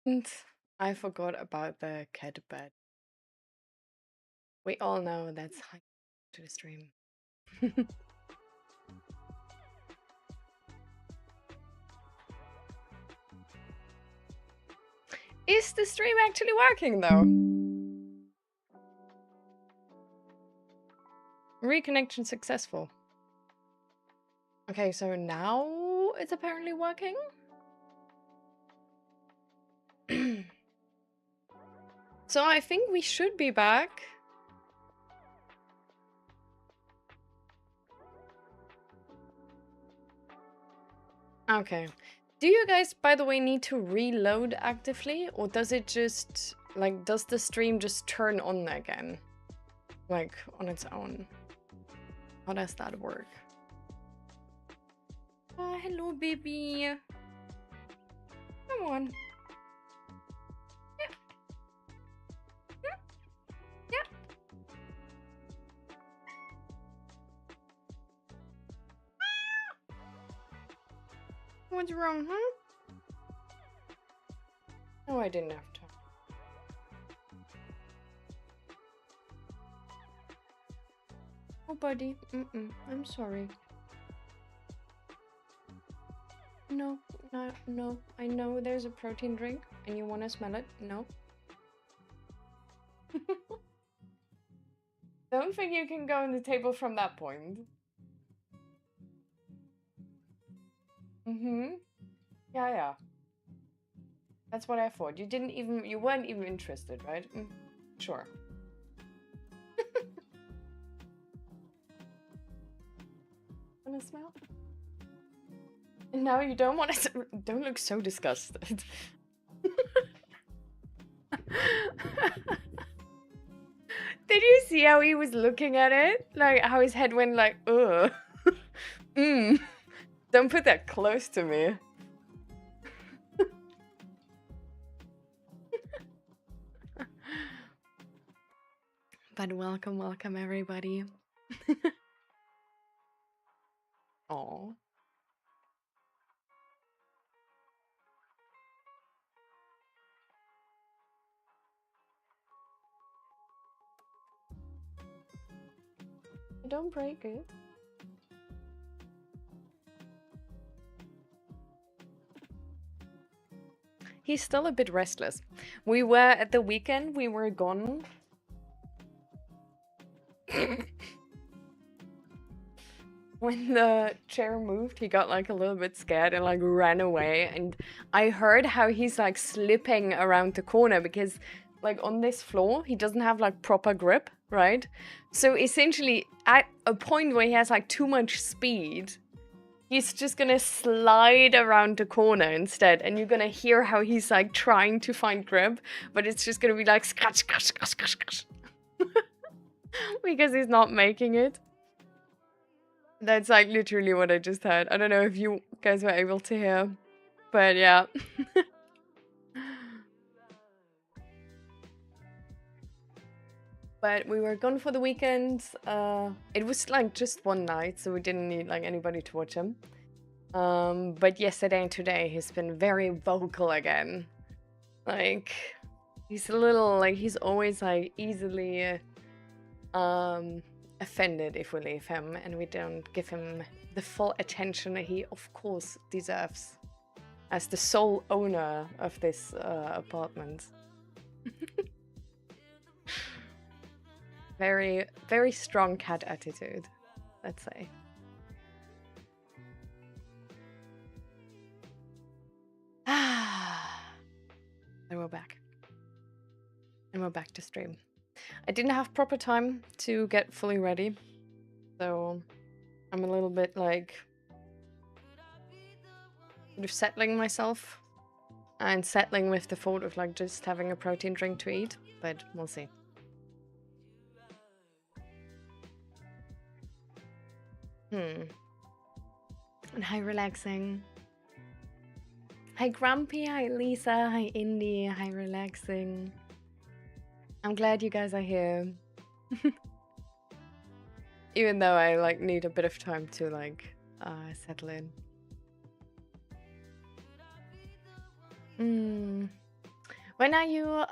And I forgot about the cat bed. We all know that's high to the stream. Is the stream actually working though? Reconnection successful. Okay, so now it's apparently working. So I think we should be back. Okay. Do you guys, by the way, need to reload actively? Or does it just, like, does the stream just turn on again? Like, on its own? How does that work? Oh, hello, baby. Come on. Yeah. Yeah. Yeah. What's wrong, huh? Oh, I didn't have time. Oh, buddy. I'm sorry. No, no, no. I know there's a protein drink and you want to smell it. No. Don't think you can go on the table from that point. Mm-hmm. Yeah, yeah. That's what I thought. You weren't even interested, right? Sure. Wanna smell? And now you don't want to. Don't look so disgusted. Did you see how he was looking at it? Like how his head went like, ugh. Don't put that close to me. But welcome, welcome everybody. Oh. Don't break it. He's still a bit restless. We were at the weekend, we were gone. When the chair moved, he got like a little bit scared and like ran away. And I heard how he's like slipping around the corner because like on this floor, he doesn't have like proper grip, right? So essentially at a point where he has like too much speed, he's just gonna slide around the corner instead. And you're gonna hear how he's like trying to find grip, but it's just gonna be like scratch, scratch, scratch, scratch, scratch. Because he's not making it. That's like literally what I just heard. I don't know if you guys were able to hear, but yeah. But we were gone for the weekend. It was like just one night, so we didn't need like anybody to watch him. But yesterday and today he's been very vocal again. Like he's a little like he's always like easily offended if we leave him and we don't give him the full attention that he of course deserves as the sole owner of this apartment. Very, very strong cat attitude, let's say. And we're back. And we're back to stream. I didn't have proper time to get fully ready, so I'm a little bit like sort of settling myself and settling with the thought of like just having a protein drink to eat, but we'll see. And hi, relaxing. Hi, Grumpy. Hi, Lisa. Hi, Indy. Hi, relaxing. I'm glad you guys are here. Even though I like need a bit of time to like settle in. When are you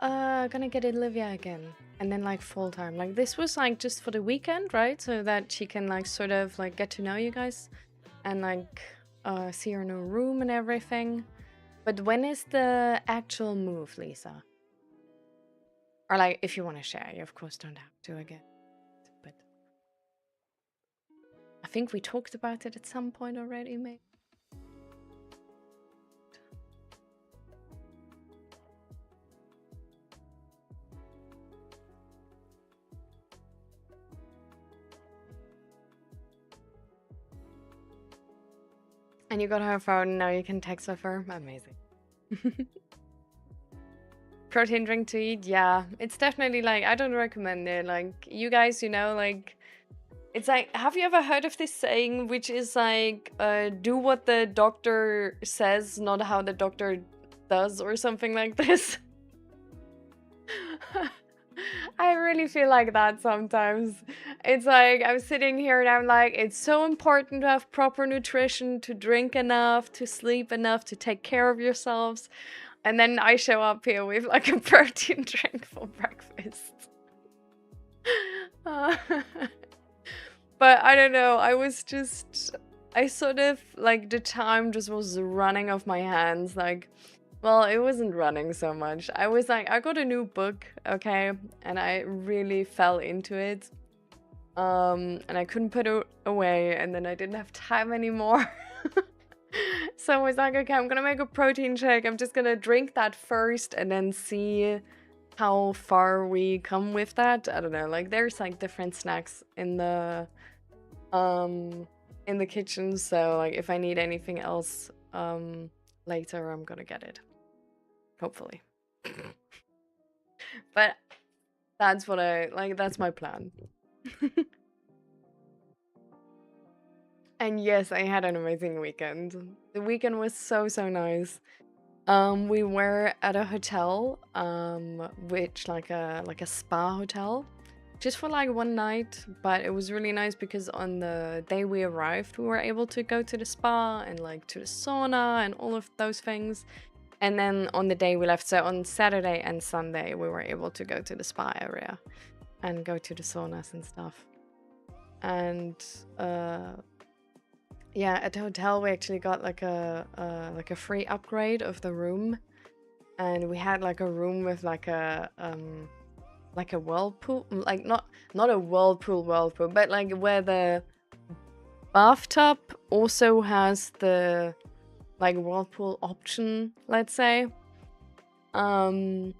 gonna get Olivia again? And then like full time? Like this was like just for the weekend, right? So that she can like sort of like get to know you guys and like see your new room and everything. But when is the actual move, Lisa? Or like if you want to share, you of course don't have to again. But I think we talked about it at some point already, maybe. And you got her phone, now you can text with her. Amazing. Protein drink to eat, yeah. It's definitely like, I don't recommend it. Like, you guys, you know, like, it's like, have you ever heard of this saying, which is like, do what the doctor says, not how the doctor does, or something like this? I really feel like that sometimes. It's like I'm sitting here and I'm like, it's so important to have proper nutrition, to drink enough, to sleep enough, to take care of yourselves. And then I show up here with like a protein drink for breakfast. Uh, but I don't know, I sort of like the time just was running off my hands. Like, well, it wasn't running so much. I was like, I got a new book, okay, and I really fell into it. And I couldn't put it away, and then I didn't have time anymore. So I was like, okay, I'm gonna make a protein shake. I'm just gonna drink that first and then see how far we come with that. I don't know, like there's like different snacks in the kitchen, so like if I need anything else later, I'm gonna get it. Hopefully. But that's what that's my plan. And yes, I had an amazing weekend. The weekend was so nice. We were at a hotel, which like a spa hotel, just for like one night, but it was really nice because on the day we arrived, we were able to go to the spa and like to the sauna and all of those things. And then on the day we left, so on Saturday and Sunday, we were able to go to the spa area and go to the saunas and stuff. And yeah, at the hotel we actually got like a free upgrade of the room, and we had like a room with like a whirlpool, like not a whirlpool, but like where the bathtub also has the like whirlpool option, let's say. And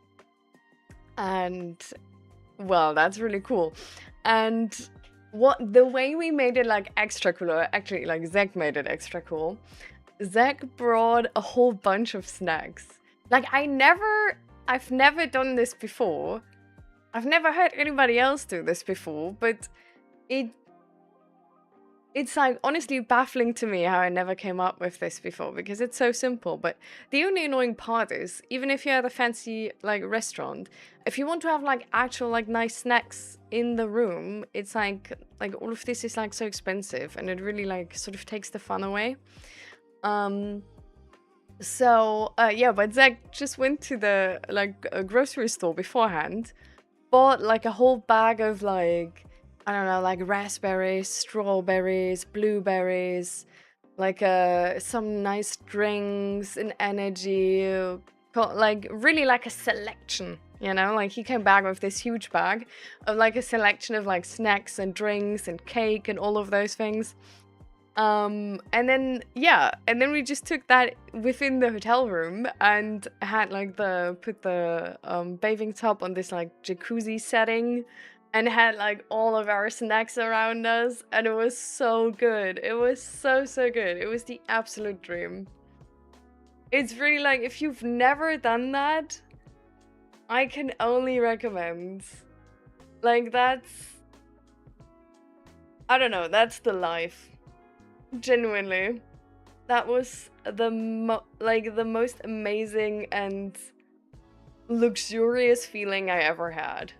well, that's really cool. And the way we made it like extra cool, or actually like Zach made it extra cool. Zach brought a whole bunch of snacks. Like I've never done this before. I've never heard anybody else do this before, but it's like honestly baffling to me how I never came up with this before, because it's so simple. But the only annoying part is, even if you're at a fancy like restaurant, if you want to have like actual like nice snacks in the room, it's like all of this is like so expensive, and it really like sort of takes the fun away. So yeah, but Zach just went to the like a grocery store beforehand, bought like a whole bag of like, I don't know, like raspberries, strawberries, blueberries, like some nice drinks and energy, like really like a selection, you know? Like he came back with this huge bag of like a selection of like snacks and drinks and cake and all of those things. And then we just took that within the hotel room and had like put the bathing tub on this like jacuzzi setting, and had like all of our snacks around us, and it was so good. It was so good. It was the absolute dream. It's really like, if you've never done that, I can only recommend. Like that's, I don't know, that's the life. Genuinely. That was the most amazing and luxurious feeling I ever had.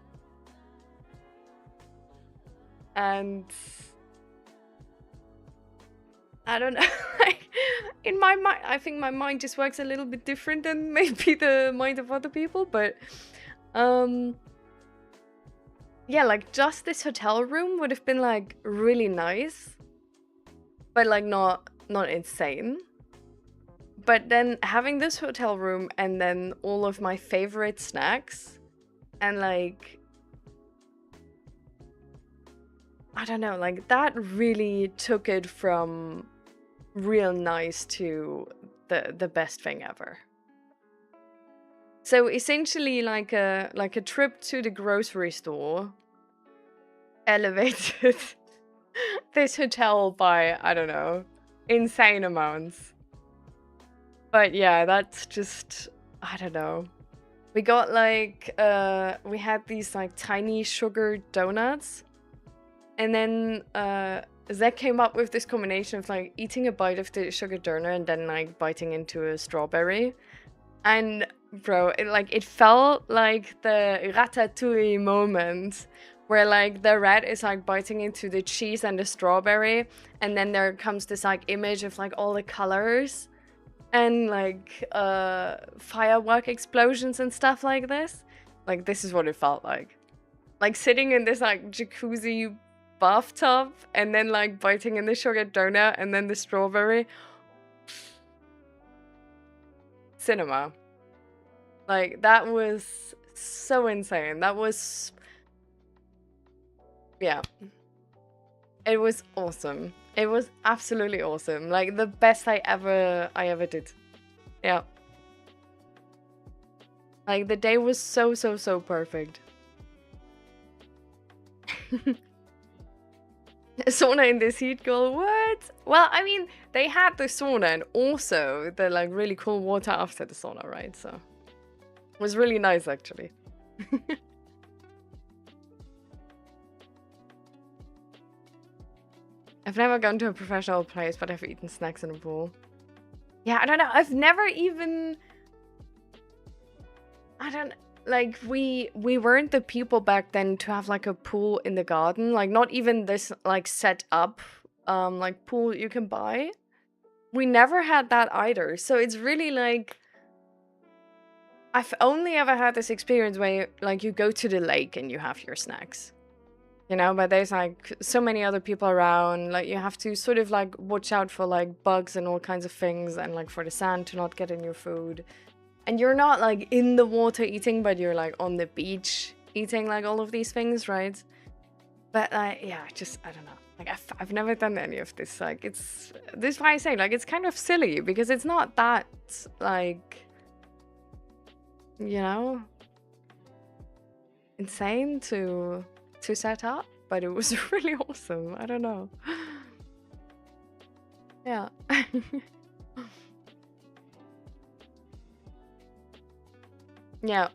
And I don't know. Like, in my mind, I think my mind just works a little bit different than maybe the mind of other people, but um yeah, like just this hotel room would have been like really nice, but like not insane. But then having this hotel room and then all of my favorite snacks and like I don't know, like that really took it from real nice to the best thing ever. So essentially like a trip to the grocery store elevated this hotel by, I don't know, insane amounts. But yeah, that's just, I don't know. We got like we had these like tiny sugar donuts, and then Zach came up with this combination of like eating a bite of the sugar donut and then like biting into a strawberry. And bro, it felt like the Ratatouille moment where like the rat is like biting into the cheese and the strawberry, and then there comes this like image of like all the colors and like firework explosions and stuff like this. Like this is what it felt like. Like sitting in this like jacuzzi bathtub and then like biting in the sugar donut and then the strawberry. Cinema. Like that was so insane. That was, yeah. It was awesome. It was absolutely awesome. Like the best I ever did. Yeah. Like the day was so perfect. Sauna in this heat, girl. What? Well, I mean, they had the sauna and also the like really cool water after the sauna, right? So it was really nice actually. I've never gone to a professional place, but I've eaten snacks in a pool. Yeah, I don't know. I've never even... I don't... Like, we weren't the people back then to have, like, a pool in the garden. Like, not even this, like, set up, like, pool you can buy. We never had that either. So it's really, like... I've only ever had this experience where, like, you go to the lake and you have your snacks. You know, but there's like so many other people around, like you have to sort of like watch out for like bugs and all kinds of things and like for the sand to not get in your food. And you're not like in the water eating, but you're like on the beach eating like all of these things, right? But yeah, just, I don't know. Like I've never done any of this. Like this is why I say like it's kind of silly because it's not that like, you know, insane to set up, but it was really awesome. I don't know. Yeah. Yeah.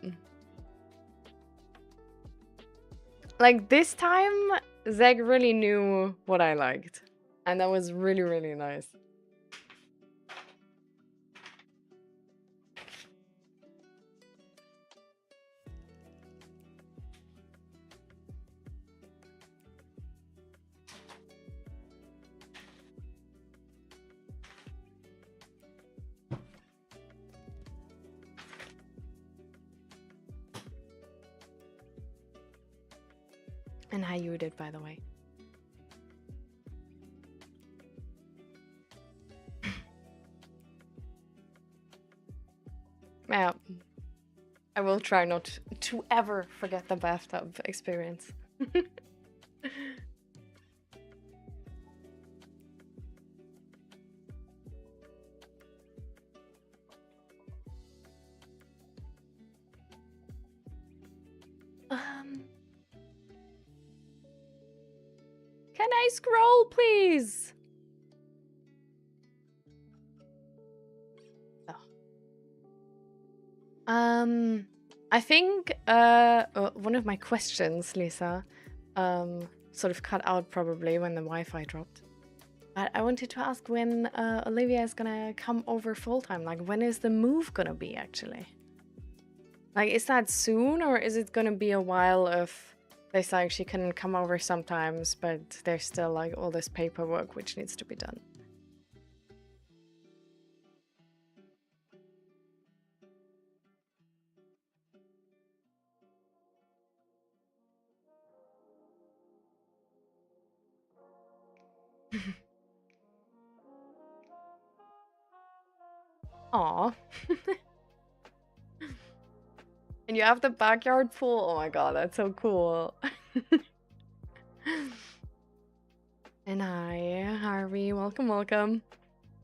Like this time, Zeg really knew what I liked. And that was really, really nice. And how you did, by the way. Yeah. I will try not to ever forget the bathtub experience. Can I scroll, please? Oh. I think one of my questions, Lisa, sort of cut out probably when the Wi-Fi dropped. But I wanted to ask when Olivia is gonna come over full time. Like, when is the move gonna be actually? Like, is that soon or is it gonna be a while of they say she can come over sometimes, but there's still like all this paperwork which needs to be done? Aw. And you have the backyard pool? Oh my god, that's so cool. And hi, Harvey. Welcome, welcome.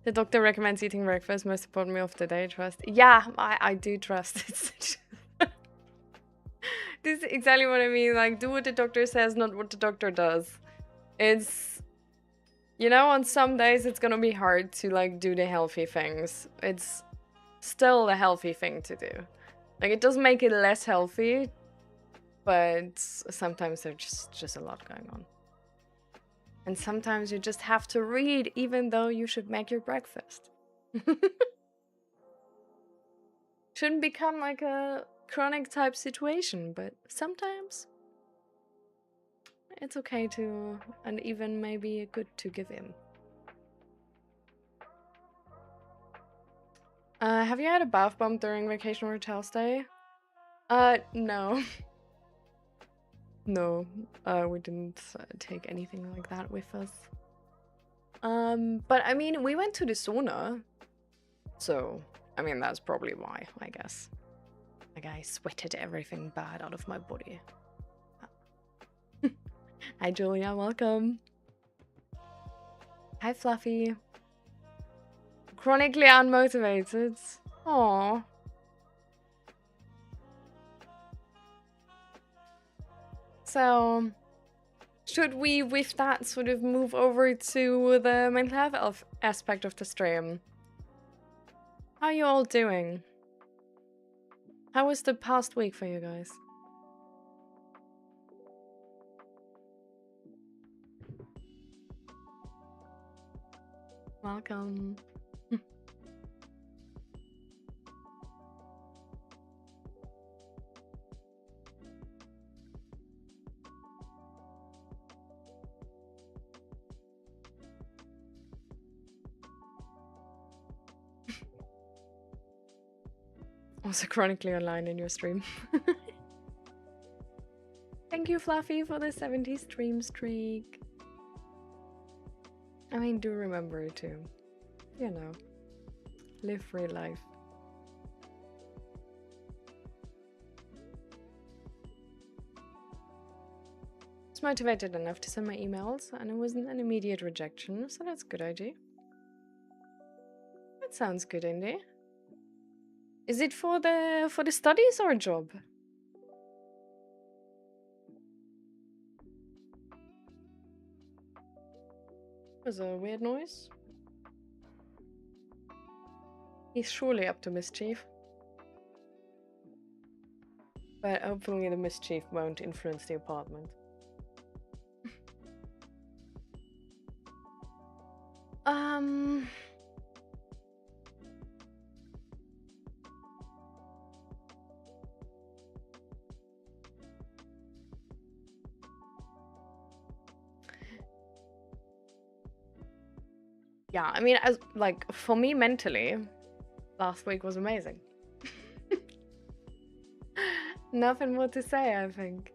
The doctor recommends eating breakfast, most important meal of the day. Trust. Yeah, I do trust. This is exactly what I mean. Like, do what the doctor says, not what the doctor does. It's, you know, on some days it's gonna be hard to like do the healthy things. It's still the healthy thing to do. Like, it doesn't make it less healthy, but sometimes there's just a lot going on. And sometimes you just have to read even though you should make your breakfast. Shouldn't become like a chronic type situation, but sometimes it's okay to, and even maybe good to give in. Have you had a bath bomb during vacation or hotel stay? No. No, we didn't take anything like that with us. But I mean, we went to the sauna, so I mean, that's probably why, I guess. Like, I sweated everything bad out of my body. Hi, Julia, welcome. Hi, Fluffy. Chronically unmotivated. Aww. So, should we, with that, sort of move over to the mental health aspect of the stream? How are you all doing? How was the past week for you guys? Welcome. Also chronically online in your stream. Thank you, Fluffy, for the 70 stream streak. I mean, do remember to, you know, live free life. I was motivated enough to send my emails, and it wasn't an immediate rejection, so that's good, IG. That sounds good, Indy. Is it for the studies or a job? Was a weird noise. He's surely up to mischief. But hopefully the mischief won't influence the apartment. Yeah, I mean, as like for me mentally, last week was amazing. Nothing more to say, I think.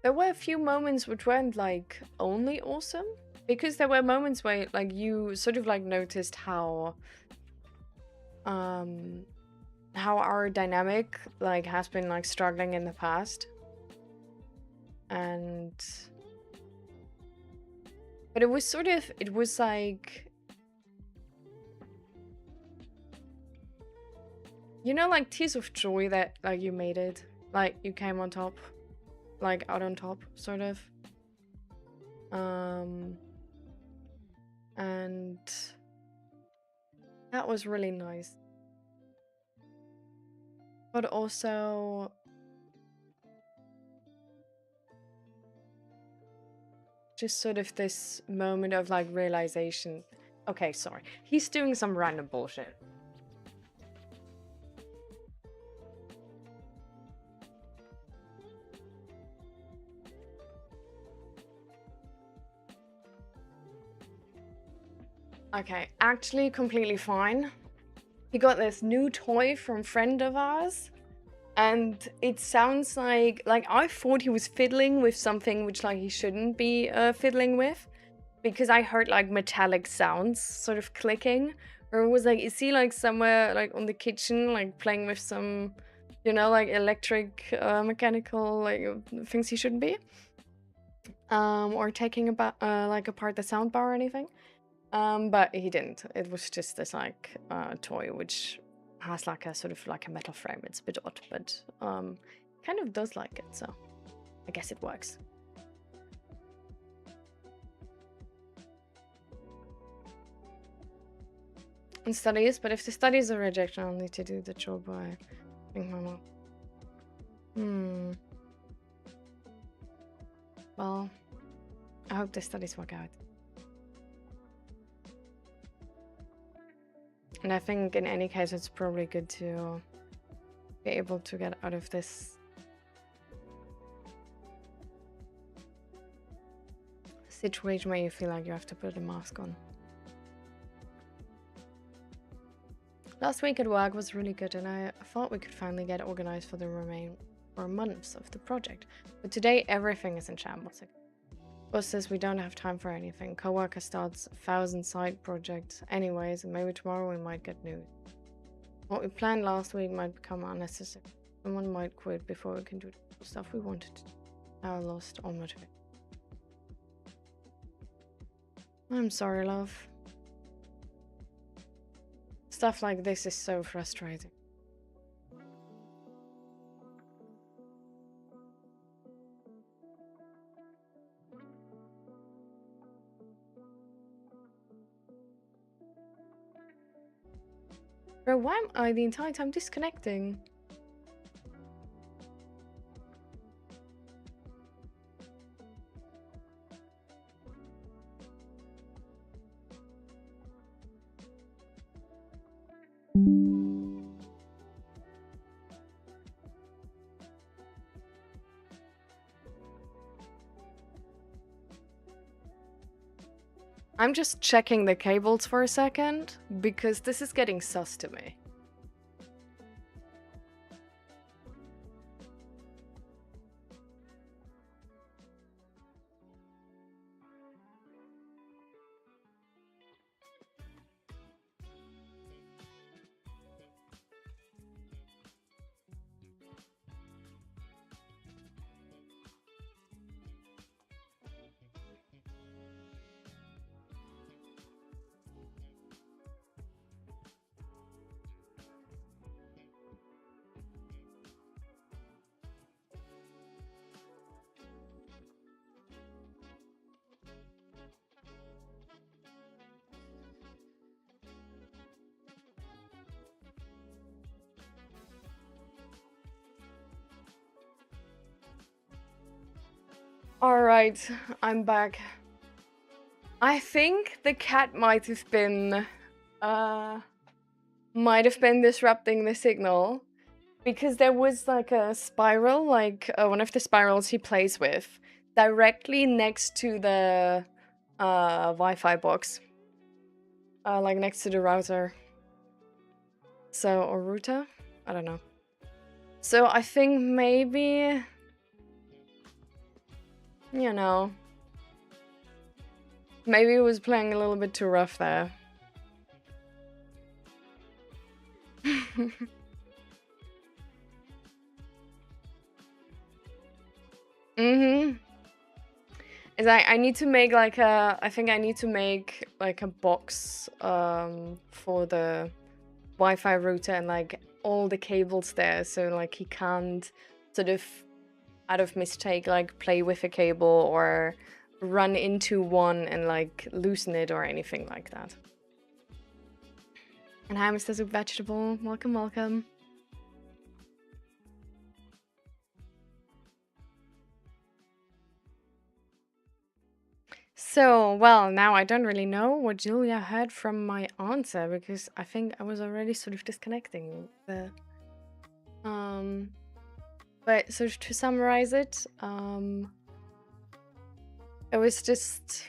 There were a few moments which weren't like only awesome, because there were moments where like you sort of like noticed how our dynamic like has been like struggling in the past. And but it was sort of, it was like, you know, like tears of joy that like you made it, like you came on top, like out on top, sort of. And that was really nice. But also just sort of this moment of like realization. Okay, sorry. He's doing some random bullshit. Okay, actually completely fine. He got this new toy from friend of ours, and it sounds like I thought he was fiddling with something which like he shouldn't be fiddling with, because I heard like metallic sounds sort of clicking, or it was like, is he like somewhere like on the kitchen like playing with some, you know, like electric mechanical like things he shouldn't be, or taking about like apart the soundbar or anything. But he didn't. It was just this like toy which has like a sort of like a metal frame. It's a bit odd, but kind of does like it, so I guess it works. And studies, but if the studies are rejected, I'll need to do the job by think my mom. Well, I hope the studies work out. And I think in any case, it's probably good to be able to get out of this situation where you feel like you have to put a mask on. Last week at work was really good, and I thought we could finally get organized for the remaining 4 months of the project. But today, everything is in shambles. Boss says we don't have time for anything. Coworker starts 1,000 side projects anyways, and maybe tomorrow we might get news. What we planned last week might become unnecessary. Someone might quit before we can do the stuff we wanted to do. Now I lost all motivation. I'm sorry, love. Stuff like this is so frustrating. Bro, why am I the entire time disconnecting? I'm just checking the cables for a second, because this is getting sus to me. Alright, I'm back. I think the cat might have been disrupting the signal, because there was like a spiral, like one of the spirals he plays with, directly next to the Wi-Fi box, like next to the router. So, or router? I don't know. So I think maybe, you know, maybe it was playing a little bit too rough there. Is I need to make like a, I think I need to make like a box for the Wi-Fi router and like all the cables there, so like he can't sort of out of mistake like play with a cable or run into one and like loosen it or anything like that. And hi, Mr. Soup Vegetable. Welcome, welcome. So, well, now I don't really know what Julia heard from my answer, because I think I was already sort of disconnecting the but sort of to summarize it, it was just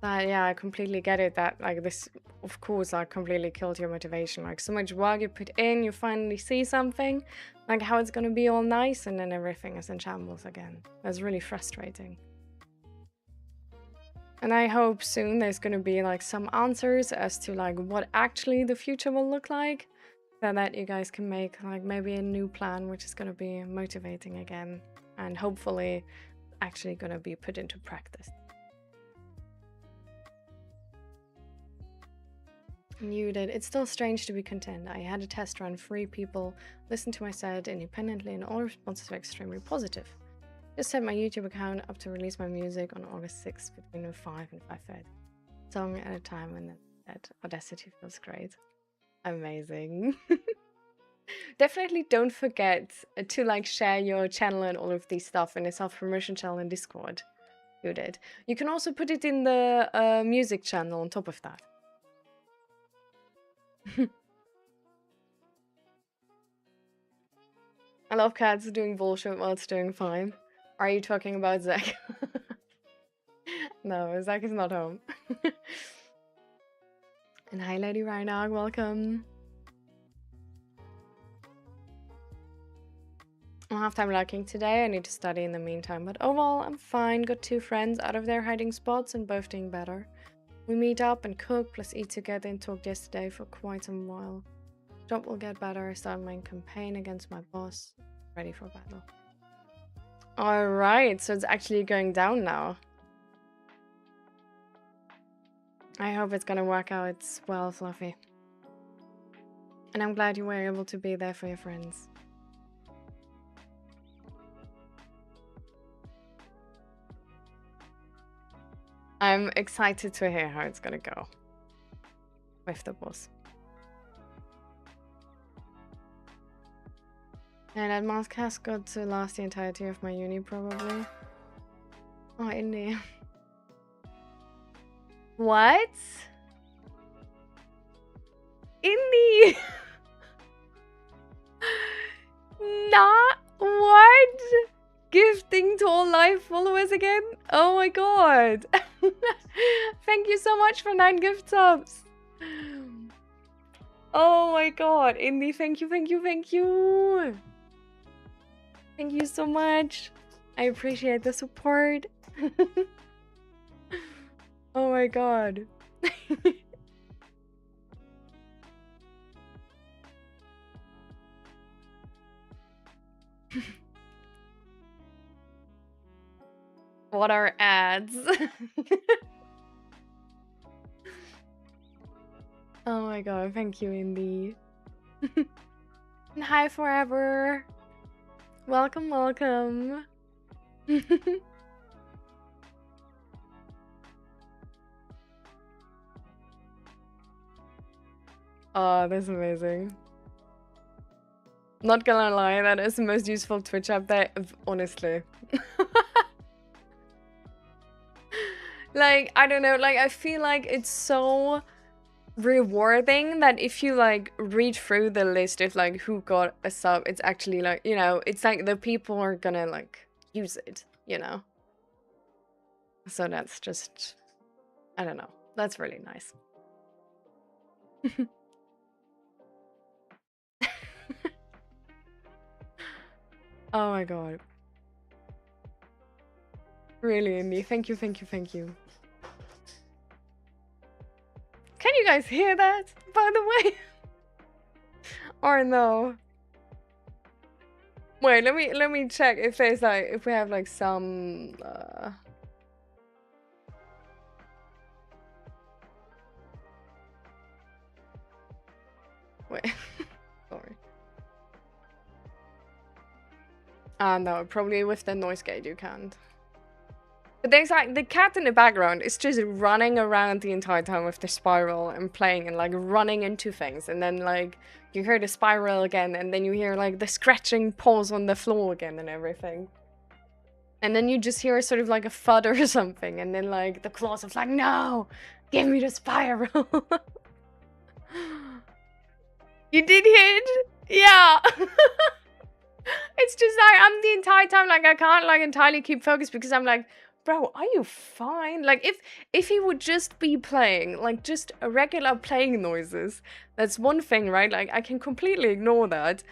But yeah, I completely get it that like this, of course, like completely killed your motivation. Like so much work you put in, you finally see something, like how it's gonna be all nice, and then everything is in shambles again. That's really frustrating. And I hope soon there's gonna be like some answers as to like what actually the future will look like, so that you guys can make like maybe a new plan which is gonna be motivating again, and hopefully actually gonna be put into practice. Muted. It's still strange to be content. I had a test run, 3 people listened to my set independently and all responses were extremely positive. Just set my YouTube account up to release my music on August 6th between 5 and 5:30. Song at a time, and then that Audacity feels great. Amazing. Definitely don't forget to like share your channel and all of these stuff in a self-promotion channel in Discord. You did. You can also put it in the music channel on top of that. I love cats doing bullshit while it's doing fine. Are you talking about Zach? No, Zach is not home. And hi, Lady Reinag, welcome. I don't have time lurking today. I need to study in the meantime, but overall, I'm fine. Got 2 friends out of their hiding spots and both doing better. We meet up and cook, plus eat together, and talked yesterday for quite some while. Job will get better. I started my campaign against my boss. Ready for battle. Alright, so it's actually going down now. I hope it's gonna work out well, Fluffy. And I'm glad you were able to be there for your friends. I'm excited to hear how it's gonna go with the boss. And that mask has got to last the entirety of my uni, probably. Oh, Indy. What? Indy! Not what? Gifting to all live followers again? Oh my god. Thank you so much for 9 gift subs. Oh my god. Indy, thank you, thank you, thank you. Thank you so much. I appreciate the support. Oh my god. What are ads? Oh my god, thank you, Indy. And hi, Forever. Welcome, welcome. Oh, that's amazing. Not gonna lie, that is the most useful Twitch update, honestly. Like, I don't know, like, I feel like it's so rewarding that if you, like, read through the list of, like, who got a sub, it's actually, like, you know, it's like the people are gonna, like, use it, you know? So that's just, I don't know, that's really nice. Oh my god. Really, Indy. Thank you, thank you, thank you. Can you guys hear that, by the way? Or no? Wait, let me check if there's like, if we have like some wait. Sorry. No, probably with the noise gate you can't. But there's like the cat in the background is just running around the entire time with the spiral and playing and like running into things, and then like you hear the spiral again, and then you hear like the scratching paws on the floor again and everything. And then you just hear sort of like a thud or something, and then like the claws of like, no, give me the spiral. You did hit? Yeah. It's just like I'm the entire time like I can't like entirely keep focused because I'm like bro, are you fine? Like, if he would just be playing, like, just a regular playing noises, that's one thing, right? Like, I can completely ignore that.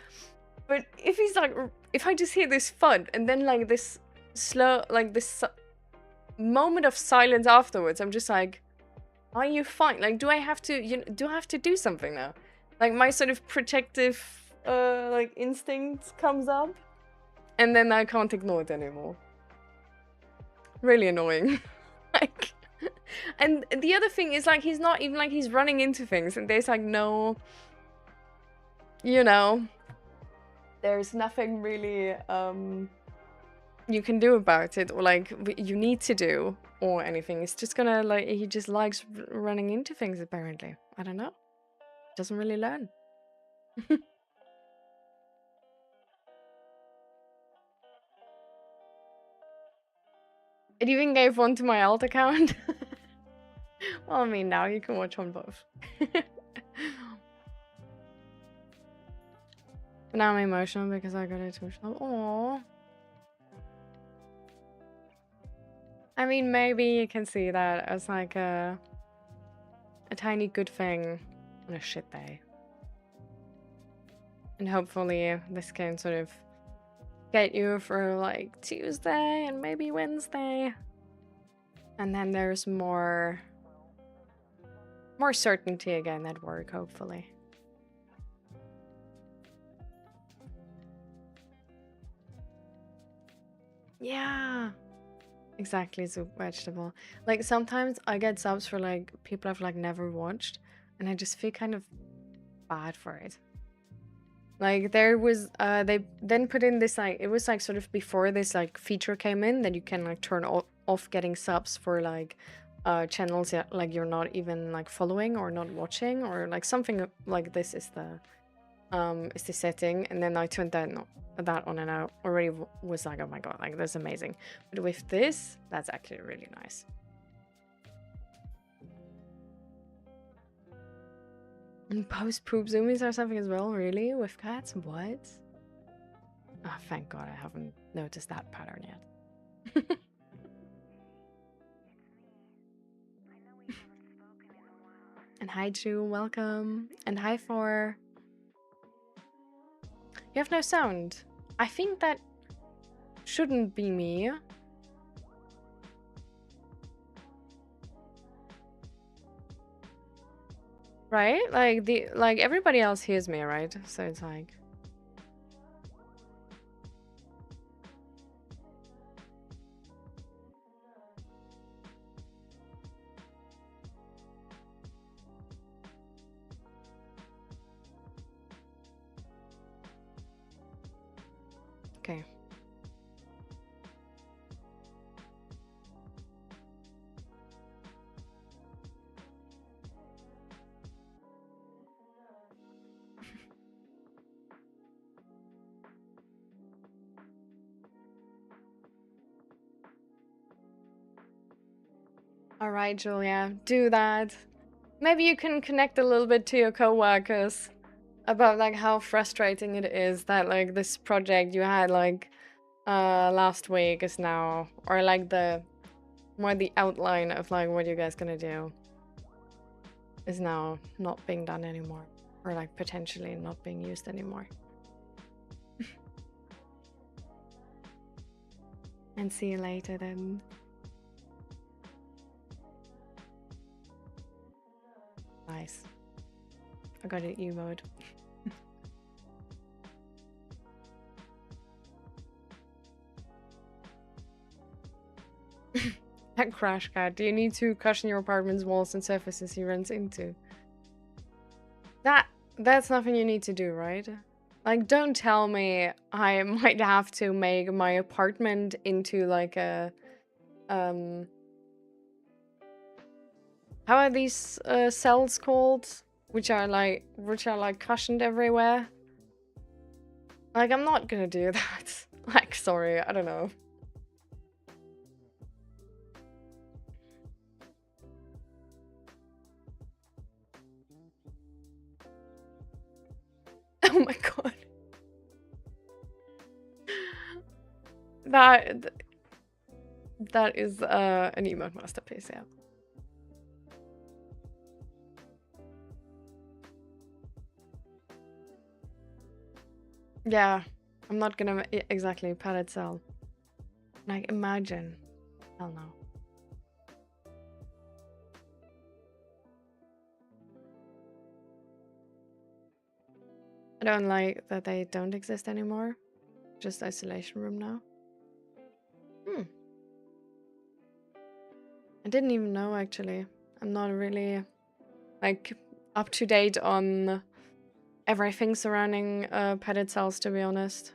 But if he's like, if I just hear this thud and then like this slow, like this moment of silence afterwards, I'm just like, are you fine? Like, do I have to, do I have to do something now? Like, my sort of protective, like, instinct comes up, and then I can't ignore it anymore. Really annoying. Like, and the other thing is, like, he's not even, like, he's running into things, and there's, like, no, you know, there's nothing really, you can do about it, or, like, you need to do, or anything. It's just gonna, like, he just likes running into things, apparently. I don't know. Doesn't really learn. It even gave one to my alt account. Well, I mean, now you can watch on both. But now I'm emotional because I got it emotional. Aww. I mean, maybe you can see that as like a tiny good thing on a shit day. And hopefully this can sort of get you through like Tuesday and maybe Wednesday. And then there's more certainty again at work, hopefully. Yeah. Exactly, soup vegetable. Like sometimes I get subs for like people I've like never watched, and I just feel kind of bad for it. Like there was they then put in this like, it was like sort of before this like feature came in that you can like turn off getting subs for like channels that like you're not even like following or not watching, or like something like this is the setting. And then I turned that on, and I already was like, oh my god, like that's amazing. But with this, that's actually really nice. And post poop zoomies or something as well, really, with cats? What? Oh, thank god I haven't noticed that pattern yet. And hi Chu, welcome. And hi For. You have no sound. I think that shouldn't be me. Right? Like everybody else hears me, right? So it's like okay. All right, Julia, do that. Maybe you can connect a little bit to your coworkers about like how frustrating it is that like this project you had like last week is now, or like the outline of like what you guys gonna do is now not being done anymore, or like potentially not being used anymore. And see you later then. Nice. I got it U mode. That crash cat. Do you need to cushion your apartment's walls and surfaces he runs into? That's nothing you need to do, right? Like, don't tell me I might have to make my apartment into like a how are these cells called? Which are like cushioned everywhere. Like, I'm not gonna do that. Like, sorry, I don't know. Oh my god. That That is an emote masterpiece, yeah. Yeah, I'm not gonna exactly padded cell. Like, imagine. Hell no. I don't like that they don't exist anymore. Just isolation room now. I didn't even know, actually. I'm not really, like, up to date on everything surrounding padded cells, to be honest.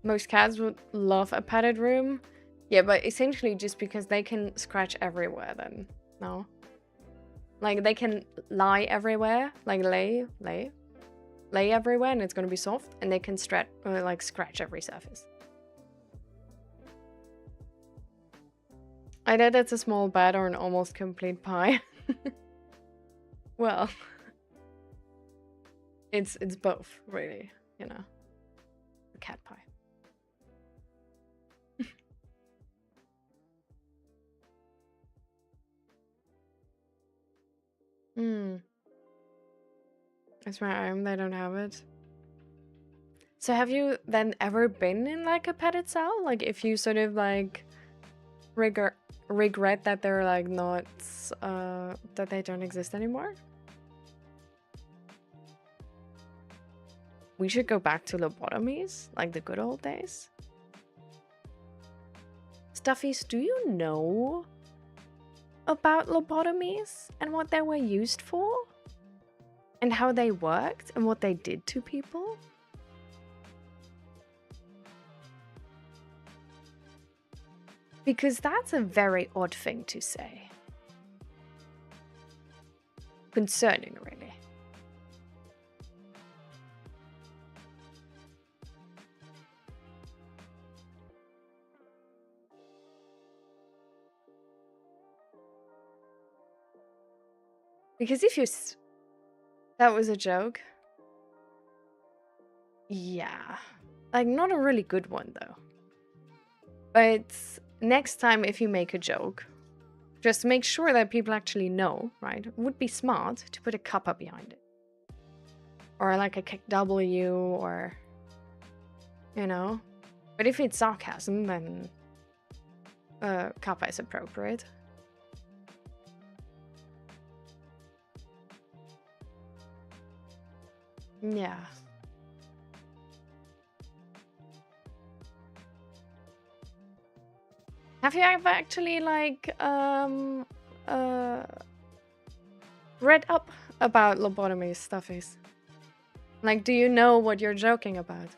Most cats would love a padded room. Yeah, but essentially just because they can scratch everywhere then. No? Like, they can lie everywhere. Like, lay everywhere and it's gonna be soft. And they can like, scratch every surface. Either that's a small bed or an almost complete pie. Well, it's both, really, you know. A cat pie. It's my arm, they don't have it. So have you then ever been in like a padded cell? Like if you sort of like regret that they're like not that they don't exist anymore? We should go back to lobotomies, like the good old days. Stuffies, do you know about lobotomies and what they were used for? And how they worked and what they did to people? Because that's a very odd thing to say. Concerning, really. Because if you... That was a joke. Yeah. Like, not a really good one, though. But next time if you make a joke, just make sure that people actually know, right? It would be smart to put a kappa behind it. Or like a KW or... You know? But if it's sarcasm, then... kappa is appropriate. Yeah. Have you ever actually, like, read up about lobotomy stuffies? Like, do you know what you're joking about?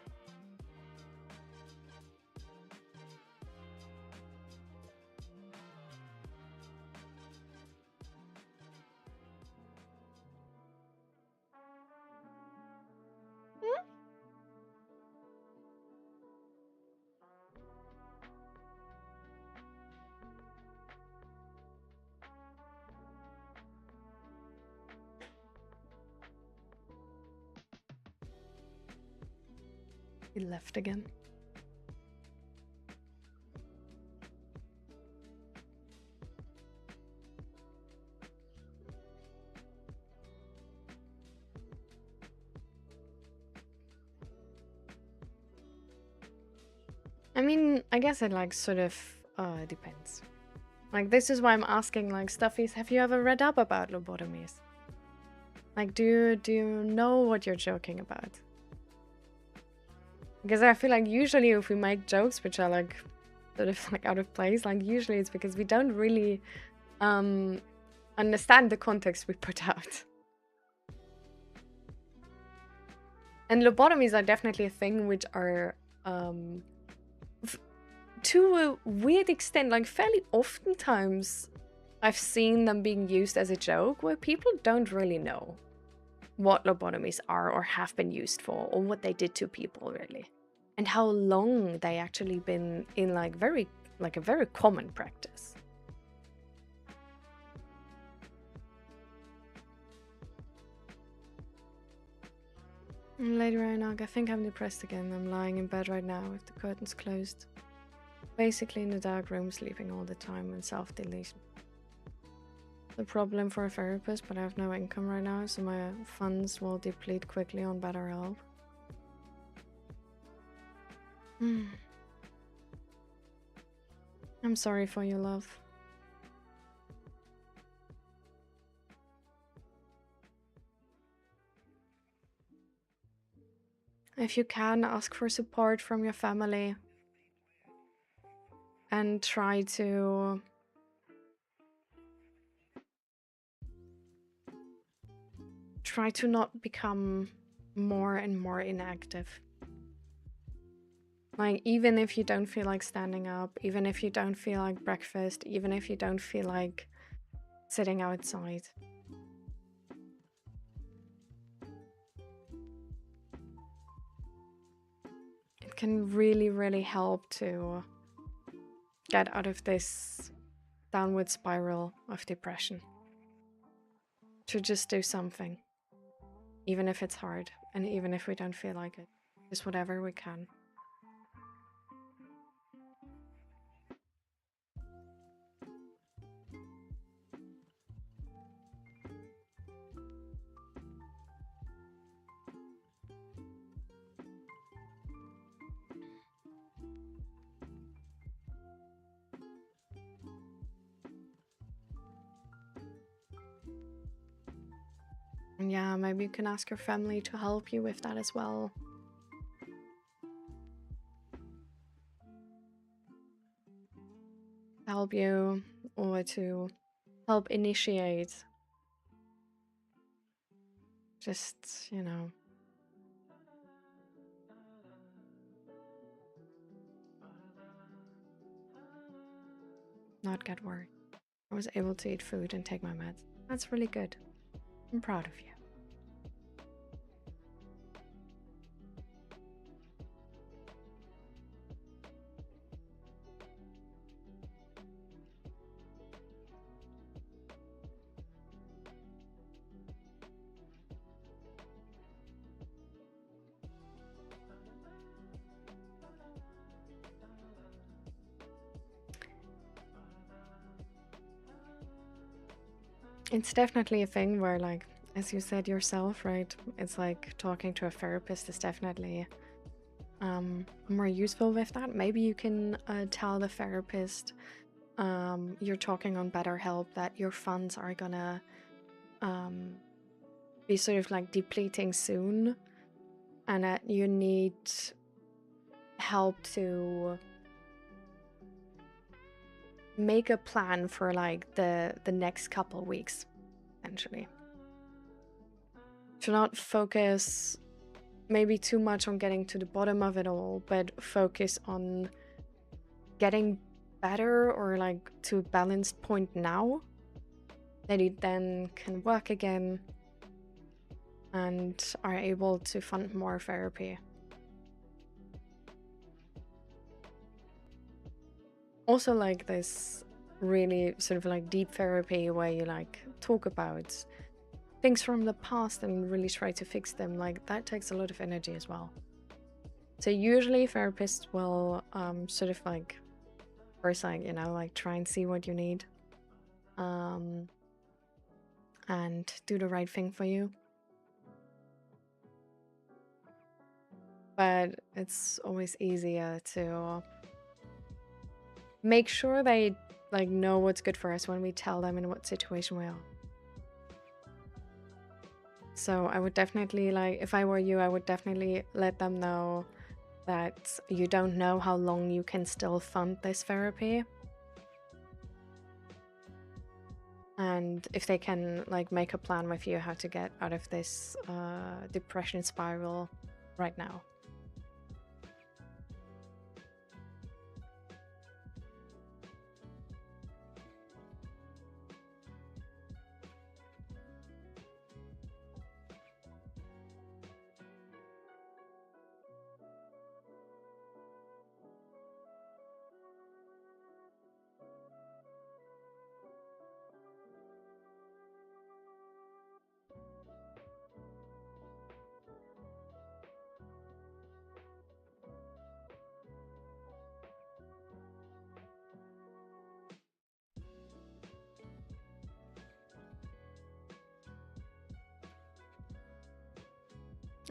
He left again. I mean, I guess it like sort of depends. Like this is why I'm asking like stuffies, have you ever read up about lobotomies? Like do you know what you're joking about? Because I feel like usually if we make jokes which are like sort of like out of place, like usually it's because we don't really understand the context we put out. And lobotomies are definitely a thing which are to a weird extent, like fairly oftentimes I've seen them being used as a joke where people don't really know what lobotomies are or have been used for or what they did to people really. And how long they actually been in like a very common practice. Lady Reinhardt, I think I'm depressed again. I'm lying in bed right now with the curtains closed. Basically in the dark room, sleeping all the time and self-deletion. The problem for a therapist, but I have no income right now, so my funds will deplete quickly on BetterHelp. I'm sorry for your love. If you can, ask for support from your family and try to not become more and more inactive. Like, even if you don't feel like standing up, even if you don't feel like breakfast, even if you don't feel like sitting outside. It can really, really help to get out of this downward spiral of depression. To just do something. Even if it's hard, and even if we don't feel like it. Just whatever we can. And yeah, maybe you can ask your family to help you with that as well. Help you, or to help initiate. Just, you know. Not get worried. I was able to eat food and take my meds. That's really good. I'm proud of you. It's definitely a thing where, like, as you said yourself, right? It's like talking to a therapist is definitely more useful with that. Maybe you can tell the therapist you're talking on BetterHelp that your funds are gonna be sort of like depleting soon, and that you need help to make a plan for like the next couple weeks, essentially. To not focus maybe too much on getting to the bottom of it all, but focus on getting better, or like to a balanced point now that you then can work again and are able to fund more therapy. Also, like this really sort of like deep therapy where you like talk about things from the past and really try to fix them, like that takes a lot of energy as well. So usually therapists will sort of like first, like, you know, like try and see what you need and do the right thing for you. But it's always easier to make sure they like know what's good for us when we tell them in what situation we are. So I would definitely, like, if I were you, I would definitely let them know that you don't know how long you can still fund this therapy. And if they can like make a plan with you how to get out of this depression spiral right now.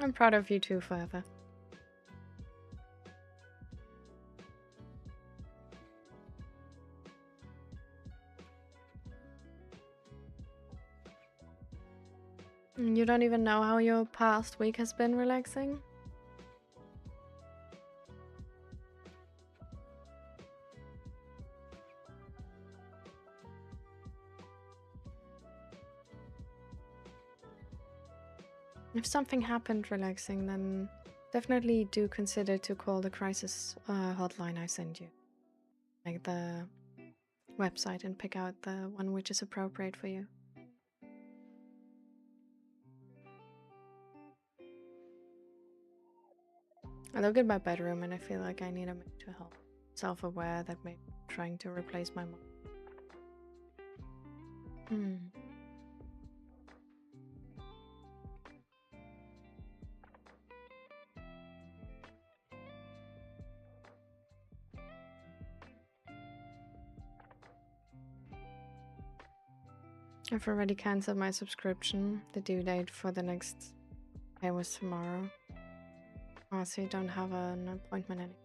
I'm proud of you too, forever. You don't even know how your past week has been relaxing? If something happened relaxing, then definitely do consider to call the crisis hotline I send you. Like the website, and pick out the one which is appropriate for you. I look at my bedroom and I feel like I need a mental health. Self-aware that maybe I'm trying to replace my mom. I've already cancelled my subscription. The due date for the next pay was tomorrow. Oh, so you don't have an appointment anymore.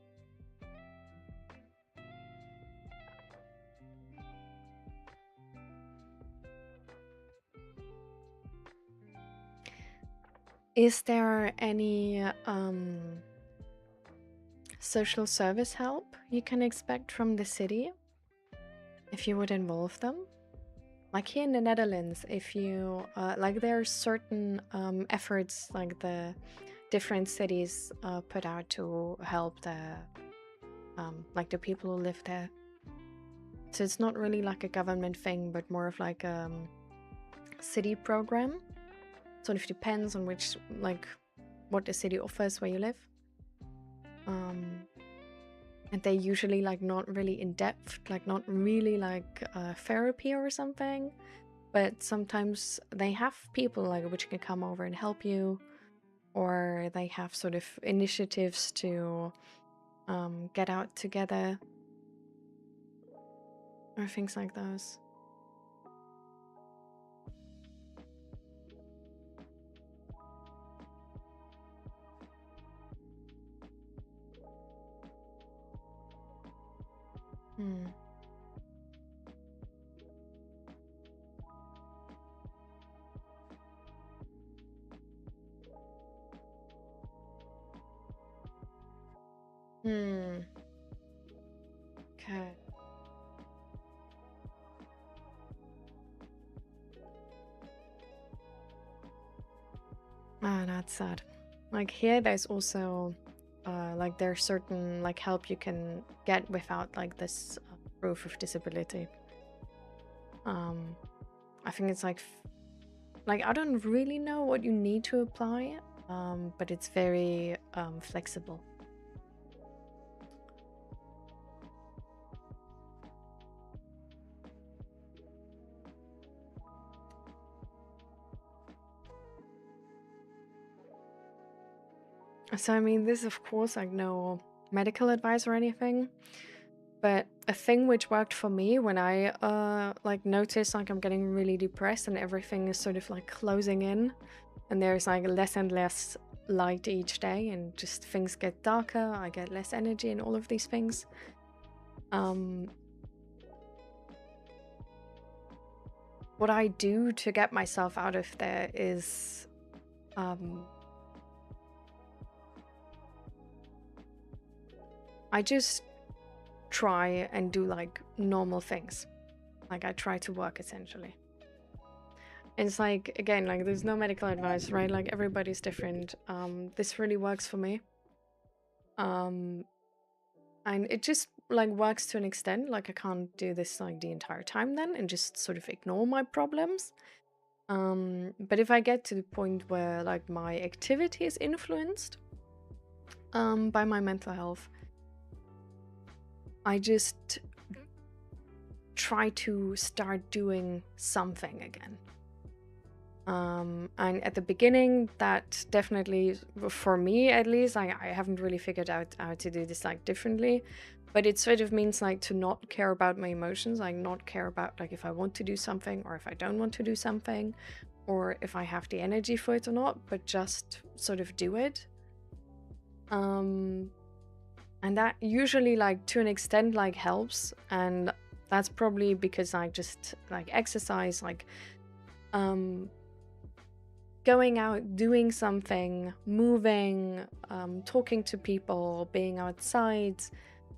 Is there any social service help you can expect from the city if you would involve them? Like here in the Netherlands, if you like, there are certain efforts like the different cities put out to help the like the people who live there. So it's not really like a government thing, but more of like a city program. So it depends on which, like, what the city offers where you live. And they usually like not really in depth, like not really like therapy or something, but sometimes they have people like which can come over and help you, or they have sort of initiatives to get out together or things like those. Okay. Ah, that's sad. Like here, there's also like there's certain like help you can get without like this proof of disability. I think it's like I don't really know what you need to apply, but it's very flexible. So I mean, this is of course like no medical advice or anything, but a thing which worked for me when I like noticed like I'm getting really depressed and everything is sort of like closing in, and there's like less and less light each day, and just things get darker, I get less energy and all of these things. What I do to get myself out of there is I just try and do like normal things. Like I try to work essentially. It's like, again, like there's no medical advice, right? Like everybody's different. This really works for me. And it just like works to an extent. Like I can't do this like the entire time then and just sort of ignore my problems. But if I get to the point where like my activity is influenced by my mental health, I just try to start doing something again. And at the beginning, that definitely, for me at least, I haven't really figured out how to do this like differently. But it sort of means like to not care about my emotions, like not care about like if I want to do something or if I don't want to do something, or if I have the energy for it or not, but just sort of do it. And that usually like to an extent like helps, and that's probably because I just like exercise, like going out, doing something, moving, talking to people, being outside,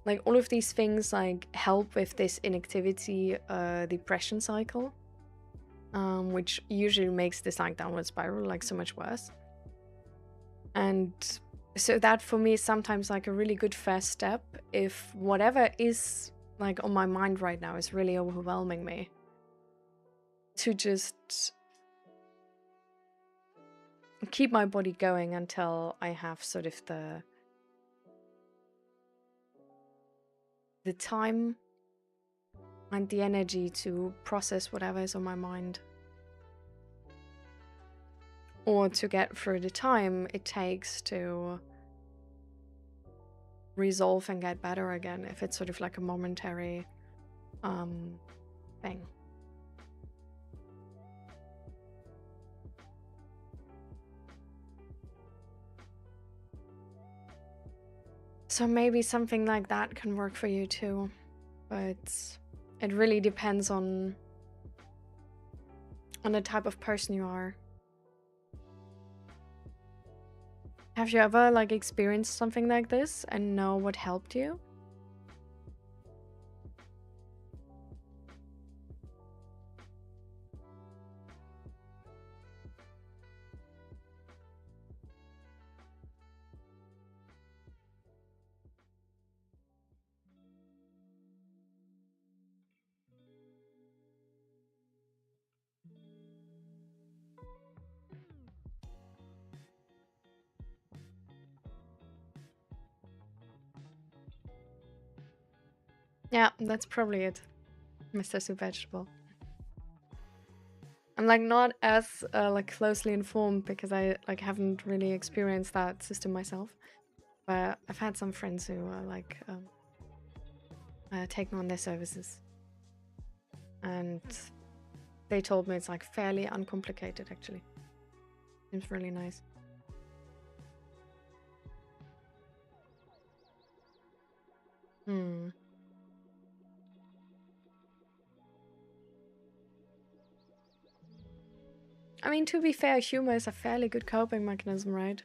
like all of these things like help with this inactivity depression cycle, which usually makes this like downward spiral like so much worse. And so that for me is sometimes like a really good first step if whatever is like on my mind right now is really overwhelming me, to just keep my body going until I have sort of the time and the energy to process whatever is on my mind, or to get through the time it takes to resolve and get better again, if it's sort of like a momentary thing. So maybe something like that can work for you too, but it really depends on the type of person you are. Have you ever like experienced something like this and know what helped you? Yeah, that's probably it, Mr. Soup Vegetable. I'm like not as like closely informed because I like haven't really experienced that system myself, but I've had some friends who are like taken on their services, and they told me it's like fairly uncomplicated actually. Seems really nice. Hmm. I mean, to be fair, humor is a fairly good coping mechanism, right?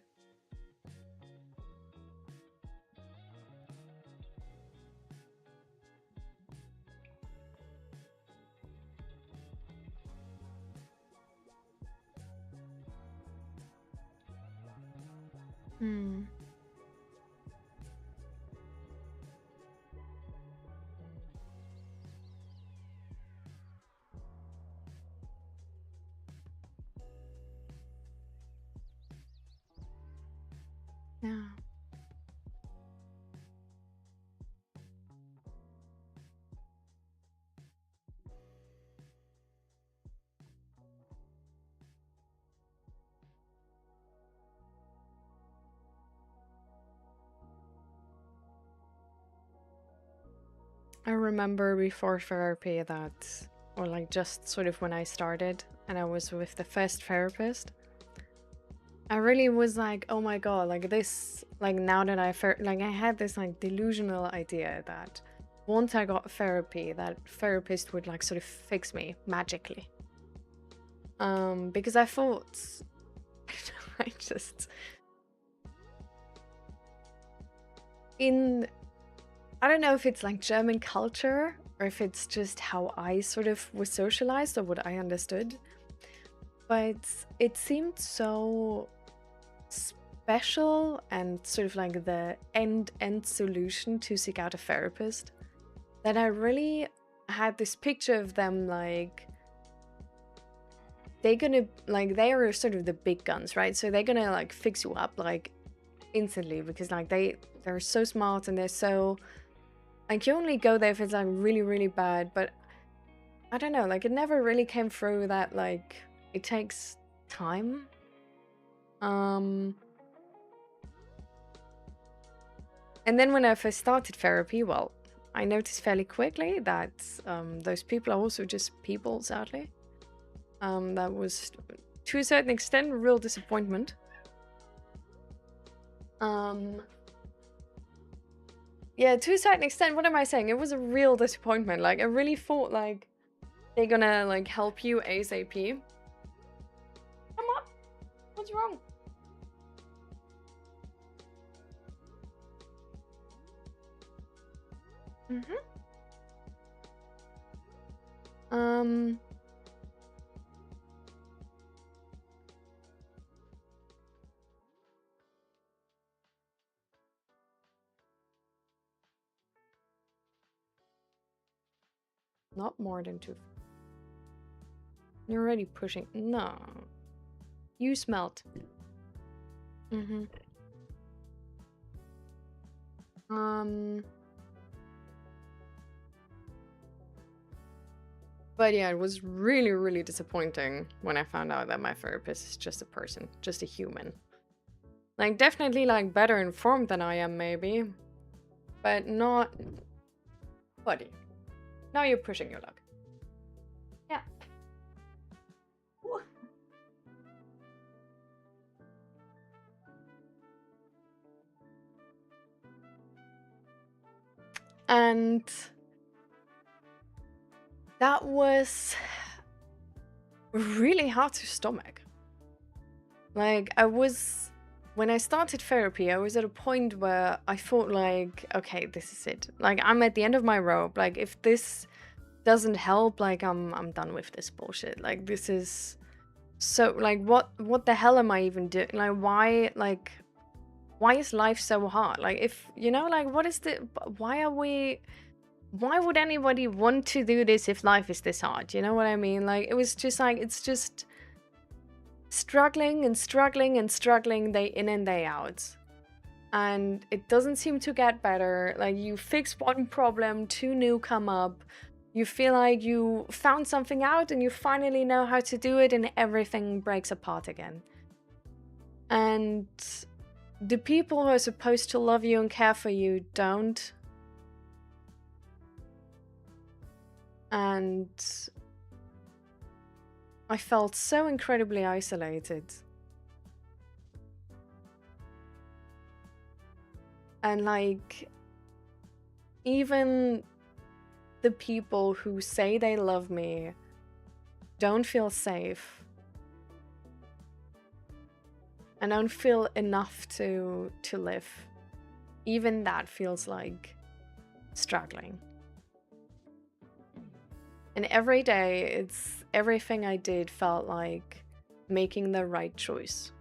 Hmm. Yeah. I remember before therapy that, or like just sort of when I started and I was with the first therapist, I really was like, oh my god, like this, like now that like I had this like delusional idea that once I got therapy, that therapist would like sort of fix me magically. Because I thought, I just, I don't know if it's like German culture or if it's just how I sort of was socialized or what I understood, but it seemed so special and sort of like the end solution to seek out a therapist that I really had this picture of them like they are sort of the big guns, right? So they're gonna like fix you up like instantly because like they're so smart and they're so like you only go there if it's like really really bad. But I don't know, like it never really came through that like it takes time. And then when I first started therapy, well, I noticed fairly quickly that those people are also just people, sadly. That was, to a certain extent, a real disappointment. Yeah, to a certain extent, what am I saying? It was a real disappointment. Like, I really thought, like, they're gonna, like, help you ASAP. Come on! What's wrong? Not more than 2. You're already pushing. No. You smelt. But yeah, it was really, really disappointing when I found out that my therapist is just a person, just a human. Like, definitely, like, better informed than I am, maybe. But not... Buddy. Now you're pushing your luck. Yeah. Ooh. And... that was... really hard to stomach. Like, when I started therapy, I was at a point where I thought, like, okay, this is it. Like, I'm at the end of my rope. Like, if this doesn't help, like, I'm done with this bullshit. Like, this is so, like, what the hell am I even doing? Like, why is life so hard? Like, if, you know, like, why would anybody want to do this if life is this hard? You know what I mean? Like, it was just like, it's just struggling and struggling and struggling day in and day out, and it doesn't seem to get better. Like, you fix one problem, 2 new come up, you feel like you found something out and you finally know how to do it, and everything breaks apart again. And the people who are supposed to love you and care for you don't. And I felt so incredibly isolated. And, like, even the people who say they love me don't feel safe. And don't feel enough to live. Even that feels like struggling. And every day, everything I did felt like making the right choice.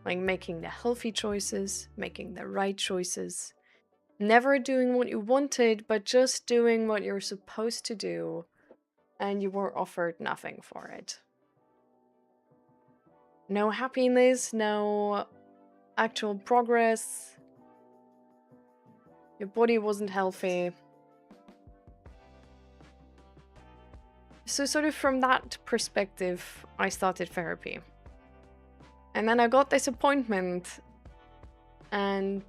Like, making the healthy choices, making the right choices. Never doing what you wanted, but just doing what you're supposed to do. And you were offered nothing for it. No happiness, no actual progress. Your body wasn't healthy. So sort of from that perspective, I started therapy. And then I got this appointment, and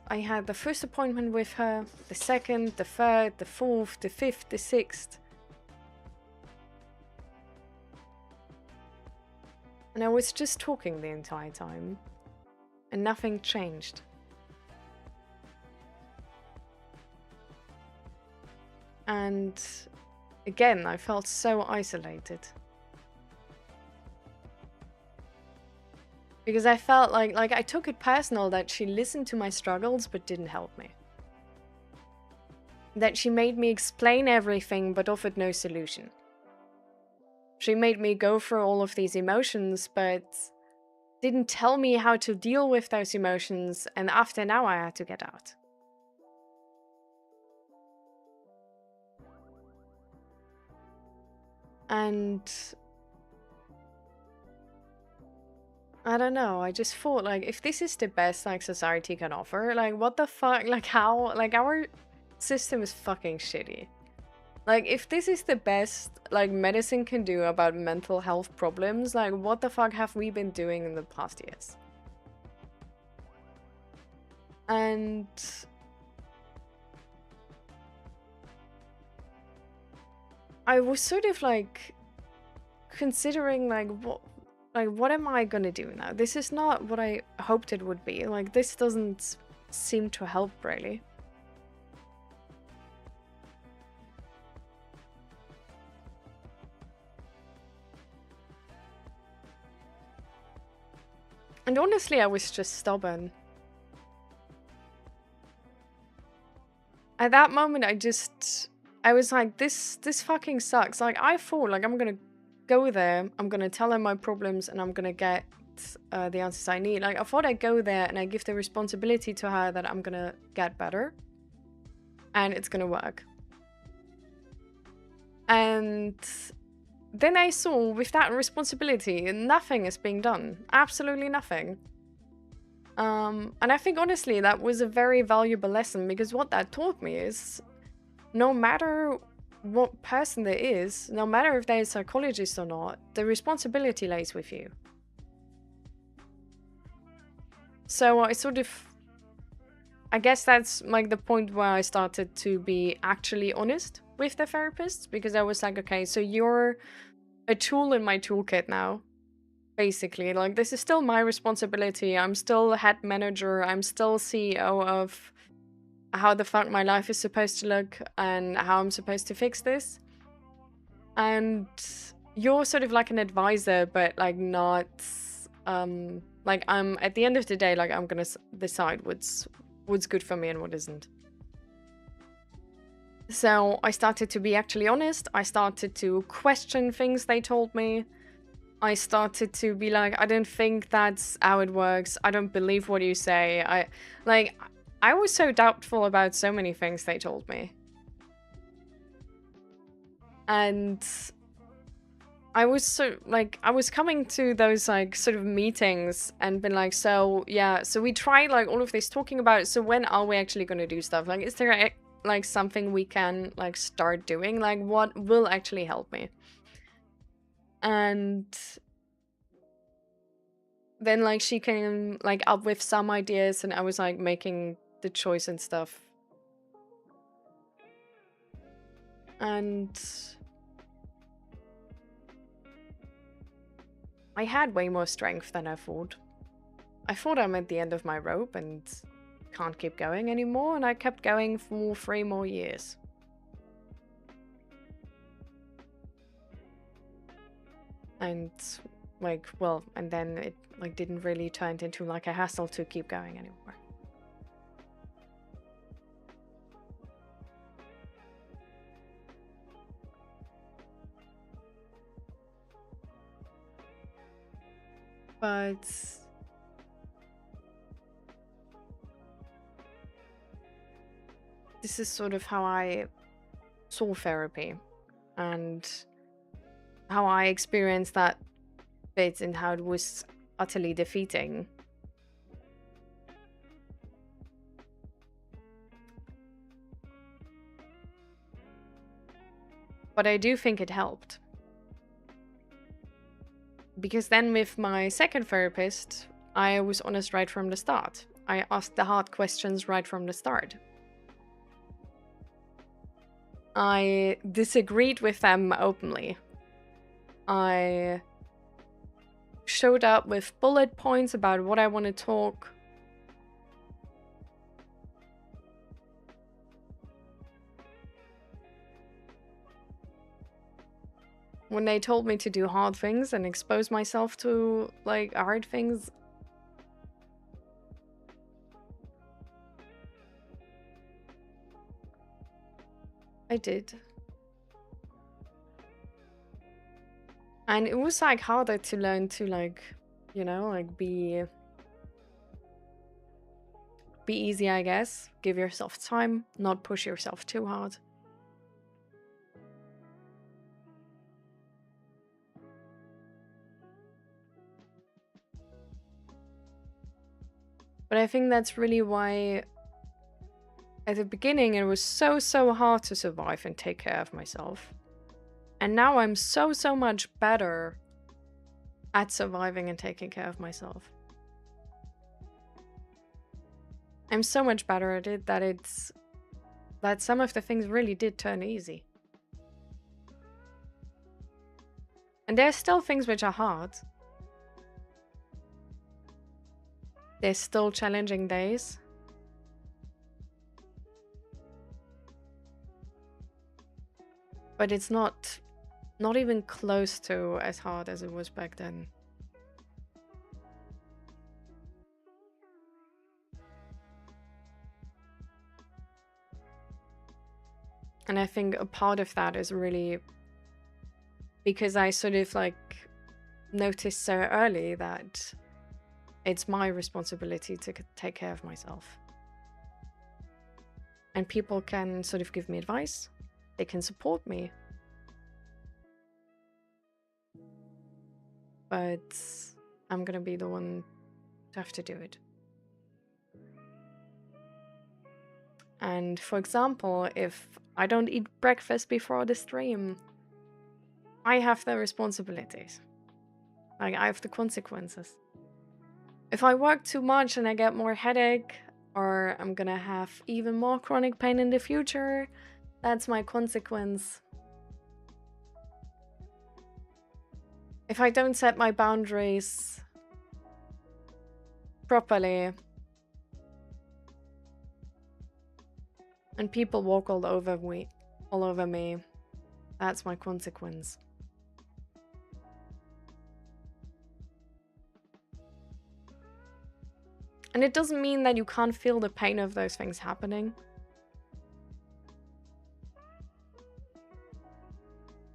I had the first appointment with her, the second, the third, the fourth, the fifth, the sixth. And I was just talking the entire time, and nothing changed. And again, I felt so isolated. Because I felt like I took it personal that she listened to my struggles but didn't help me. That she made me explain everything but offered no solution. She made me go through all of these emotions but didn't tell me how to deal with those emotions, and after now I had to get out. And I don't know, I just thought, like, if this is the best, like, society can offer, like, what the fuck, like, how, like, our system is fucking shitty. Like, if this is the best, like, medicine can do about mental health problems, like, what the fuck have we been doing in the past years? And I was sort of, like, considering, like, what am I gonna do now? This is not what I hoped it would be. Like, this doesn't seem to help, really. And honestly, I was just stubborn. At that moment, I was like, this fucking sucks. Like, I thought, like, I'm gonna go there, I'm gonna tell her my problems, and I'm gonna get the answers I need. Like, I thought I'd go there and I give the responsibility to her that I'm gonna get better. And it's gonna work. And then I saw with that responsibility, nothing is being done. Absolutely nothing. And I think honestly that was a very valuable lesson, because what that taught me is no matter what person there is, no matter if they're a psychologist or not, the responsibility lays with you. So I guess that's like the point where I started to be actually honest with the therapist, because I was like, okay, so you're a tool in my toolkit now. Basically, like, this is still my responsibility. I'm still head manager. I'm still CEO of how the fuck my life is supposed to look and how I'm supposed to fix this. And you're sort of like an advisor, but like not, like, I'm at the end of the day, like, I'm gonna decide what's good for me and what isn't. So I started to be actually honest. I started to question things they told me. I started to be like, I don't think that's how it works. I don't believe what you say. I was so doubtful about so many things they told me. And I was I was coming to those like sort of meetings and been like, so yeah, so we tried like all of this talking about, so when are we actually going to do stuff? Like, is there like something we can like start doing? Like, what will actually help me? And then like she came like up with some ideas, and I was like making the choice and stuff. And I had way more strength than I thought. I thought I'm at the end of my rope and can't keep going anymore, and I kept going for 3 more years. And like, well, and then it like didn't really turn into like a hassle to keep going anymore. But this is sort of how I saw therapy and how I experienced that bit and how it was utterly defeating. But I do think it helped. Because then with my second therapist, I was honest right from the start. I asked the hard questions right from the start. I disagreed with them openly. I showed up with bullet points about what I want to talk. When they told me to do hard things and expose myself to, like, hard things, I did. And it was, like, harder to learn to, like, you know, like, be easy, I guess. Give yourself time, not push yourself too hard. But I think that's really why at the beginning, it was so hard to survive and take care of myself. And now I'm so much better at surviving and taking care of myself. I'm so much better at it that some of the things really did turn easy. And there's still things which are hard. There's still challenging days. But it's not even close to as hard as it was back then. And I think a part of that is really because I sort of like noticed so early that it's my responsibility to take care of myself. And people can sort of give me advice. They can support me. But I'm gonna be the one to have to do it. And for example, if I don't eat breakfast before the stream, I have the responsibilities. Like, I have the consequences. If I work too much and I get more headache, or I'm gonna have even more chronic pain in the future, that's my consequence. If I don't set my boundaries properly, and people walk all over me, that's my consequence. And it doesn't mean that you can't feel the pain of those things happening.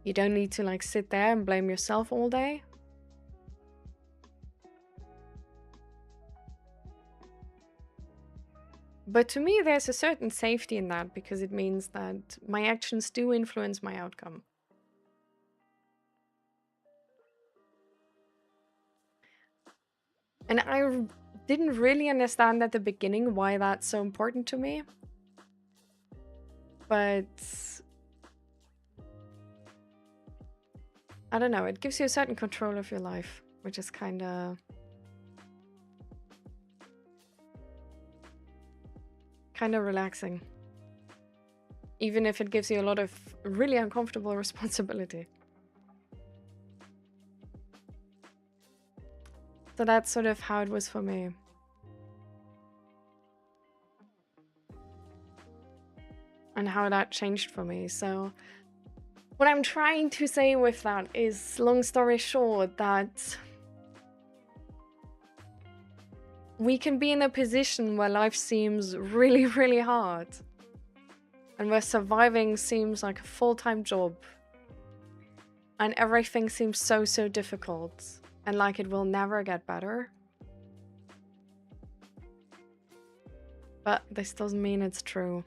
You don't need to like sit there and blame yourself all day. But to me, there's a certain safety in that because it means that my actions do influence my outcome. And I didn't really understand at the beginning why that's so important to me. But I don't know, it gives you a certain control of your life, which is kind of relaxing. Even if it gives you a lot of really uncomfortable responsibility. So that's sort of how it was for me. And how that changed for me. So what I'm trying to say with that is, long story short, that we can be in a position where life seems really hard. And where surviving seems like a full-time job. And everything seems so difficult. And like it will never get better. But this doesn't mean it's true.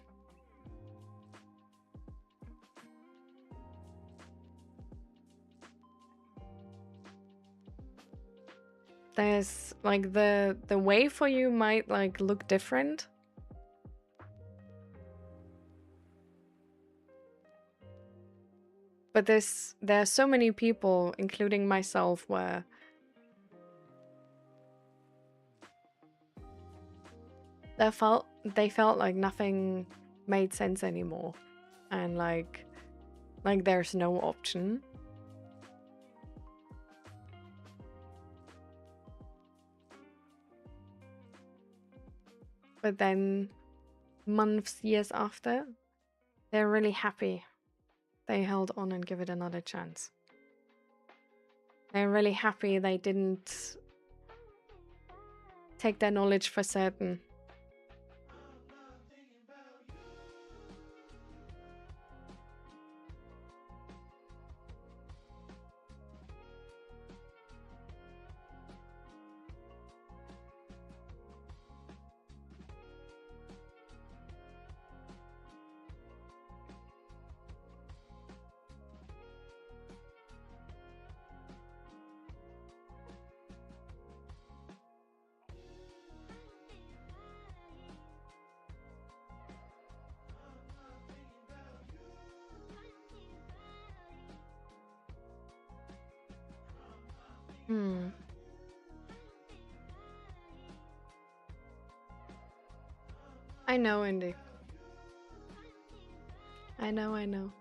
There's like the way for you might like look different. But there are so many people, including myself, where they felt like nothing made sense anymore. And like there's no option. But then months, years after, they're really happy they held on and give it another chance. They're really happy they didn't take their knowledge for certain. Hmm. I know, Indy. I know, I know.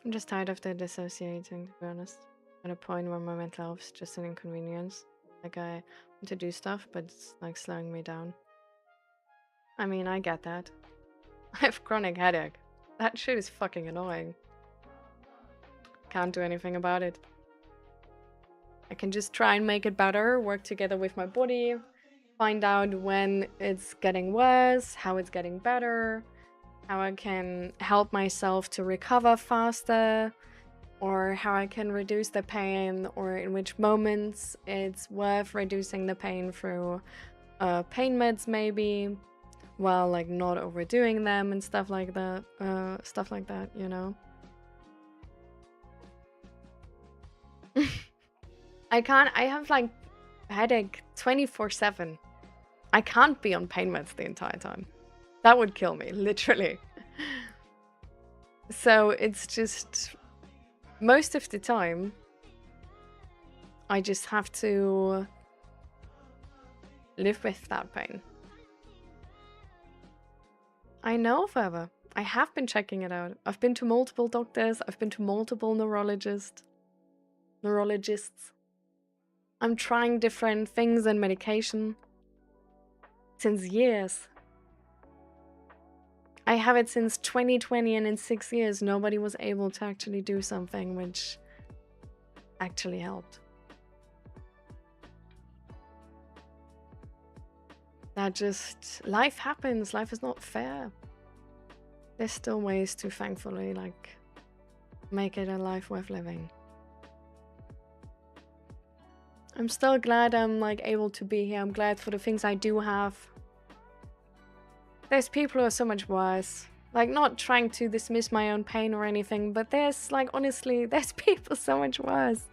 I'm just tired of the dissociating, to be honest. At a point where my mental health is just an inconvenience. Like, I want to do stuff, but it's like slowing me down. I mean, I get that. I have chronic headache. That shit is fucking annoying. Can't do anything about it. I can just try and make it better, work together with my body, find out when it's getting worse, how it's getting better, how I can help myself to recover faster, or how I can reduce the pain, or in which moments it's worth reducing the pain through pain meds maybe, while like not overdoing them and stuff like that, you know. I have like headache 24/7. I can't be on pain meds the entire time. That would kill me, literally. So it's just, most of the time, I just have to live with that pain. I know, Further. I have been checking it out. I've been to multiple doctors. I've been to multiple neurologists. I'm trying different things and medication since years. I have it since 2020, and in 6 years, nobody was able to actually do something which actually helped. That just, life happens. Life is not fair. There's still ways to thankfully, like, make it a life worth living. I'm still glad I'm, like, able to be here. I'm glad for the things I do have. There's people who are so much worse. Like, not trying to dismiss my own pain or anything, but there's, like, honestly, there's people so much worse.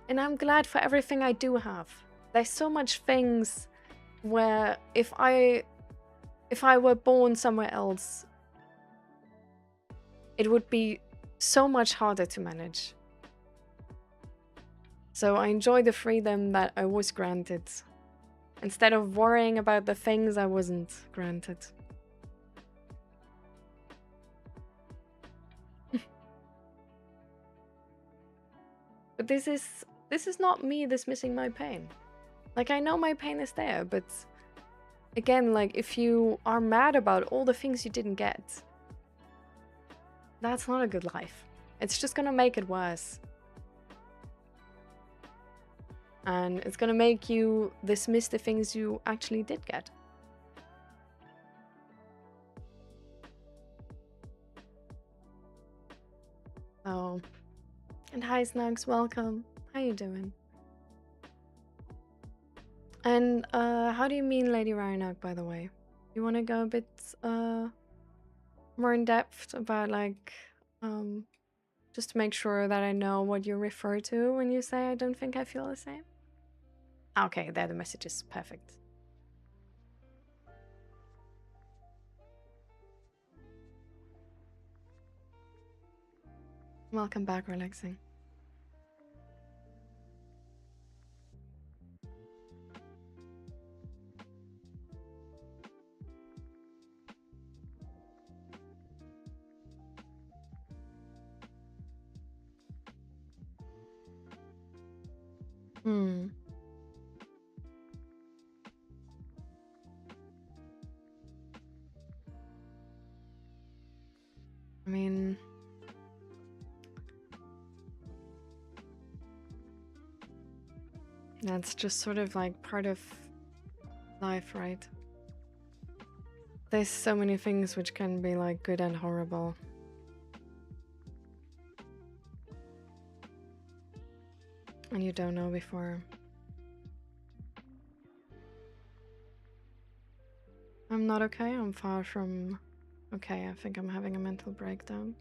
And I'm glad for everything I do have. There's so much things where if I were born somewhere else, it would be so much harder to manage. So I enjoy the freedom that I was granted, instead of worrying about the things I wasn't granted. But this is not me dismissing my pain. Like, I know my pain is there, but again, like, if you are mad about all the things you didn't get, that's not a good life. It's just gonna make it worse. And it's gonna make you dismiss the things you actually did get. Oh. And hi, Snugs, welcome. How you doing? And how do you mean Lady Ryanok, by the way? You want to go a bit more in depth about, like, just to make sure that I know what you refer to when you say I don't think I feel the same? Okay, there the message is perfect. Welcome back, Relaxing. Hmm. I mean, that's just sort of like part of life, right? There's so many things which can be like good and horrible. And you don't know before. I'm not okay. I'm far from okay. I think I'm having a mental breakdown.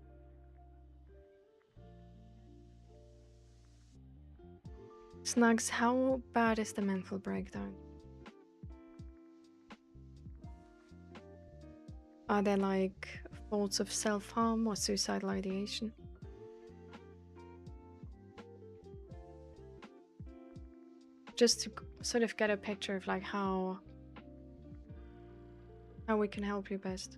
Snugs, how bad is the mental breakdown? Are there like thoughts of self-harm or suicidal ideation. Just to sort of get a picture of like how we can help you best.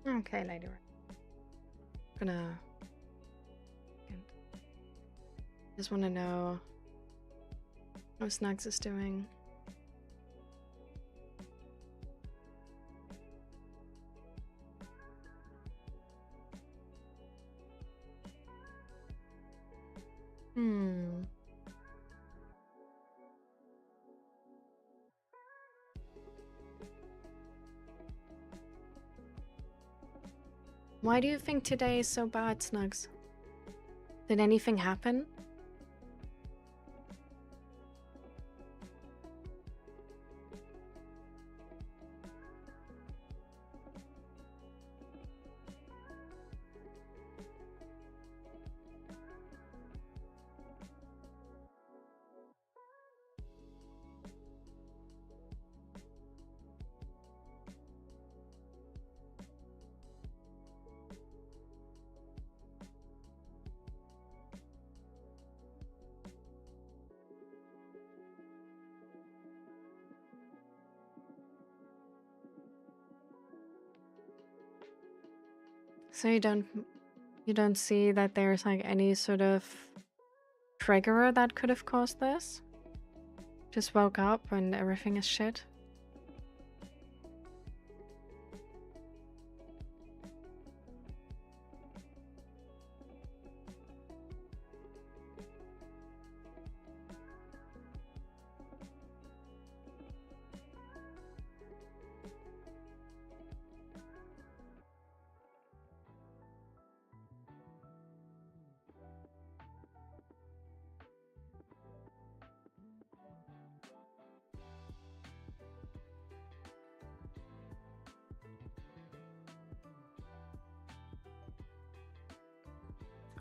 Okay, later. Gonna just want to know how Snugs is doing. Why do you think today is so bad, Snugs? Did anything happen? So you don't see that there's like any sort of trigger that could have caused this? Just woke up and everything is shit?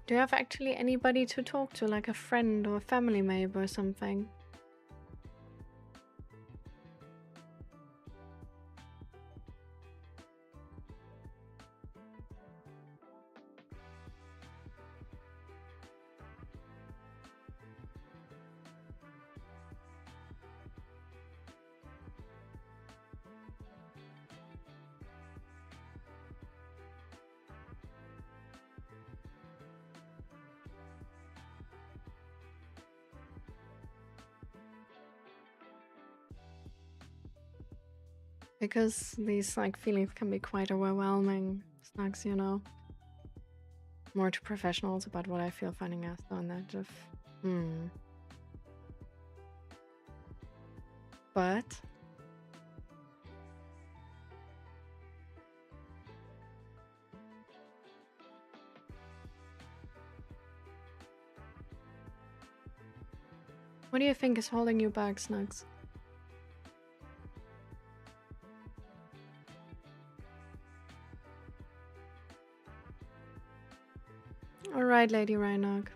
Do you have actually anybody to talk to, like a friend or a family member or something? Because these like feelings can be quite overwhelming, Snugs, you know. More to professionals about what I feel finding out on that of But what do you think is holding you back, Snugs? Alright, Lady Rhinog.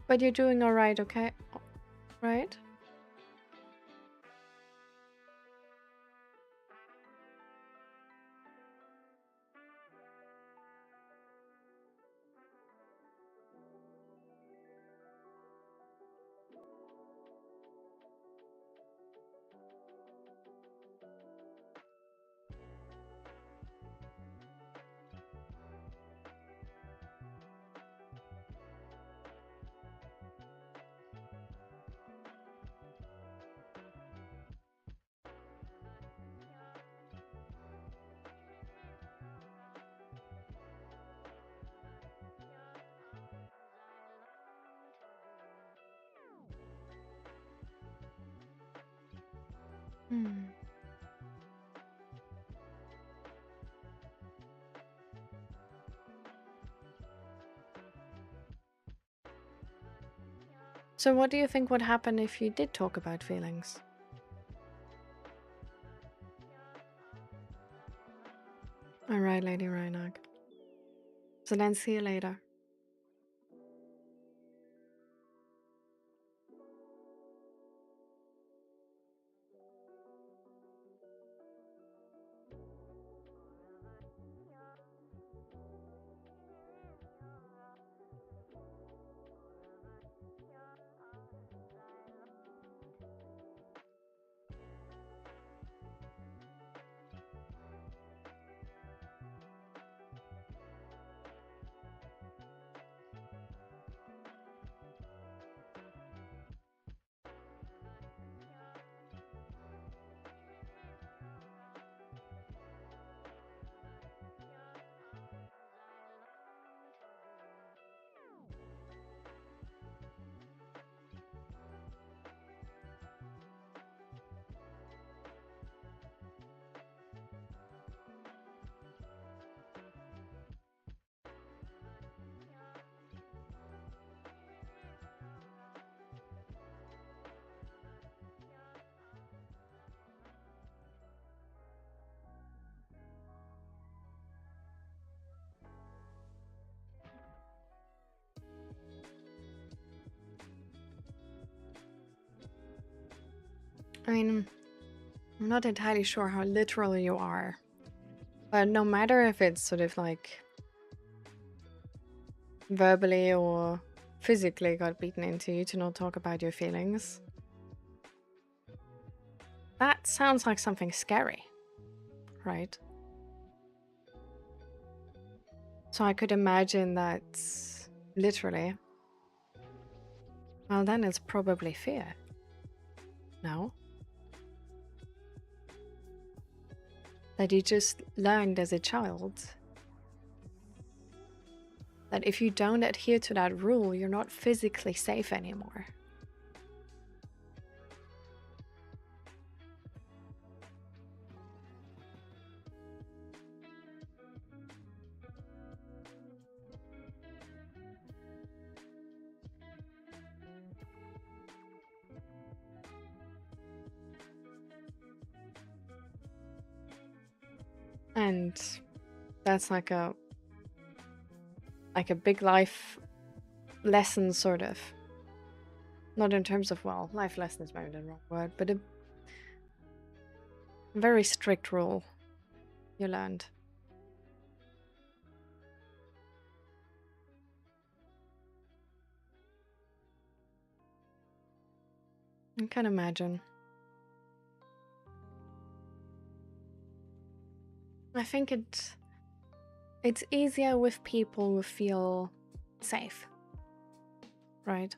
But you're doing alright, okay? Right? So what do you think would happen if you did talk about feelings? Alright, Lady Reinhard. So then see you later. I mean, I'm not entirely sure how literal you are, but no matter if it's sort of like verbally or physically got beaten into you to not talk about your feelings, that sounds like something scary, right? So I could imagine that literally, well, then it's probably fear. No? That you just learned as a child that if you don't adhere to that rule, you're not physically safe anymore. And that's like a big life lesson, sort of. Not in terms of, well, life lesson is maybe the wrong word, but a very strict rule you learned. I can imagine. I think it's easier with people who feel safe, right?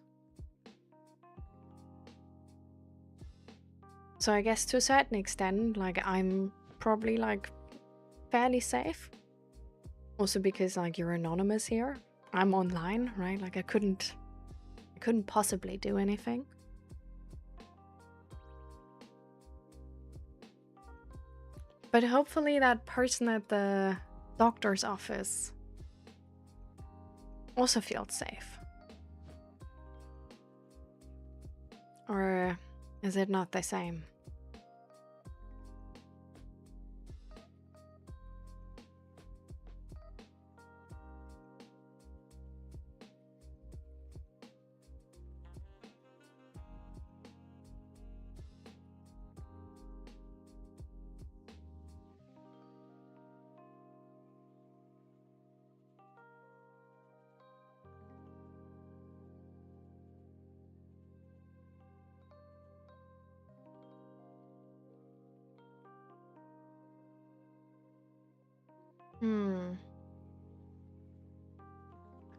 So I guess to a certain extent, like, I'm probably like fairly safe. Also because like you're anonymous here. I'm online, right? Like I couldn't possibly do anything. But hopefully that person at the doctor's office also feels safe. Or is it not the same?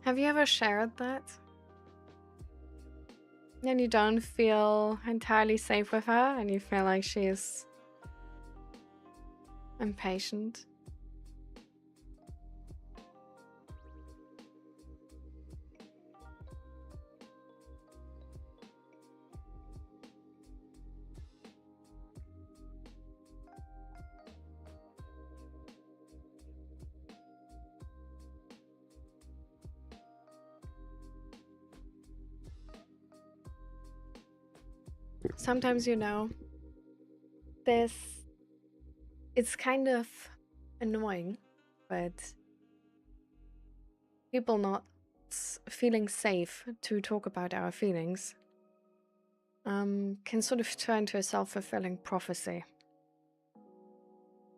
Have you ever shared that? And you don't feel entirely safe with her and you feel like she's impatient? sometimes, you know, this, it's kind of annoying, but people not feeling safe to talk about our feelings can sort of turn to a self-fulfilling prophecy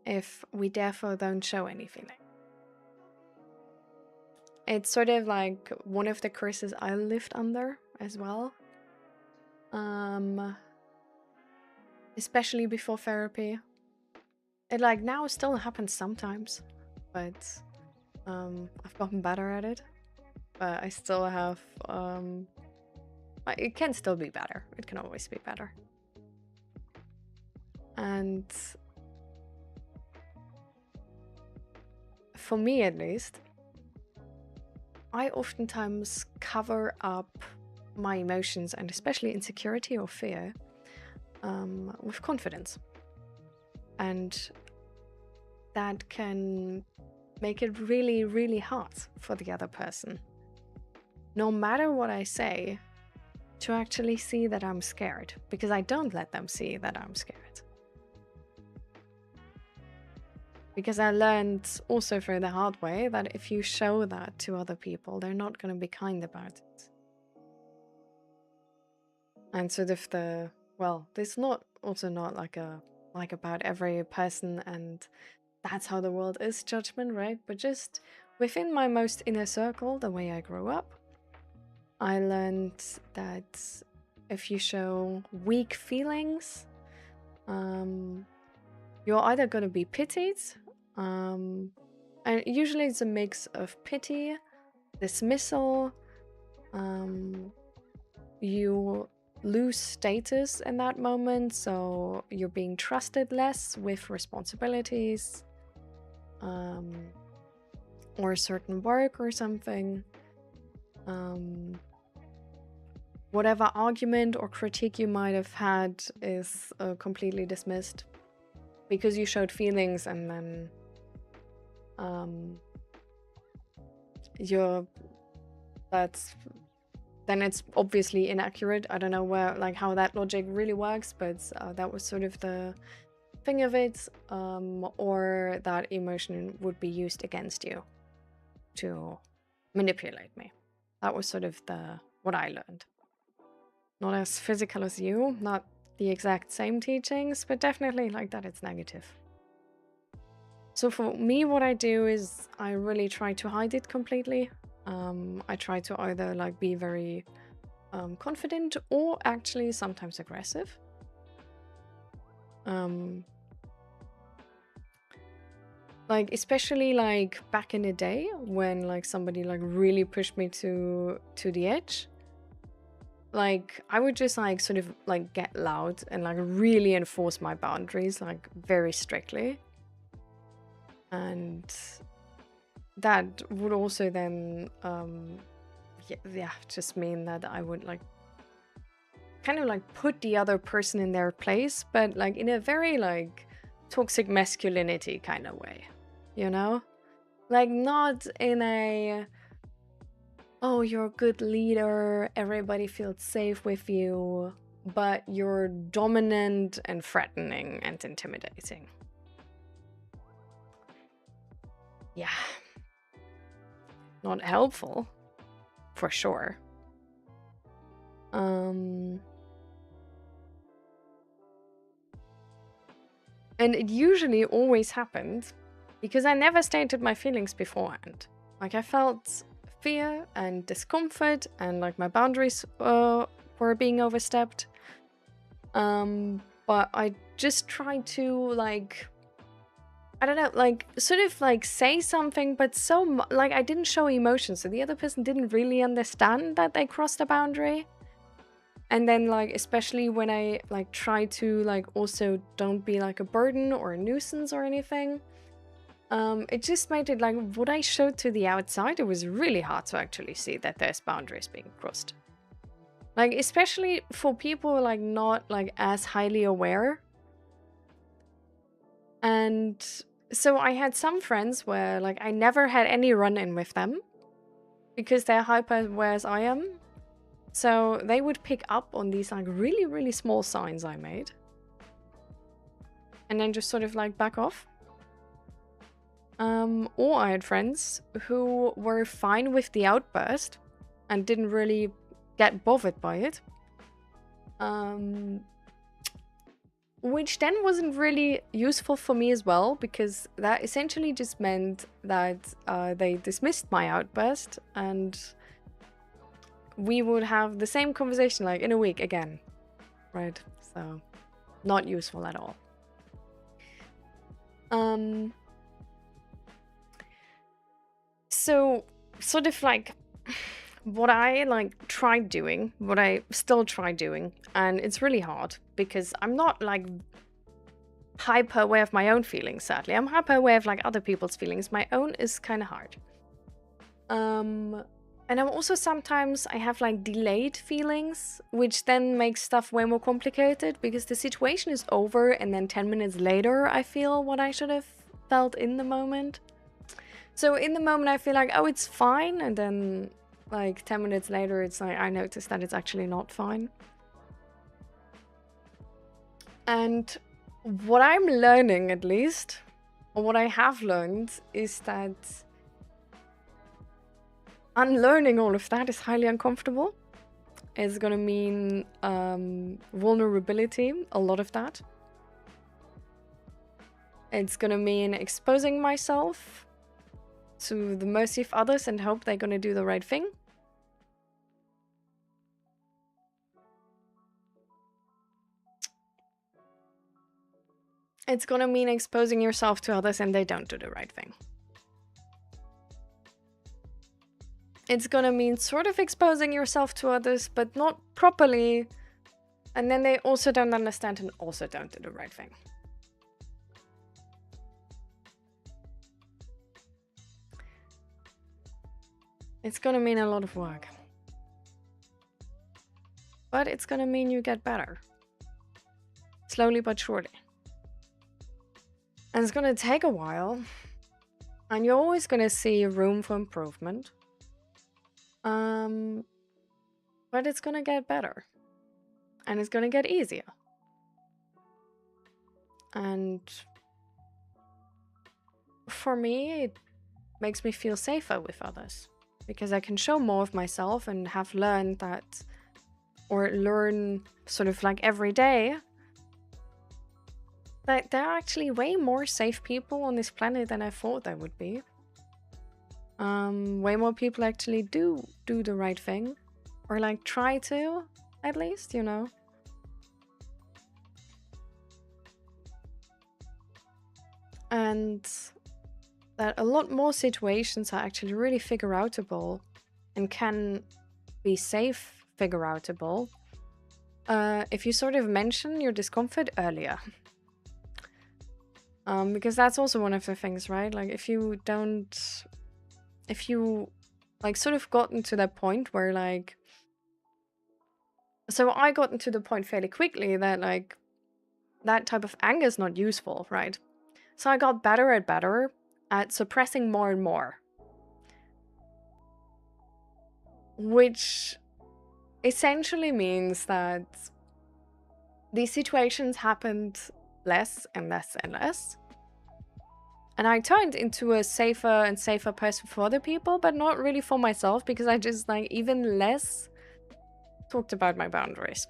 if we therefore don't show any feeling. It's sort of like one of the curses I lived under as well. Especially before therapy. It like now still happens sometimes, but I've gotten better at it. But I still have it can still be better. It can always be better. And for me at least, I oftentimes cover up my emotions, and especially insecurity or fear, with confidence. And that can make it really, really hard for the other person, no matter what I say, to actually see that I'm scared, because I don't let them see that I'm scared. Because I learned also through the hard way that if you show that to other people, they're not going to be kind about it. And sort of this not also not like about every person and that's how the world is judgment, right? But just within my most inner circle, the way I grew up, I learned that if you show weak feelings, you're either going to be pitied, and usually it's a mix of pity, dismissal, you lose status in that moment, so you're being trusted less with responsibilities, or a certain work or something. Whatever argument or critique you might have had is completely dismissed because you showed feelings, and then then it's obviously inaccurate. I don't know how that logic really works, but that was sort of the thing of it, or that emotion would be used against you to manipulate me. That was sort of what I learned. Not as physical as you, not the exact same teachings, but definitely like that it's negative. So for me, what I do is I really try to hide it completely. I try to either like be very confident or actually sometimes aggressive. Like especially like back in the day when like somebody like really pushed me to the edge. Like I would just like sort of like get loud and like really enforce my boundaries like very strictly. And that would also then just mean that I would like kind of like put the other person in their place, but like in a very like toxic masculinity kind of way, you know? Like not in a, oh, you're a good leader, everybody feels safe with you, but you're dominant and threatening and intimidating. Yeah. Not helpful, for sure. And it usually always happened because I never stated my feelings beforehand. Like I felt fear and discomfort and like my boundaries were being overstepped. But I just tried to like, I don't know, like sort of like say something, but like I didn't show emotion, so the other person didn't really understand that they crossed a boundary. And then like especially when I like try to like also don't be like a burden or a nuisance or anything, it just made it like what I showed to the outside, it was really hard to actually see that there's boundaries being crossed. Like especially for people like not like as highly aware. And so I had some friends where like I never had any run-in with them because they're hyper aware as I am. So they would pick up on these like really, really small signs I made. And then just sort of like back off. Or I had friends who were fine with the outburst and didn't really get bothered by it. Which then wasn't really useful for me as well, because that essentially just meant that they dismissed my outburst and we would have the same conversation like in a week again, right? So not useful at all. So sort of like what I like tried doing, what I still try doing, and it's really hard because I'm not like hyper aware of my own feelings, sadly. I'm hyper aware of like other people's feelings. My own is kind of hard. And I'm also sometimes I have like delayed feelings, which then makes stuff way more complicated because the situation is over and then 10 minutes later I feel what I should have felt in the moment. So in the moment I feel like, oh, it's fine, and then like 10 minutes later it's like I notice that it's actually not fine. And what I'm learning, at least, or what I have learned, is that unlearning all of that is highly uncomfortable. It's gonna mean vulnerability, a lot of that. It's gonna mean exposing myself to the mercy of others and hope they're gonna do the right thing. It's gonna mean exposing yourself to others and they don't do the right thing. It's gonna mean sort of exposing yourself to others, but not properly. And then they also don't understand and also don't do the right thing. It's gonna mean a lot of work. But it's gonna mean you get better. Slowly but surely. And it's gonna take a while. And you're always gonna see room for improvement. But it's gonna get better. And it's gonna get easier. And for me, it makes me feel safer with others. Because I can show more of myself and have learned that, or learn sort of like every day, that there are actually way more safe people on this planet than I thought there would be. Way more people actually do the right thing, or like try to, at least, you know. And that a lot more situations are actually really figure-outable and can be safe figure-outable if you sort of mention your discomfort earlier. Because that's also one of the things, right? Like if you like sort of gotten to that point where like, so I gotten to the point fairly quickly that like that type of anger is not useful, right? So I got better at suppressing more and more. Which essentially means that these situations happened less and less and less. And I turned into a safer and safer person for other people, but not really for myself, because I just like even less talked about my boundaries.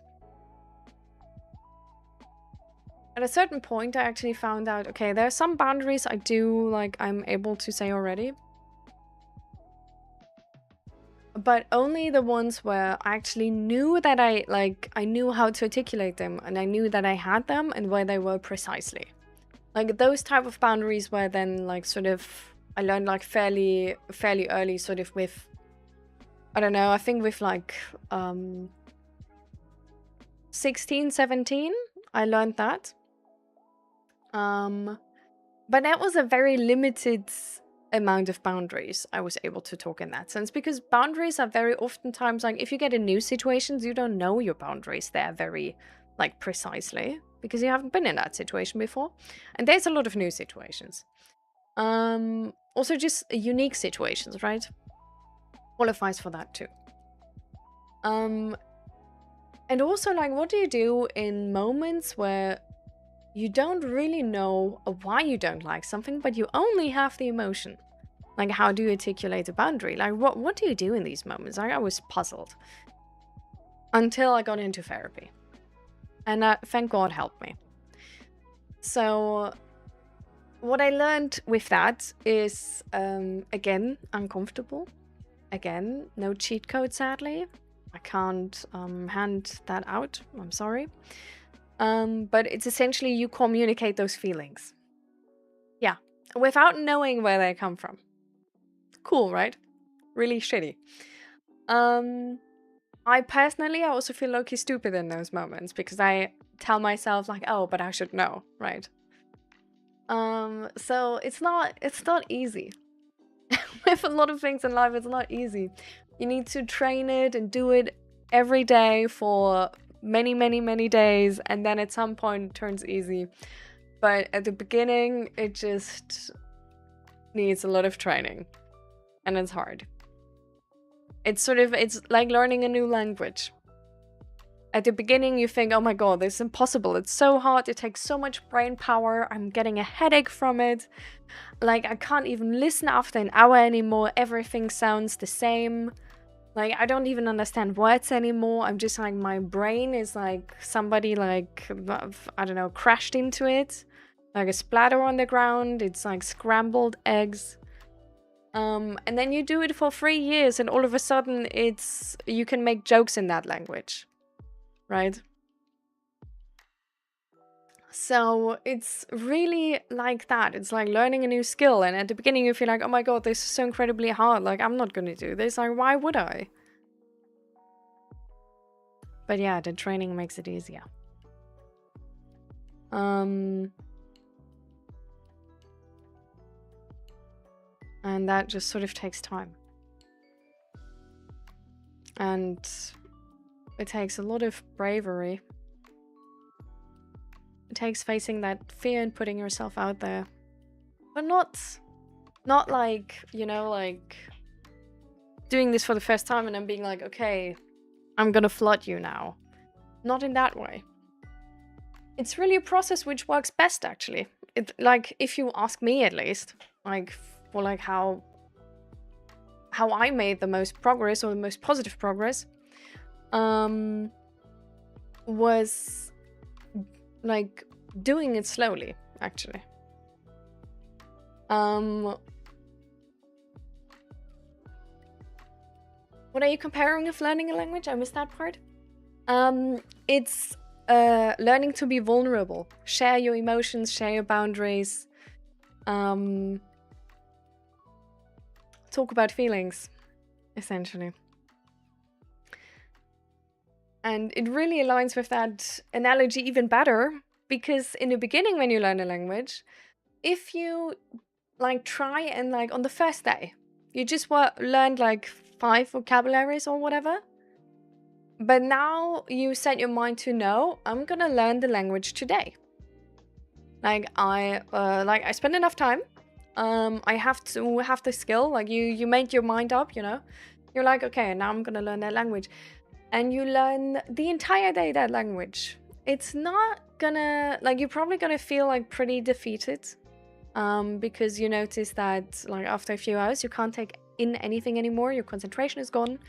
At a certain point, I actually found out, okay, there are some boundaries I do, like, I'm able to say already. But only the ones where I actually knew that I knew how to articulate them, and I knew that I had them, and where they were precisely. Like, those type of boundaries where then, like, sort of, I learned, like, fairly early, sort of with, I don't know, I think with, like, 16, 17, I learned that. But that was a very limited amount of boundaries I was able to talk in that sense, because boundaries are very oftentimes like, if you get in new situations, you don't know your boundaries there very like precisely because you haven't been in that situation before, and there's a lot of new situations. Also just unique situations, right? Qualifies for that too. And also, like, what do you do in moments where you don't really know why you don't like something, but you only have the emotion? Like, how do you articulate a boundary? Like, what do you do in these moments? I was puzzled until I got into therapy, and thank God helped me. So what I learned with that is, again, uncomfortable. Again, no cheat code, sadly. I can't hand that out. I'm sorry. But it's essentially you communicate those feelings. Yeah, without knowing where they come from. Cool, right? Really shitty. I personally also feel low-key stupid in those moments because I tell myself like, oh, but I should know, right? So it's not easy. With a lot of things in life, it's not easy. You need to train it and do it every day for many, many, many days, and then at some point it turns easy. But at the beginning, it just needs a lot of training, and it's hard. It's like learning a new language. At the beginning, you think, oh my god, this is impossible. It's so hard. It takes so much brain power. I'm getting a headache from it. Like, I can't even listen after an hour anymore. Everything sounds the same. Like, I don't even understand words anymore. I'm just like, my brain is like somebody like, I don't know, crashed into it. Like a splatter on the ground. It's like scrambled eggs. And then you do it for 3 years and all of a sudden you can make jokes in that language. Right? So it's really like that. It's like learning a new skill. And at the beginning you feel like, oh my god, this is so incredibly hard. Like, I'm not gonna do this. Like, why would I? But yeah, the training makes it easier. And that just sort of takes time. And it takes a lot of bravery. It takes facing that fear and putting yourself out there. But not like, you know, like doing this for the first time and then being like, okay, I'm gonna flood you now. Not in that way. It's really a process which works best, actually. Like, if you ask me at least, like, for like how I made the most progress or the most positive progress, was like doing it slowly, actually. What are you comparing with learning a language? I missed that part. It's learning to be vulnerable. Share your emotions, share your boundaries. Talk about feelings, essentially. And it really aligns with that analogy even better, because in the beginning when you learn a language, if you like try and like on the first day, you just learned like 5 vocabularies or whatever. But now you set your mind to, no, I'm gonna learn the language today. Like I spend enough time. I have to have the skill. Like you made your mind up, you know. You're like, okay, now I'm gonna learn that language. And you learn the entire day that language. It's not gonna, like, you're probably gonna feel like pretty defeated. Because you notice that like after a few hours you can't take in anything anymore. Your concentration is gone.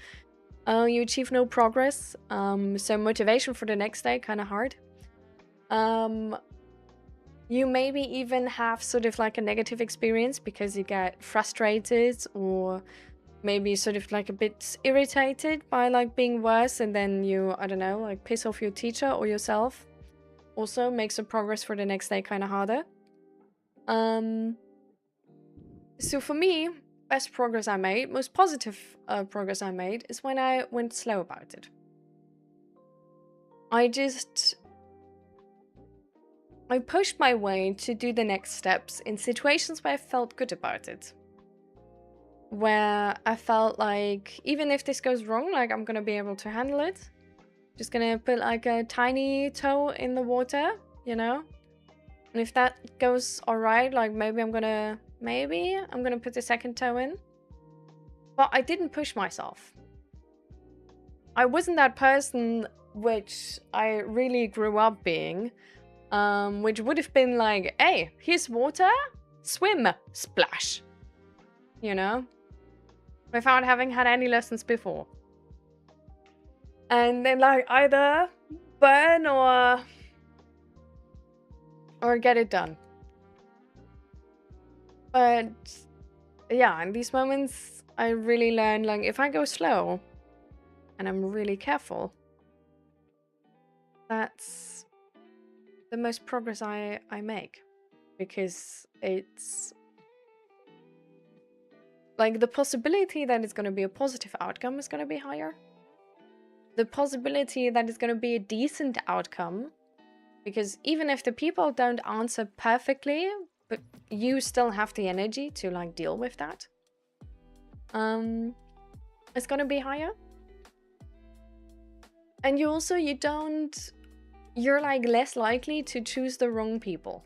You achieve no progress. So motivation for the next day kind of hard. You maybe even have sort of like a negative experience because you get frustrated or maybe sort of like a bit irritated by like being worse, and then you, I don't know, like piss off your teacher or yourself. Also makes the progress for the next day kind of harder. So for me, best progress I made, most positive progress I made is when I went slow about it. I pushed my way to do the next steps in situations where I felt good about it. Where I felt like, even if this goes wrong, like I'm gonna be able to handle it. Just gonna put like a tiny toe in the water, you know? And if that goes alright, like maybe I'm gonna put the second toe in. But I didn't push myself. I wasn't that person which I really grew up being, which would have been like, hey, here's water, swim, splash, you know, without having had any lessons before. And then like either burn or get it done. But yeah, in these moments, I really learned, like, if I go slow and I'm really careful, that's the most progress I make. Because it's like the possibility that it's going to be a positive outcome is going to be higher. The possibility that it's going to be a decent outcome, because even if the people don't answer perfectly, but you still have the energy to like deal with that, it's gonna be higher. And you're like less likely to choose the wrong people,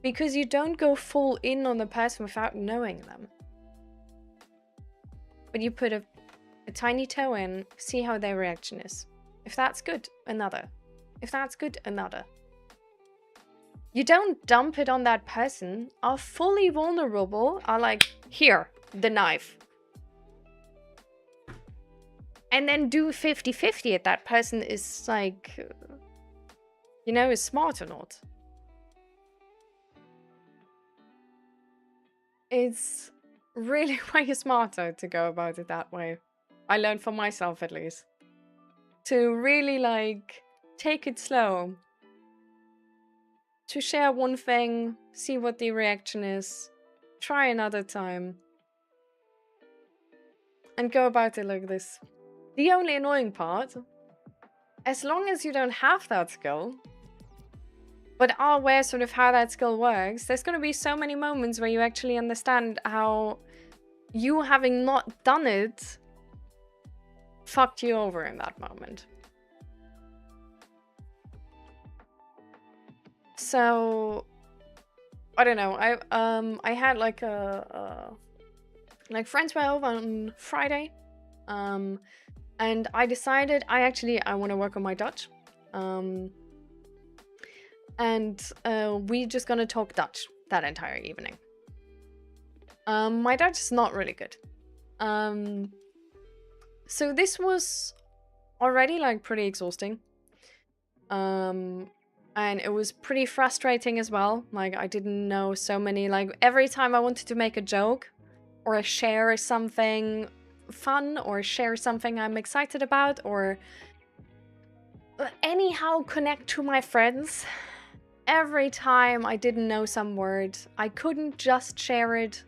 because you don't go full in on the person without knowing them, but you put a tiny toe in, see how their reaction is. If that's good, another. If that's good, another. You don't dump it on that person, are fully vulnerable, are like, here, the knife. And then do 50-50 if that person is like, you know, is smart or not. It's really way smarter to go about it that way. I learned for myself at least. To really like, take it slow. To share one thing, see what the reaction is, try another time, and go about it like this. The only annoying part, as long as you don't have that skill, but are aware sort of how that skill works, there's going to be so many moments where you actually understand how you having not done it fucked you over in that moment. So I don't know. I had like like friends were over on Friday, and I decided I want to work on my Dutch, and we just gonna talk Dutch that entire evening. My Dutch is not really good, so this was already like pretty exhausting. And it was pretty frustrating as well. Like, I didn't know so many, like, every time I wanted to make a joke or share something fun or share something I'm excited about or anyhow connect to my friends, every time I didn't know some word, I couldn't just share it.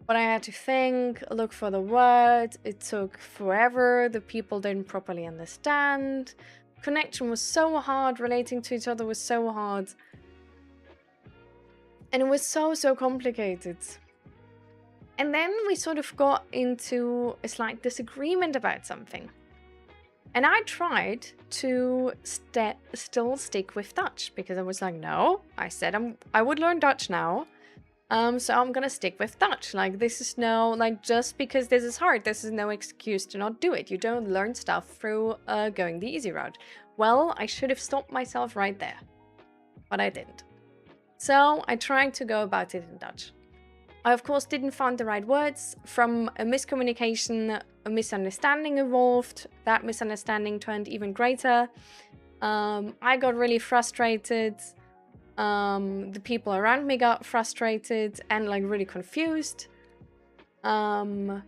But I had to think, look for the word. It took forever. The people didn't properly understand. Connection was so hard, relating to each other was so hard. And it was so complicated. And then we sort of got into a slight disagreement about something. And I tried to still stick with Dutch, because I was like, no, I said I would learn Dutch now. So I'm gonna stick with Dutch. Like, this is no, like, just because this is hard, this is no excuse to not do it. You don't learn stuff through going the easy route. Well, I should have stopped myself right there, but I didn't. So I tried to go about it in Dutch. I, of course, didn't find the right words. From a miscommunication, a misunderstanding evolved. That misunderstanding turned even greater. I got really frustrated. The people around me got frustrated and like really confused. And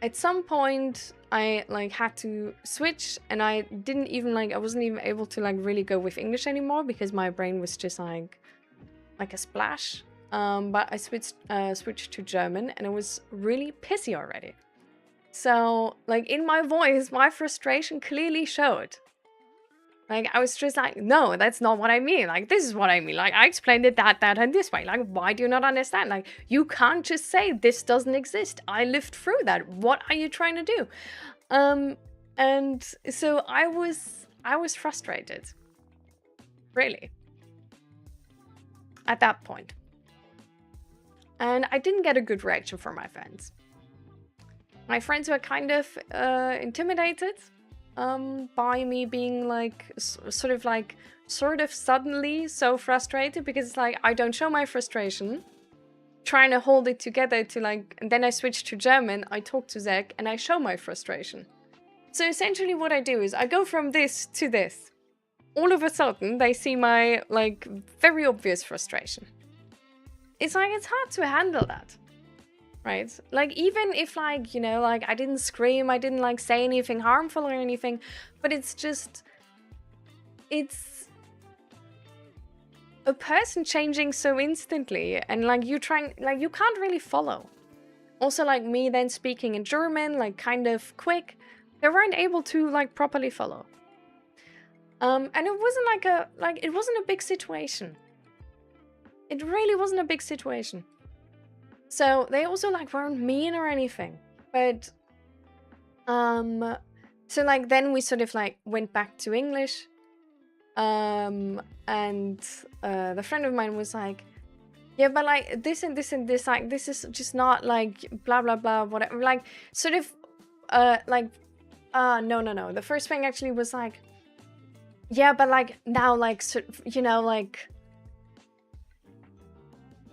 at some point I like had to switch, and I wasn't even able to like really go with English anymore, because my brain was just like a splash. But I switched to German, and it was really pissy already. So like in my voice, my frustration clearly showed. Like, I was just like, no, that's not what I mean. Like, this is what I mean. Like, I explained it that, and this way. Like, why do you not understand? Like, you can't just say this doesn't exist. I lived through that. What are you trying to do? And so I was frustrated. Really. At that point. And I didn't get a good reaction from my friends. my friends were kind of intimidated by me being like sort of suddenly so frustrated, because it's like I don't show my frustration, trying to hold it together to like, and then I switch to German, I talk to Zach and I show my frustration. So essentially what I do is I go from this to this. All of a sudden they see my like very obvious frustration. It's like, it's hard to handle that, right? Like, even if like, you know, like I didn't scream, I didn't like say anything harmful or anything, but it's just, it's a person changing so instantly, and like you trying, like you can't really follow. Also, like me then speaking in German, like kind of quick, they weren't able to like properly follow. And it wasn't like it wasn't a big situation. It really wasn't a big situation. So they also like weren't mean or anything, but so like then we sort of like went back to English, and the friend of mine was like, yeah, but like this and this and this, like this is just not like blah blah blah whatever, like sort of no, the first thing actually was like, yeah, but like now like sort of, you know, like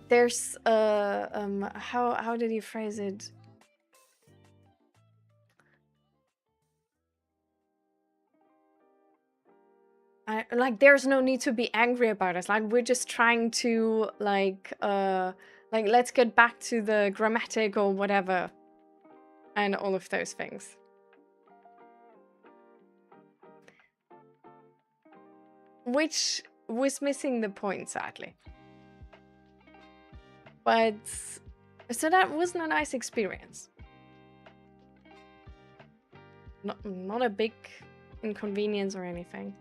there's how did he phrase it? Like there's no need to be angry about us. Like we're just trying to like let's get back to the grammatic or whatever, and all of those things. Which was missing the point, sadly. But so that wasn't a nice experience. Not a big inconvenience or anything.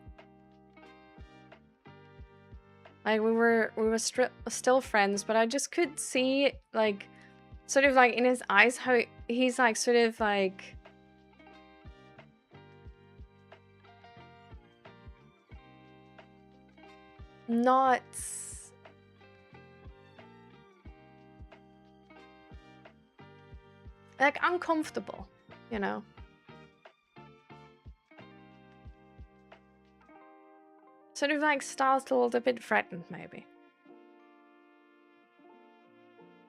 Like we were still friends, but I just could see like sort of like in his eyes how he's like sort of like not like uncomfortable, you know. Sort of like startled, a bit threatened maybe,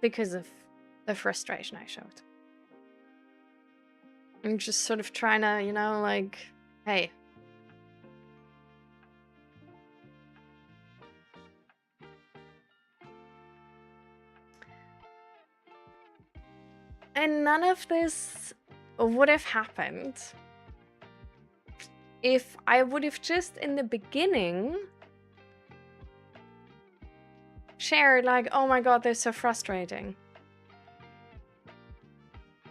because of the frustration I showed. I'm just sort of trying to, you know, like, hey. And none of this would have happened if I would have just in the beginning shared like, oh my god, they're so frustrating.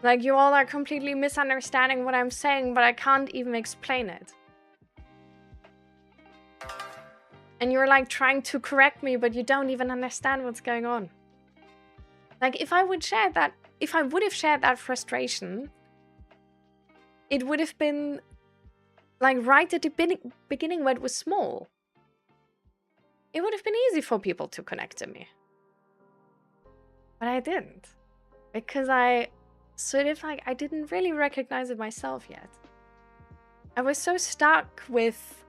Like you all are completely misunderstanding what I'm saying, but I can't even explain it. And you're like trying to correct me, but you don't even understand what's going on. Like if I would share that, if I would have shared that frustration, it would have been like right at the beginning when it was small. It would have been easy for people to connect to me. But I didn't. Because I sort of like, I didn't really recognize it myself yet. I was so stuck with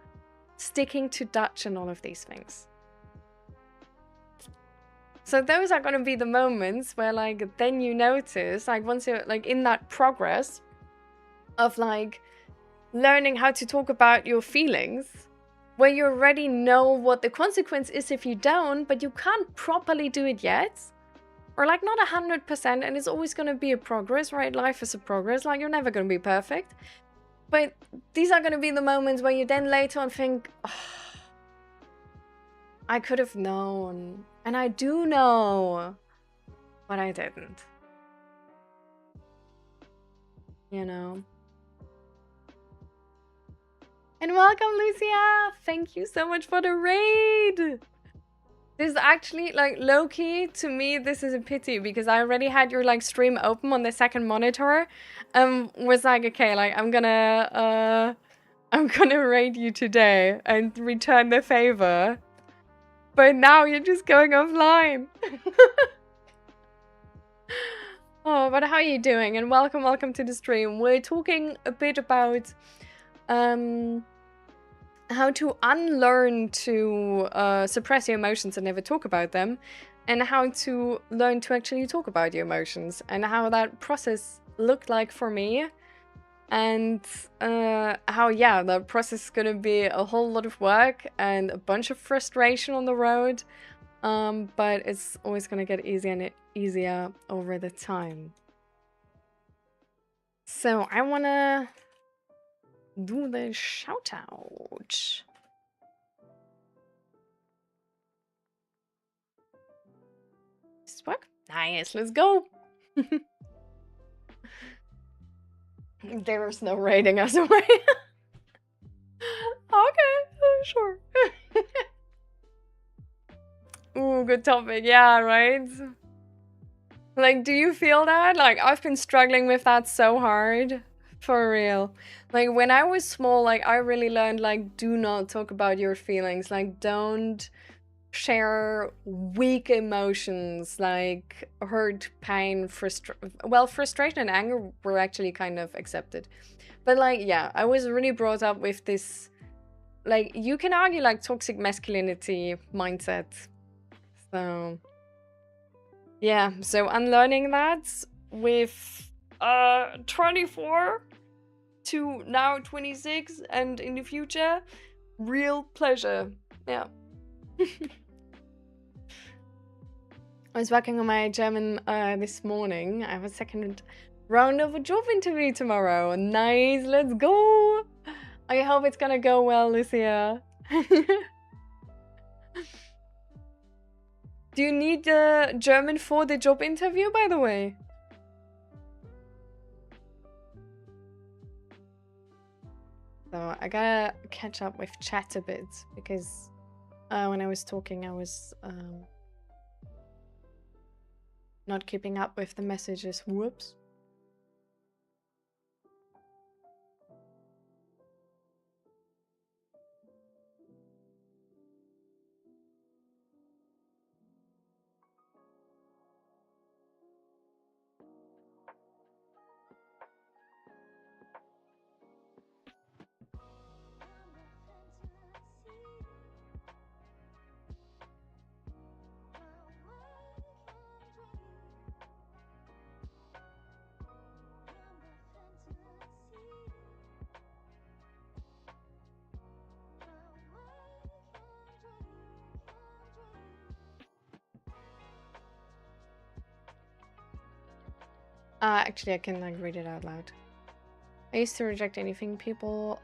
sticking to Dutch and all of these things. So those are going to be the moments where like, then you notice, like once you're like in that progress of like learning how to talk about your feelings, where you already know what the consequence is if you don't, but you can't properly do it yet. Or like not 100%, and it's always going to be a progress, right? Life is a progress, like you're never going to be perfect. But these are going to be the moments where you then later on think, oh, I could have known. And I do know, but I didn't. You know? And welcome, Lucia! Thank you so much for the raid! This is actually, like, low-key, to me, this is a pity, because I already had your, like, stream open on the second monitor. Was like, okay, like, I'm gonna raid you today and return the favor. But now you're just going offline. Oh, but how are you doing? And welcome to the stream. We're talking a bit about how to unlearn to suppress your emotions and never talk about them, and how to learn to actually talk about your emotions, and how that process looked like for me, and how, yeah, that process is gonna be a whole lot of work and a bunch of frustration on the road, but it's always gonna get easier and easier over the time. So I wanna do the shout out. Does this work? Nice, let's go. There is no raiding us away. Okay, sure. Ooh, good topic. Yeah, right? Like, do you feel that? Like, I've been struggling with that so hard. For real. Like, when I was small, like, I really learned, like, do not talk about your feelings. Like, don't share weak emotions like hurt, pain, frustration and anger were actually kind of accepted. But, like, yeah, I was really brought up with this, like, you can argue, like, toxic masculinity mindset. So, yeah, so unlearning that with 24 to now 26 and in the future, real pleasure. Yeah. I was working on my German this morning. I have a second round of a job interview tomorrow. Nice, let's go. I hope it's gonna go well, Lucia. Do you need German for the job interview, by the way? So I gotta catch up with chat a bit, because when I was talking, I was not keeping up with the messages. Whoops. Actually, I can like read it out loud. I used to reject anything people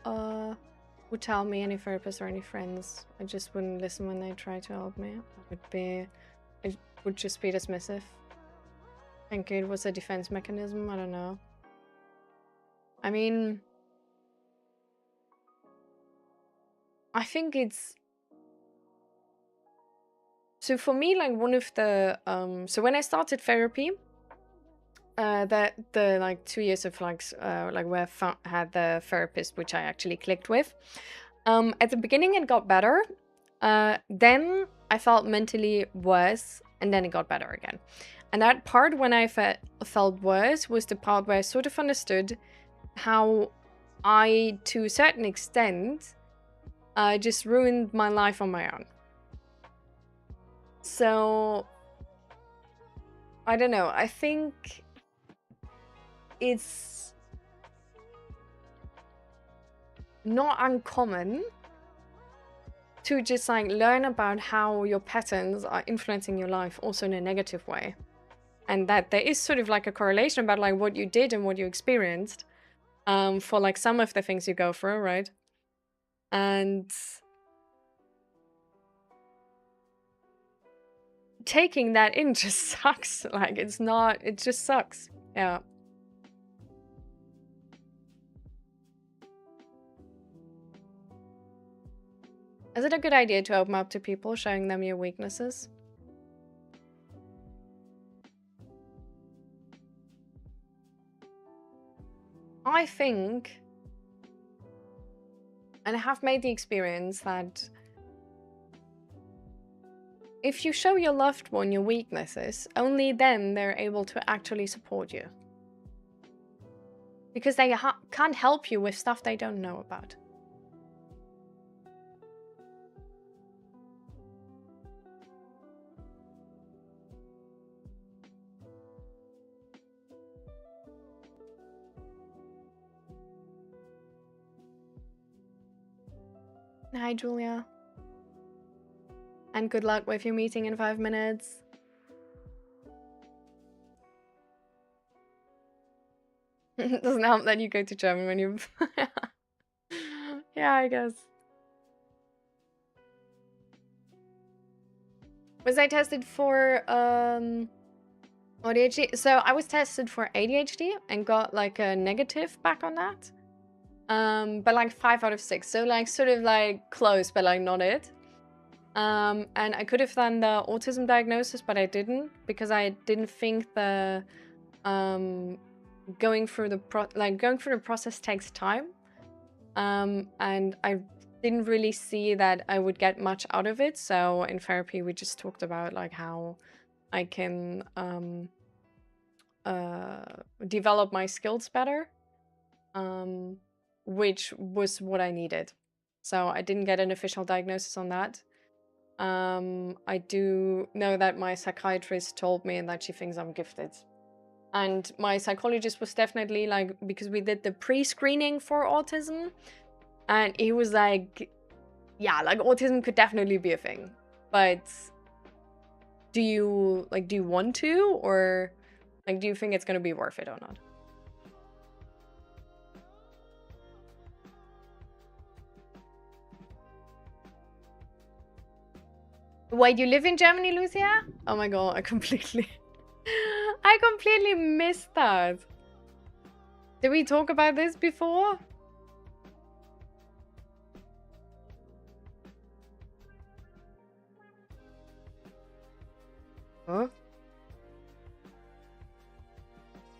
would tell me, any therapists or any friends. I just wouldn't listen when they tried to help me. It would just be dismissive. I think it was a defense mechanism. I don't know. I mean, I think it's, so for me, like one of the so when I started therapy, the like 2 years of like where I had the therapist which I actually clicked with. At the beginning it got better. Then I felt mentally worse, and then it got better again. And that part when I felt worse was the part where I sort of understood how I, to a certain extent, just ruined my life on my own. So, I don't know. I think it's not uncommon to just like learn about how your patterns are influencing your life also in a negative way. And that there is sort of like a correlation about like what you did and what you experienced for like some of the things you go through, right? And taking that in just sucks. Like it's not, it just sucks. Yeah. Is it a good idea to open up to people, showing them your weaknesses? I think, and I have made the experience that if you show your loved one your weaknesses, only then they're able to actually support you. Because they can't help you with stuff they don't know about. Hi, Julia. And good luck with your meeting in 5 minutes. It doesn't help that you go to German when you... Yeah, I guess. Was I tested for ADHD? So I was tested for ADHD and got like a negative back on that. But like 5 out of 6. So like sort of like close, but like not it. And I could have done the autism diagnosis, but I didn't because I didn't think the going through the process takes time. And I didn't really see that I would get much out of it. So in therapy, we just talked about like how I can develop my skills better, which was what I needed. So I didn't get an official diagnosis on that. I do know that my psychiatrist told me that she thinks I'm gifted. And my psychologist was definitely like, because we did the pre-screening for autism, and he was like, yeah, like autism could definitely be a thing, but do you want to, or like do you think it's going to be worth it or not? Wait, you live in Germany, Lucia? Oh my god, I completely missed that. Did we talk about this before? Huh?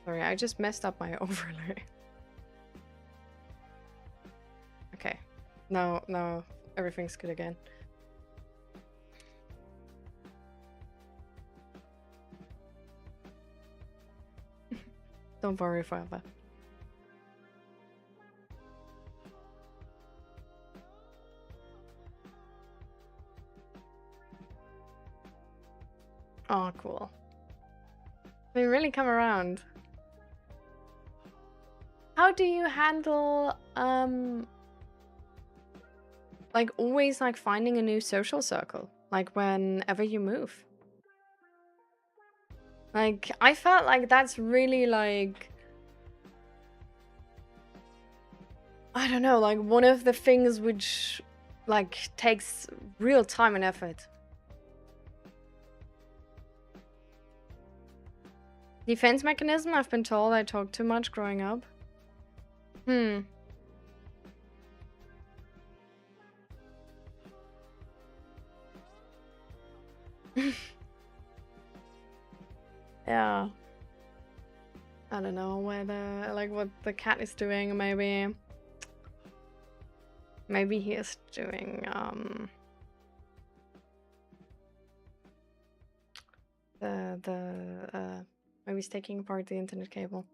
Sorry, I just messed up my overlay. Okay. Now everything's good again. Don't worry forever. Oh, cool. They really come around. How do you handle, like always like finding a new social circle, like whenever you move? Like, I felt like that's really like, I don't know, like one of the things which like takes real time and effort. Defense mechanism, I've been told I talk too much growing up. Yeah. I don't know whether, like, what the cat is doing. Maybe he is doing, maybe he's taking apart the internet cable.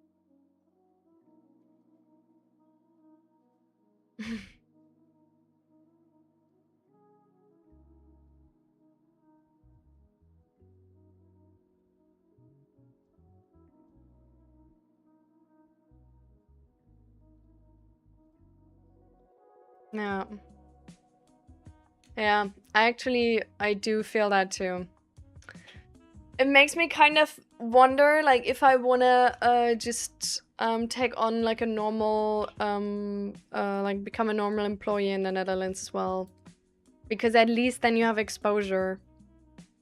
Yeah. Yeah, I do feel that too. It makes me kind of wonder, like, if I wanna just take on like a normal like become a normal employee in the Netherlands as well, because at least then you have exposure.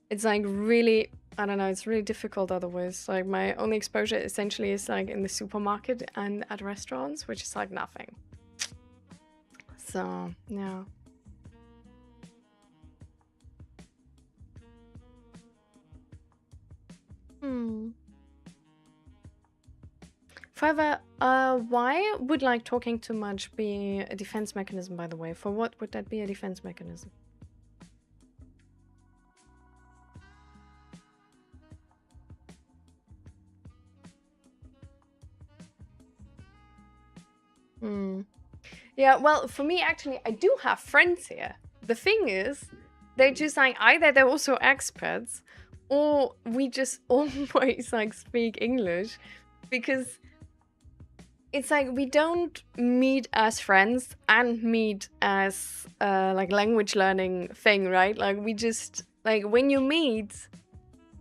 It's like really, I don't know, it's really difficult otherwise. Like my only exposure essentially is like in the supermarket and at restaurants, which is like nothing. So yeah. However, why would like talking too much be a defense mechanism, by the way? For what would that be a defense mechanism? Yeah, well, for me, actually, I do have friends here. The thing is, they're just like either they're also expats, or we just always like speak English, because it's like we don't meet as friends and meet as like language learning thing, right? Like we just like when you meet,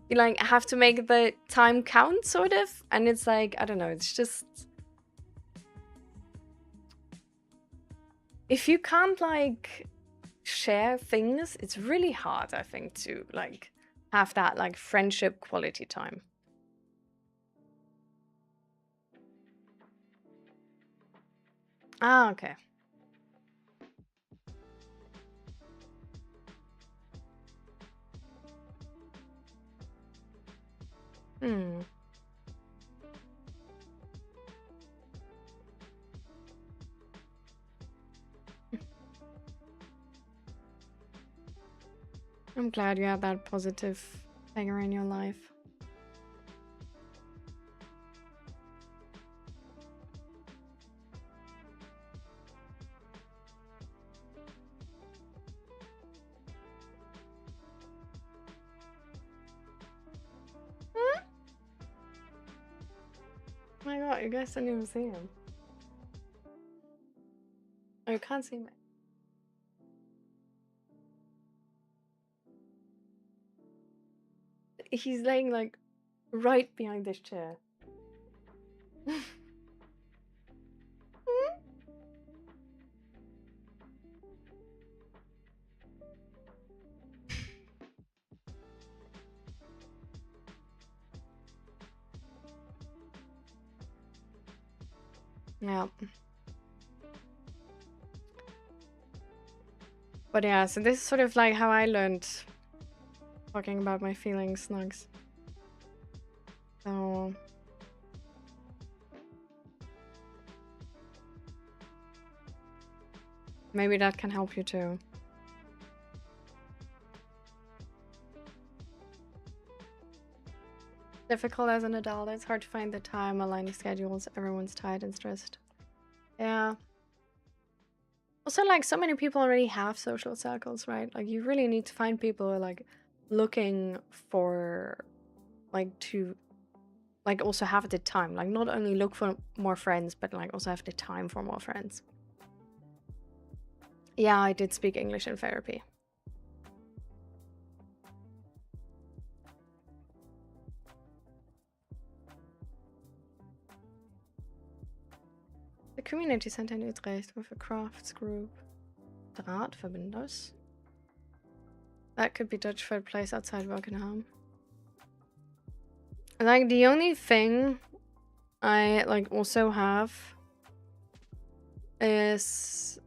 you like have to make the time count, sort of, and it's like I don't know, it's just if you can't like share things, it's really hard, I think, to like have that like friendship quality time. Ah, okay. Hmm. I'm glad you have that positive figure in your life. Hmm? Oh my god, you guys didn't even see him. Oh, you can't see me. He's laying like right behind this chair. Yeah. But yeah, so this is sort of like how I learned talking about my feelings, Snugs. So maybe that can help you too. Difficult as an adult, it's hard to find the time, aligning schedules, everyone's tired and stressed. Yeah. Also, like, so many people already have social circles, right? Like, you really need to find people who are, like, looking for, like, to, like, also have the time. Like, not only look for more friends, but, like, also have the time for more friends. Yeah, I did speak English in therapy. The community center in Utrecht with a crafts group. Drahtverbinders. That could be Dutch for a place outside Wokingham. Like, the only thing I, like, also have is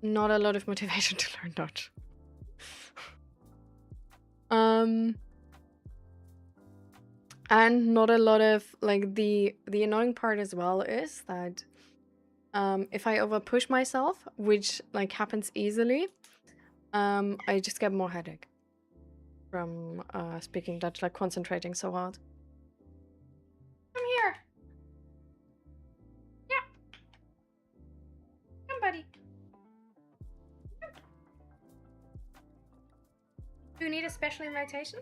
not a lot of motivation to learn Dutch. And not a lot of, like, the annoying part as well is that if I over push myself, which like happens easily, I just get more headache from speaking Dutch, like concentrating so hard. Come here. Yeah. Come, buddy. Do you need a special invitation?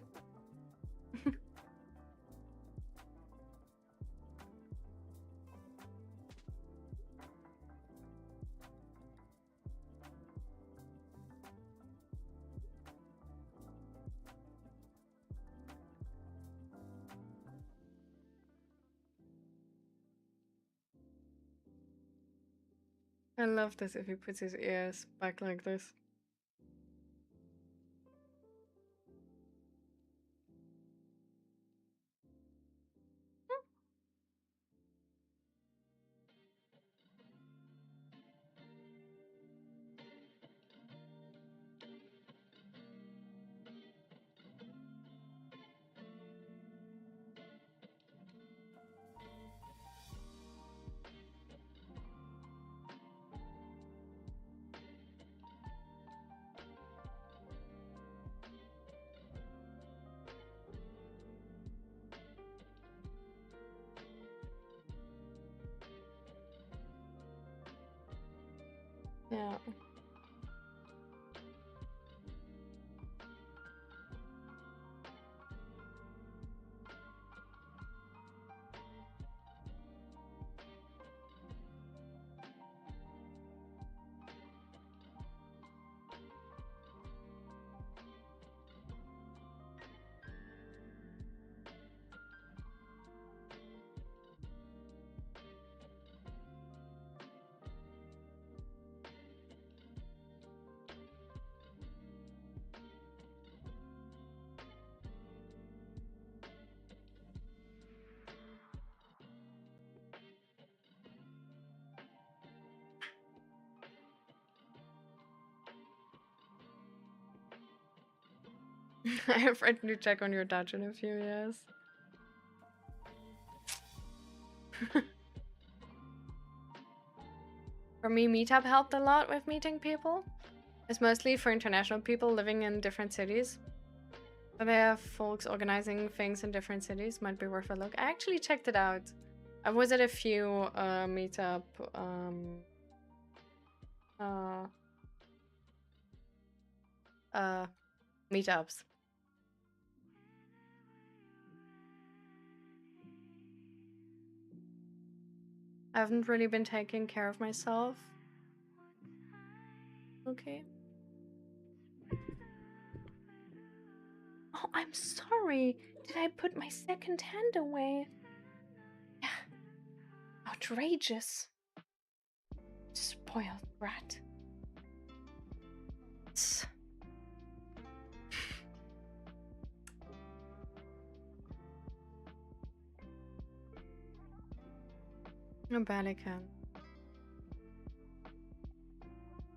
I love this if he puts his ears back like this. Yeah. I have written to check on your Dutch in a few years. For me, Meetup helped a lot with meeting people. It's mostly for international people living in different cities. But they have folks organizing things in different cities. Might be worth a look. I actually checked it out. I was at a few Meetup meetups. I haven't really been taking care of myself. Okay. Oh, I'm sorry. Did I put my second hand away? Yeah. Outrageous. Spoiled brat. I barely can.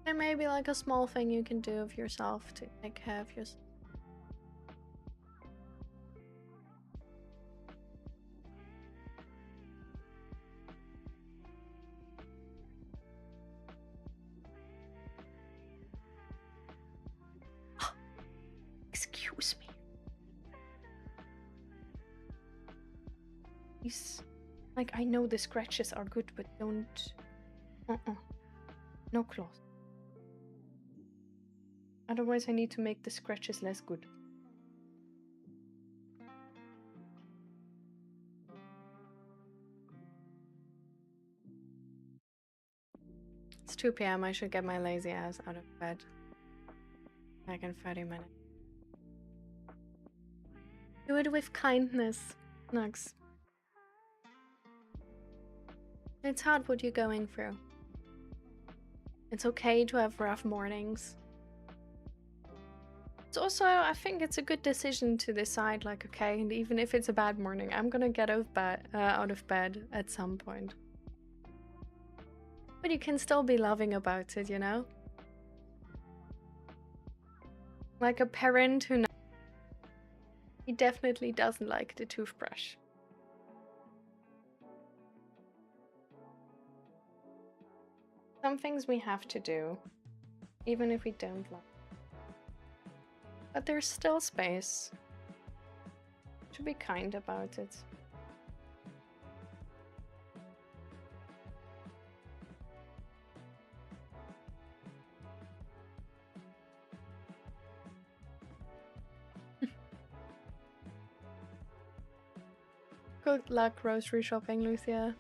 There may be like a small thing you can do of yourself to take care of yourself. Excuse me. Please. Like, I know the scratches are good, but don't... No claws. Otherwise I need to make the scratches less good. It's 2 p.m. I should get my lazy ass out of bed. Like in 30 minutes. Do it with kindness, Nux. It's hard what you're going through. It's okay to have rough mornings. It's also, I think it's a good decision to decide, like, okay, and even if it's a bad morning, I'm gonna get out of bed at some point. But you can still be loving about it, you know? Like a parent who knows he definitely doesn't like the toothbrush. Some things we have to do, even if we don't like. But there's still space to be kind about it. Good luck grocery shopping, Lucia.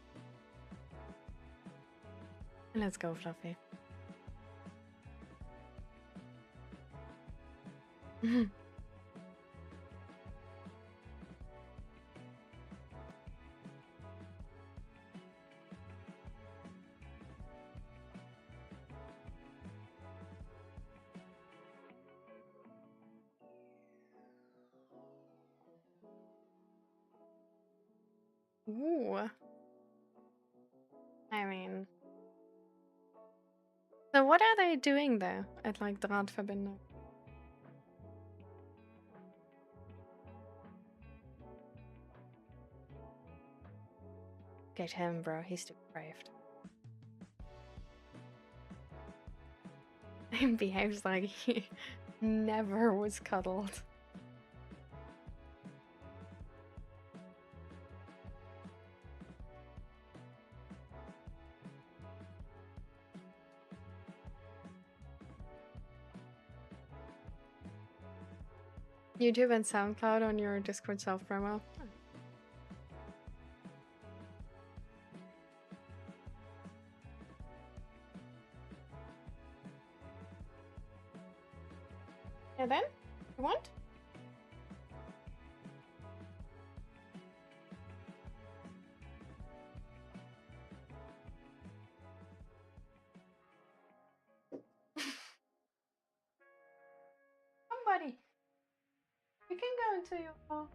And let's go, Fluffy. Ooh. I mean... So what are they doing there at, like, Drahtverbindung? Get him, bro. He's depraved. He behaves like he never was cuddled. YouTube and SoundCloud on your Discord self-promo. Yeah, then? You want? Somebody! You can go into your... You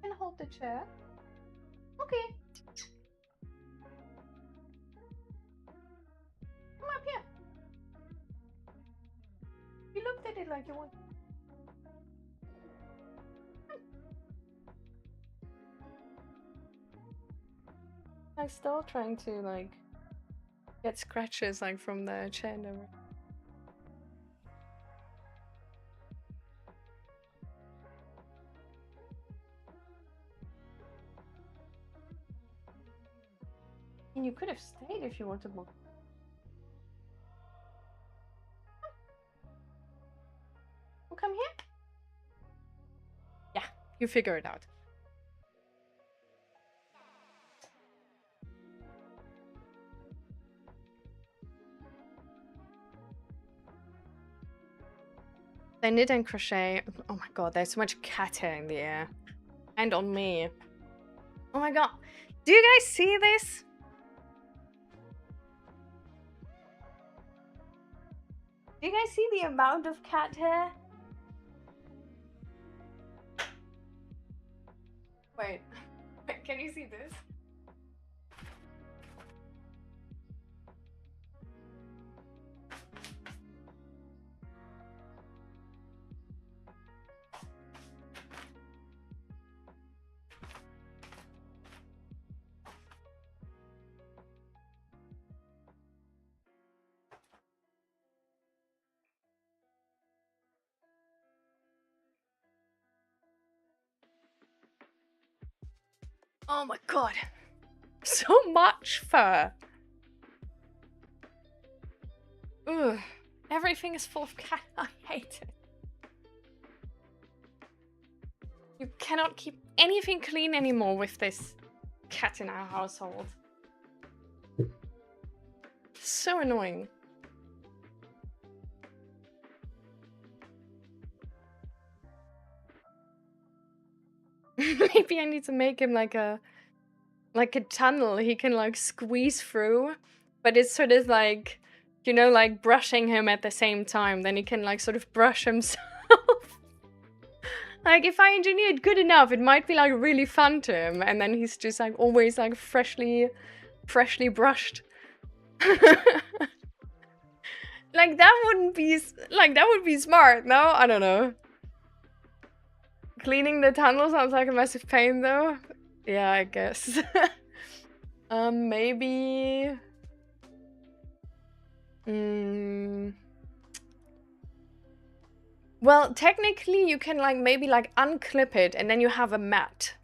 can hold the chair. Okay. Come up here. You looked at it like you want... I'm still trying to, like, get scratches, like, from the chair and everything. And you could have stayed if you wanted more. Well, come here. Yeah, you figure it out. They knit and crochet. Oh my god, there's so much cat hair in the air. And on me. Oh my god. Do you guys see this? Do you guys see the amount of cat hair? Wait. Can you see this? Oh my god. So much fur. Ugh. Everything is full of cat. I hate it. You cannot keep anything clean anymore with this cat in our household. So annoying. Maybe I need to make him like a tunnel he can like squeeze through, but it's sort of like, you know, like brushing him at the same time. Then he can like sort of brush himself. Like if I engineer it good enough, it might be like really fun to him, and then he's just like always like freshly brushed. Like that wouldn't be that would be smart. No, I don't know. Cleaning the tunnel sounds like a massive pain though. Yeah, I guess. Maybe... Well, technically you can like maybe like unclip it and then you have a mat.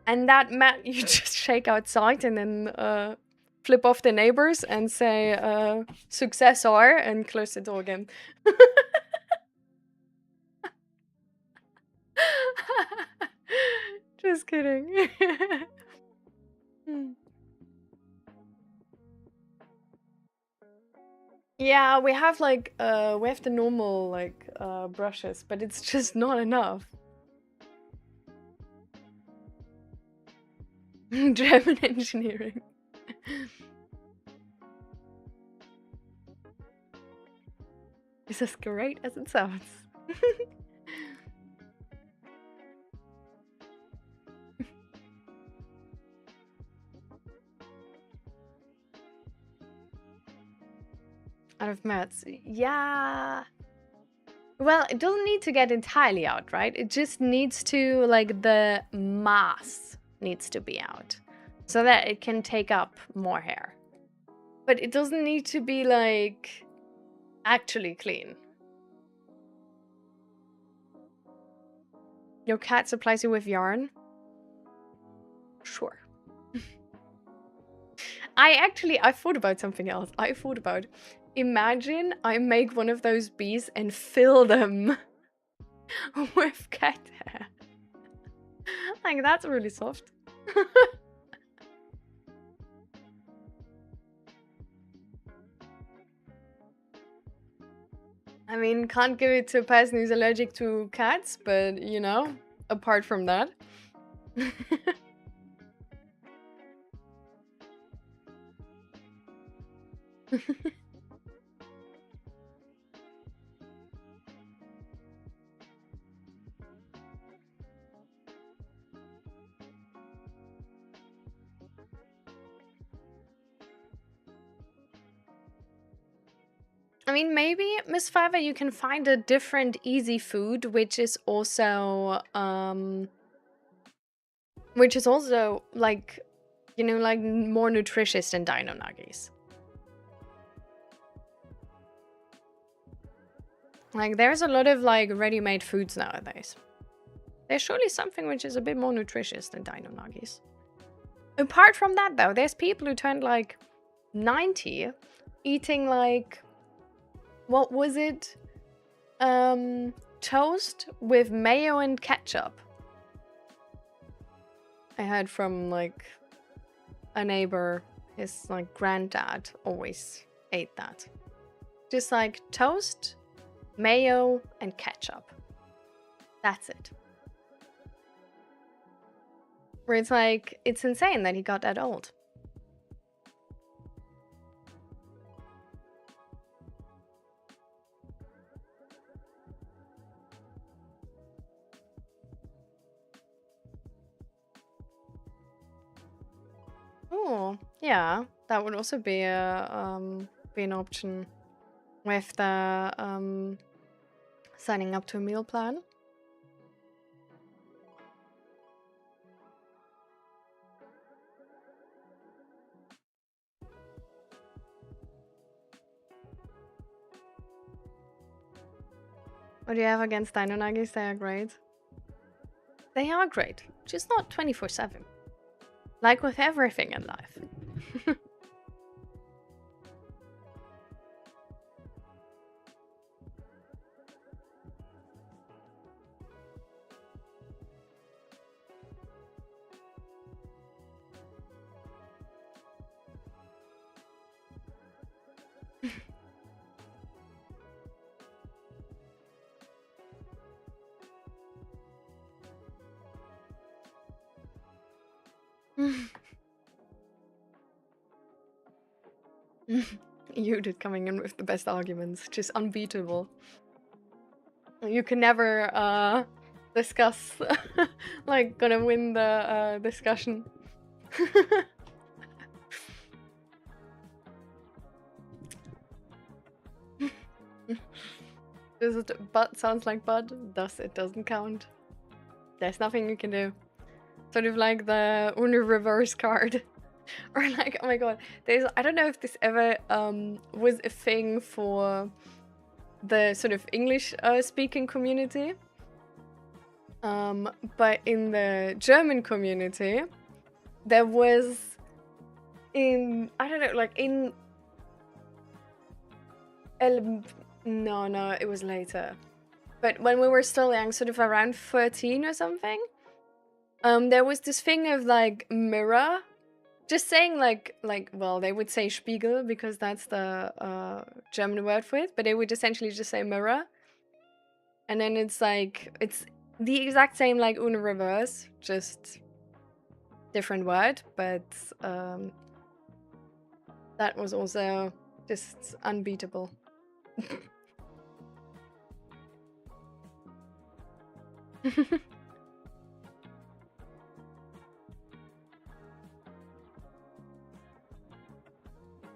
And that mat you just shake outside and then flip off the neighbors and say success or and close the door again. Just kidding. Yeah, we have like we have the normal like brushes, but it's just not enough. German engineering. It's as great as it sounds. Out of mats. Yeah. Well, it doesn't need to get entirely out, right? It just needs to, like, the mass needs to be out so that it can take up more hair. But it doesn't need to be, like, actually clean. Your cat supplies you with yarn? Sure. I thought about something else. I thought about, imagine I make one of those bees and fill them with cat hair. Like, that's really soft. I mean, can't give it to a person who's allergic to cats, but you know, apart from that. I mean, maybe, Miss Fiver, you can find a different easy food, which is also, like, you know, like more nutritious than Dino Nuggies. Like, there's a lot of like ready-made foods nowadays. There's surely something which is a bit more nutritious than Dino Nuggies. Apart from that, though, there's people who turned like 90 eating like, what was it? Toast with mayo and ketchup. I heard from like a neighbor, his like granddad always ate that. Just like toast, mayo, and ketchup. That's it. Where it's like, it's insane that he got that old. Oh, yeah, that would also be an option with the signing up to a meal plan. What do you have against Dino Nuggies? They are great. They are great, just not 24/7. Like with everything in life. Judith coming in with the best arguments, just unbeatable. You can never discuss like gonna win the discussion. Does it but sounds like bud? Thus it doesn't count. There's nothing you can do. Sort of like the Uno reverse card. Or like, oh my god, there's, I don't know if this ever was a thing for the sort of English speaking community. But in the German community, there was I don't know, like no, it was later. But when we were still young, sort of around 13 or something, there was this thing of like mirror. Just saying like, well, they would say Spiegel because that's the German word for it, but they would essentially just say mirror. And then it's like, it's the exact same like Uno reverse, just different word, but that was also just unbeatable.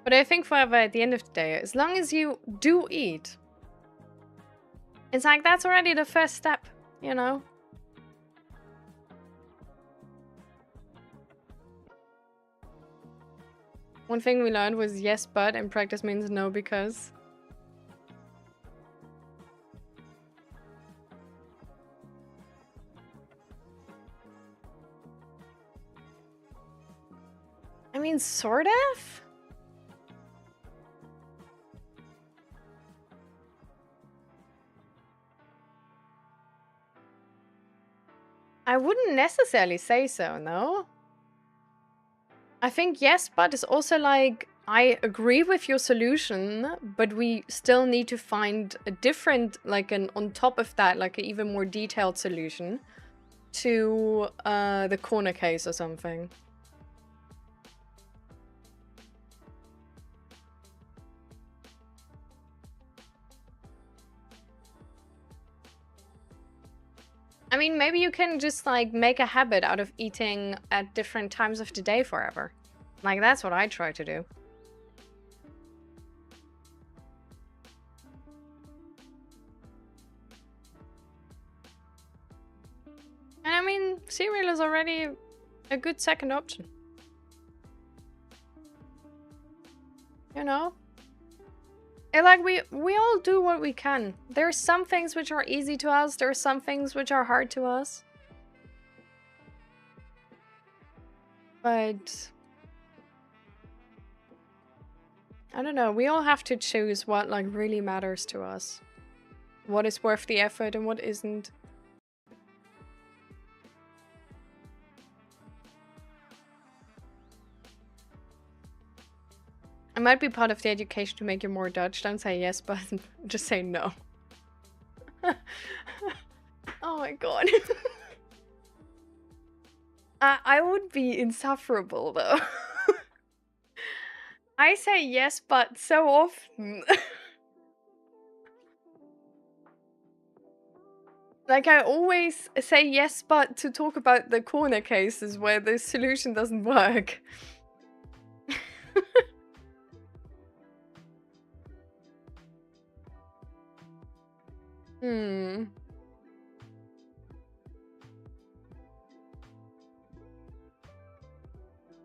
But I think forever at the end of the day, as long as you do eat, it's like that's already the first step, you know? One thing we learned was yes, but, and practice means no, because. I mean, sort of? I wouldn't necessarily say so, no. I think yes, but it's also like, I agree with your solution, but we still need to find a different, like an on top of that, like an even more detailed solution to the corner case or something. I mean, maybe you can just like make a habit out of eating at different times of the day forever. Like, that's what I try to do. And I mean, cereal is already a good second option. You know? And like, we all do what we can. There are some things which are easy to us, there are some things which are hard to us. But I don't know, we all have to choose what like really matters to us. What is worth the effort and what isn't. It might be part of the education to make you more Dutch. Don't say yes, but just say no. Oh my god. I would be insufferable though. I say yes, but so often. Like, I always say yes, but to talk about the corner cases where the solution doesn't work.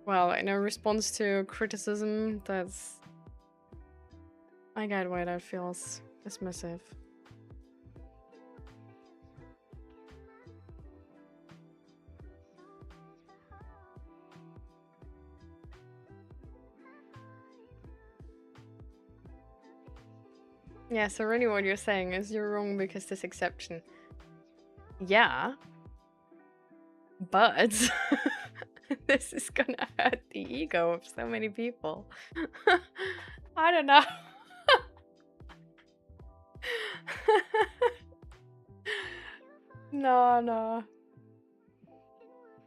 Well, in a response to criticism, that's... I get why that feels dismissive. Yeah, so really what you're saying is you're wrong because this exception. Yeah. But this is gonna hurt the ego of so many people. I don't know. No.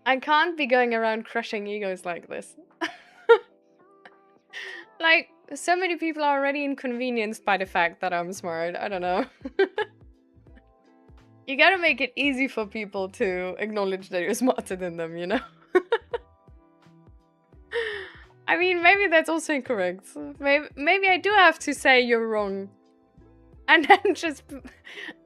I can't be going around crushing egos like this. Like, so many people are already inconvenienced by the fact that I'm smart. I don't know. You gotta make it easy for people to acknowledge that you're smarter than them, you know? I mean, maybe that's also incorrect. Maybe I do have to say you're wrong. And then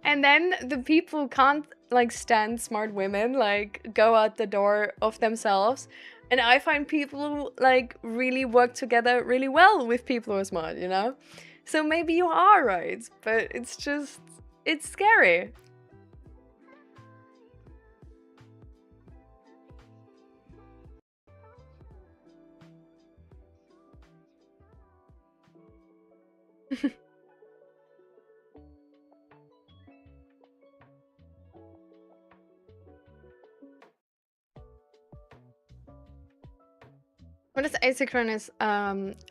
and then the people who can't, like, stand smart women, like, go out the door of themselves. And I find people, like, really work together really well with people who are smart, you know? So maybe you are right, but it's just... it's scary. What is asynchronous?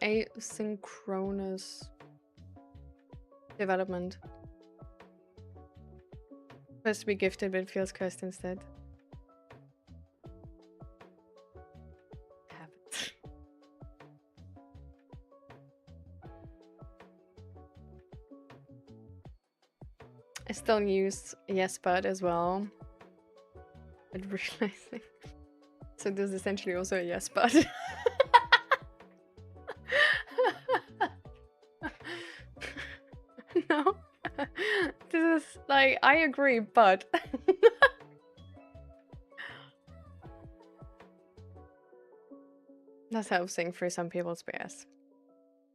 Asynchronous development. Supposed to be gifted, but it feels cursed instead. Habit. I still use yes, but as well. But realizing. So this is essentially also a yes, but. No. This is like, I agree, but. That's helping for some people's BS.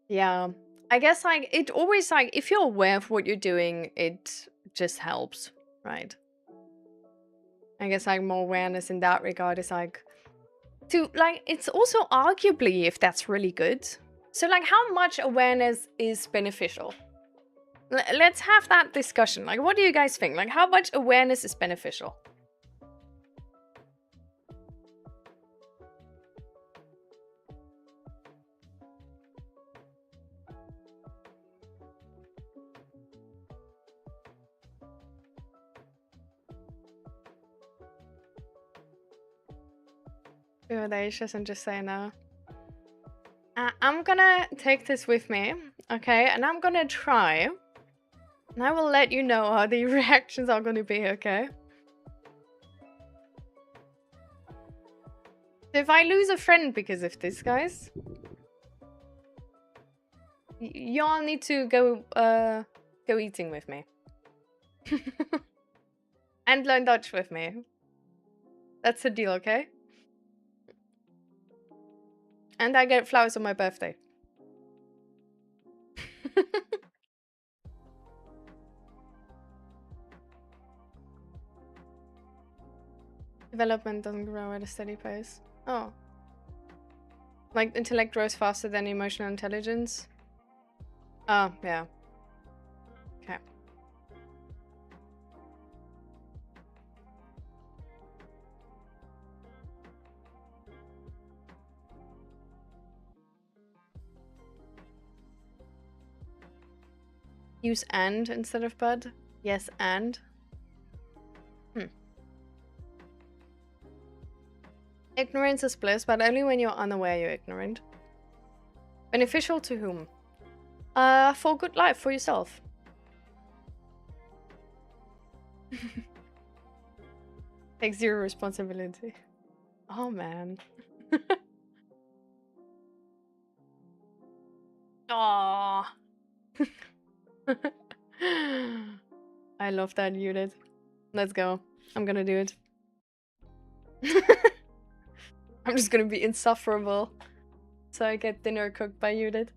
Yeah. I guess, like, it always, like, if you're aware of what you're doing, it just helps, right? I guess, like, more awareness in that regard is, like, to, like, it's also arguably if that's really good. So, like, how much awareness is beneficial? Let's have that discussion. Like, what do you guys think? Like, how much awareness is beneficial? Be audacious and just say no. I'm gonna take this with me, okay? And I'm gonna try. And I will let you know how the reactions are gonna be, okay? If I lose a friend because of this, guys, y'all need to go eating with me. And learn Dutch with me. That's the deal, okay? And I get flowers on my birthday. Development doesn't grow at a steady pace. Oh. Like, intellect grows faster than emotional intelligence? Oh, yeah. Okay. Use and instead of but? Yes, and. Ignorance is bliss, but only when you're unaware you're ignorant. Beneficial to whom? For good life, for yourself. Take zero responsibility. Oh, man. Aww. I love that, Judith. Let's go. I'm gonna do it. I'm just gonna be insufferable. So I get dinner cooked by Judith.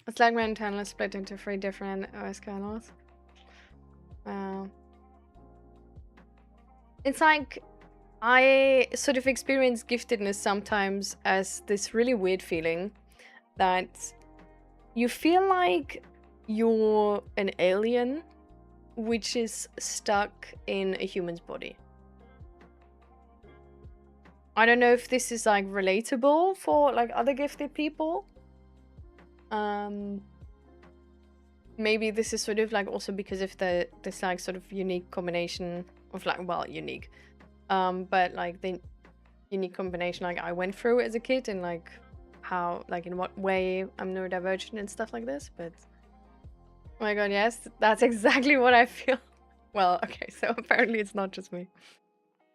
It's like my internal is split into 3 different OS kernels. Wow. It's like I sort of experience giftedness sometimes as this really weird feeling that you feel like you're an alien which is stuck in a human's body. I don't know if this is like relatable for like other gifted people. Maybe this is sort of like also because of this like sort of unique combination of like, well, unique. But like the unique combination like I went through as a kid and like how, like in what way I'm neurodivergent and stuff like this, but oh my god, yes, that's exactly what I feel. Well, okay, so apparently it's not just me.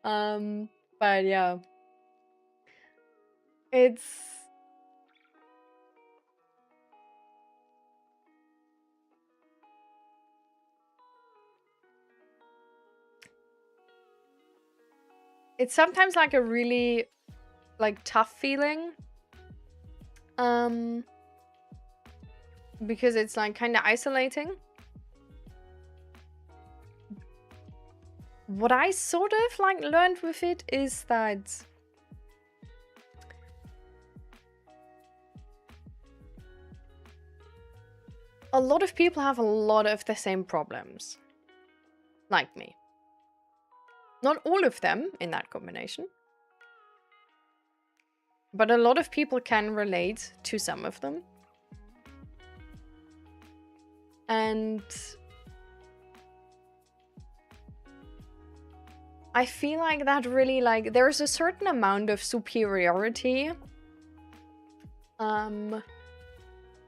But yeah. It's sometimes like a really like tough feeling. Because it's like kind of isolating. What I sort of like learned with it is that a lot of people have a lot of the same problems, like me. Not all of them in that combination, but a lot of people can relate to some of them. And I feel like that really, like, there's a certain amount of superiority,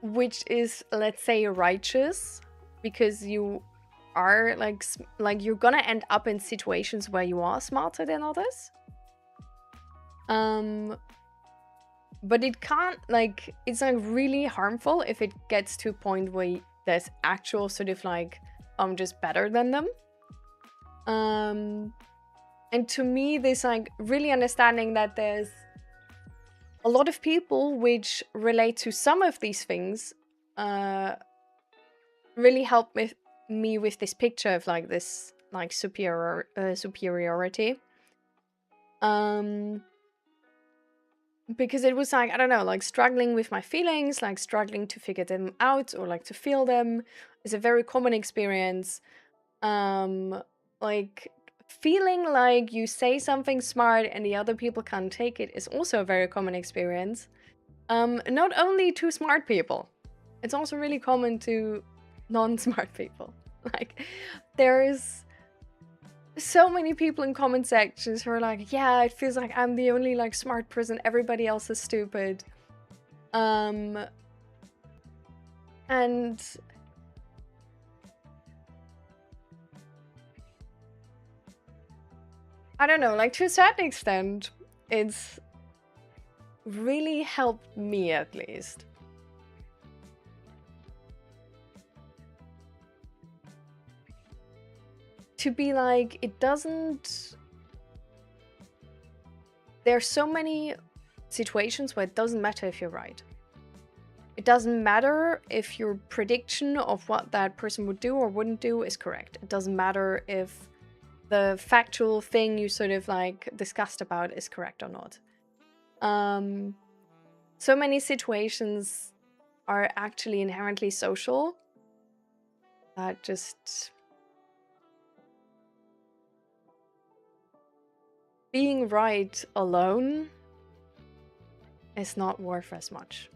which is, let's say, righteous, because you are like you're gonna end up in situations where you are smarter than others. But it can't, like, it's like really harmful if it gets to a point where there's actual sort of like, I'm just better than them. And to me, this like really understanding that there's a lot of people which relate to some of these things really helped me with this picture of like this like superiority. Because it was like, I don't know, like struggling with my feelings, like struggling to figure them out or like to feel them is a very common experience. Like feeling like you say something smart and the other people can't take it is also a very common experience. Not only to smart people, it's also really common to non-smart people. Like, there's so many people in comment sections who are like, yeah, it feels like I'm the only like smart person, everybody else is stupid. And I don't know, like to a certain extent, it's really helped me at least. To be like, it doesn't... There's so many situations where it doesn't matter if you're right. It doesn't matter if your prediction of what that person would do or wouldn't do is correct. It doesn't matter if the factual thing you sort of like discussed about is correct or not. So many situations are actually inherently social that just... Being right alone is not worth as much.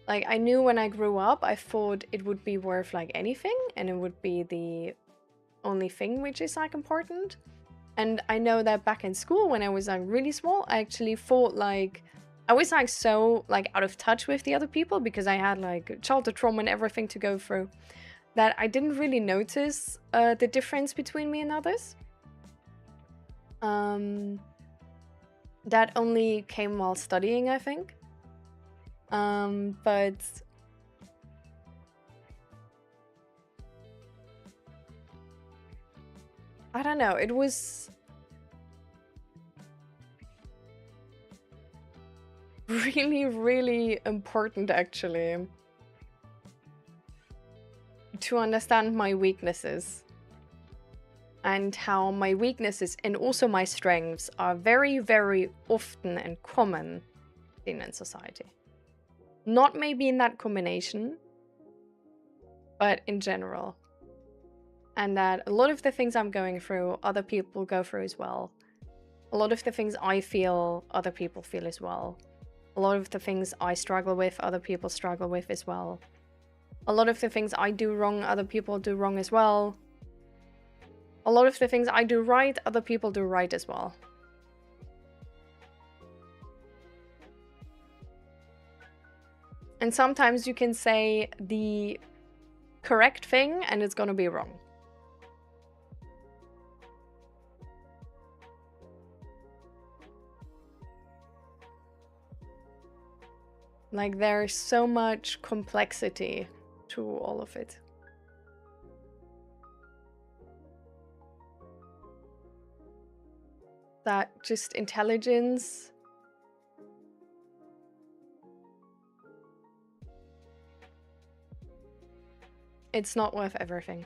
Like, I knew when I grew up, I thought it would be worth like anything, and it would be the only thing which is like important. And I know that back in school, when I was like really small, I actually thought like I was like so like out of touch with the other people because I had like childhood trauma and everything to go through, that I didn't really notice the difference between me and others. That only came while studying, I think. But I don't know, it was really, really important actually to understand my weaknesses. And how my weaknesses and also my strengths are very, very often and common seen in society. Not maybe in that combination, but in general. And that a lot of the things I'm going through, other people go through as well. A lot of the things I feel, other people feel as well. A lot of the things I struggle with, other people struggle with as well. A lot of the things I do wrong, other people do wrong as well. A lot of the things I do right, other people do right as well. And sometimes you can say the correct thing and it's gonna be wrong. Like, there's so much complexity to all of it. That just intelligence it's not worth everything.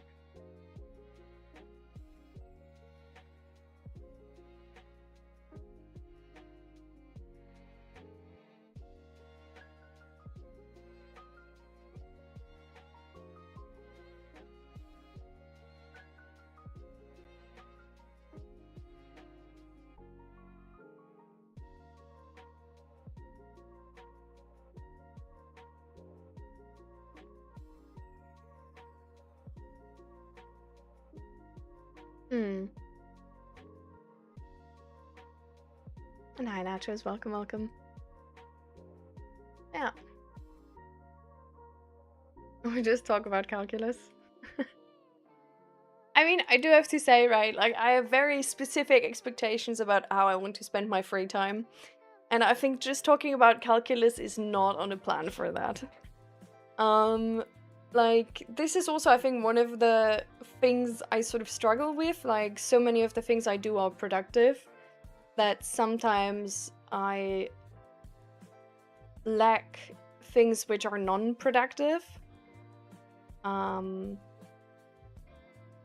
And hi Nachos, welcome, welcome. Yeah. We just talk about calculus. I mean, I do have to say, right, like, I have very specific expectations about how I want to spend my free time. And I think just talking about calculus is not on the plan for that. Like, this is also, I think, one of the things I sort of struggle with. Like, so many of the things I do are productive, that sometimes I lack things which are non-productive.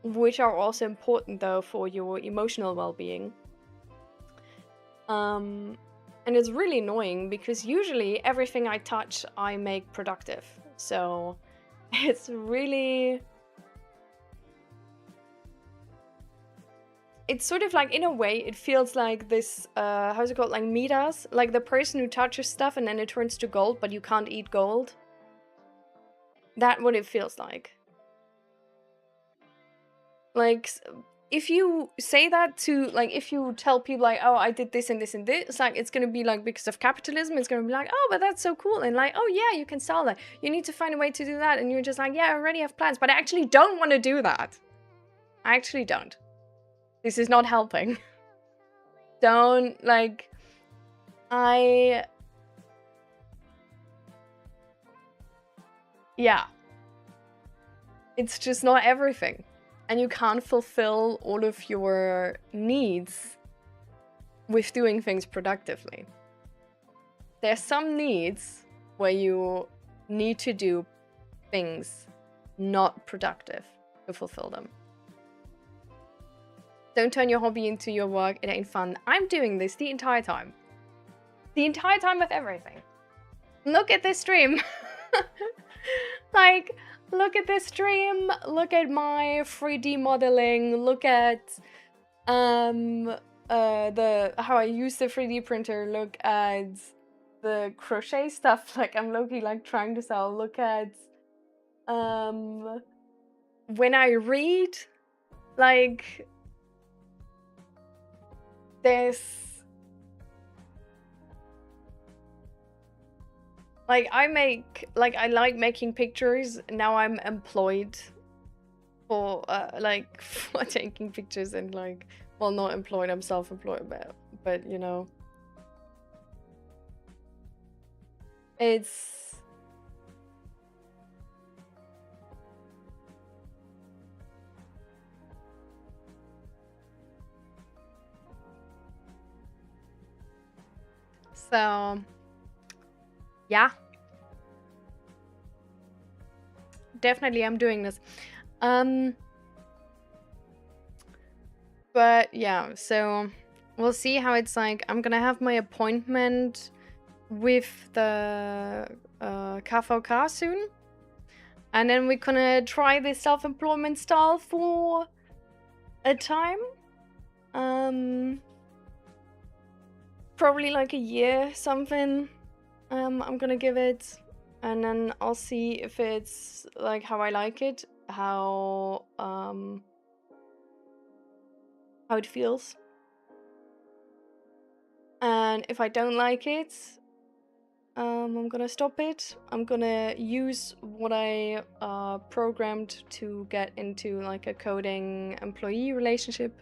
Which are also important, though, for your emotional well-being. And it's really annoying, because usually everything I touch, I make productive. So it's really... It's sort of like, in a way, it feels like this, how's it called, like Midas? Like the person who touches stuff and then it turns to gold, but you can't eat gold. That's what it feels like. Like, if you say that to, like, if you tell people, like, oh, I did this and this and this, like, it's gonna be, like, because of capitalism, it's gonna be like, oh, but that's so cool. And, like, oh, yeah, you can sell that. You need to find a way to do that. And you're just like, yeah, I already have plans. But I actually don't want to do that. I actually don't. This is not helping. Don't, like, yeah. It's just not everything. And you can't fulfill all of your needs with doing things productively. There's some needs where you need to do things not productive to fulfill them. Don't turn your hobby into your work. It ain't fun. I'm doing this the entire time. The entire time with everything. Look at this stream. Like, look at this stream. Look at my 3D modeling. Look at how I use the 3D printer. Look at the crochet stuff. Like, I'm low-key like trying to sell. Look at when I read, like, there's, like, I like making pictures. Now I'm employed for like for taking pictures, and, like, well, not employed, I'm self-employed, but you know, it's so, yeah, definitely I'm doing this. But yeah, so we'll see how it's like. I'm gonna have my appointment with the KVK soon, and then we're gonna try this self-employment style for a time. Probably like a year, something. I'm gonna give it, and then I'll see if it's like how I like it, how it feels. And if I don't like it, I'm gonna stop it. I'm gonna use what I programmed to get into, like, a coding employee relationship.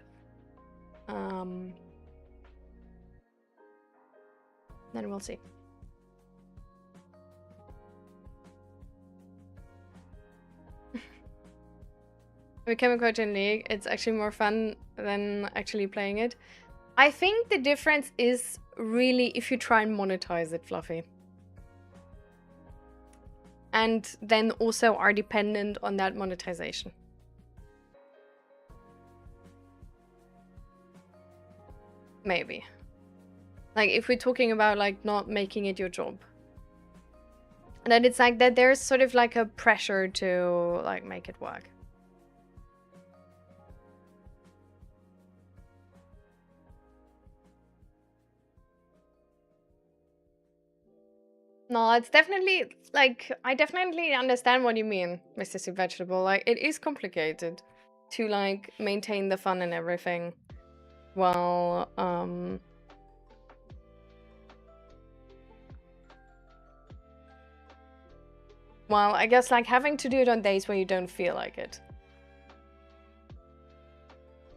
Then we'll see. I became a coach in League. It's actually more fun than actually playing it. I think the difference is really if you try and monetize it, Fluffy. And then also are dependent on that monetization. Maybe. Like, if we're talking about, like, not making it your job. And then it's like that there's sort of like a pressure to, like, make it work. No, it's definitely, like, I definitely understand what you mean, Mr. Soup Vegetable. Like, it is complicated to, like, maintain the fun and everything while, I guess, like, having to do it on days where you don't feel like it.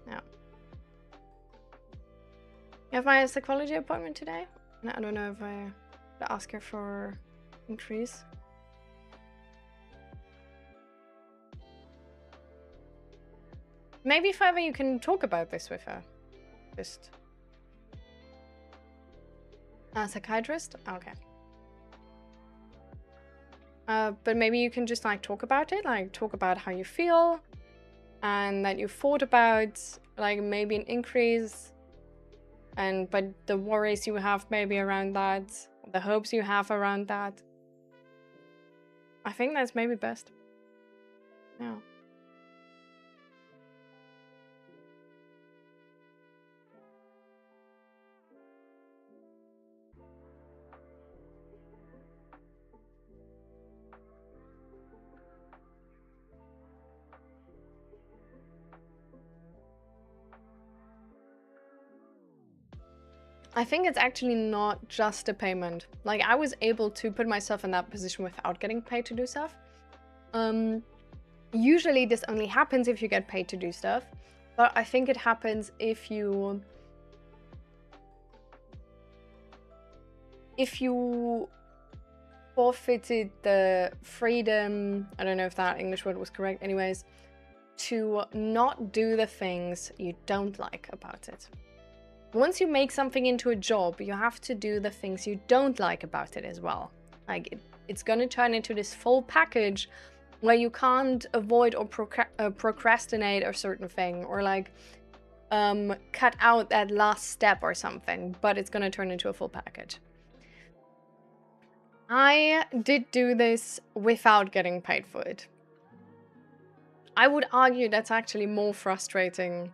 Yeah. You have my psychology appointment today? I don't know if I ask her for increase. Maybe if ever you can talk about this with her. Just a psychiatrist? Okay. But maybe you can just, like, talk about it, like, talk about how you feel, and that you thought about, like, maybe an increase, but the worries you have maybe around that, the hopes you have around that. I think that's maybe best. Yeah. I think it's actually not just a payment. Like, I was able to put myself in that position without getting paid to do stuff. Usually this only happens if you get paid to do stuff, but I think it happens if you forfeited the freedom, I don't know if that English word was correct anyways, to not do the things you don't like about it. Once you make something into a job, you have to do the things you don't like about it as well. Like, it's gonna turn into this full package where you can't avoid or procrastinate a certain thing, or like cut out that last step or something, but it's gonna turn into a full package. I did do this without getting paid for it. I would argue that's actually more frustrating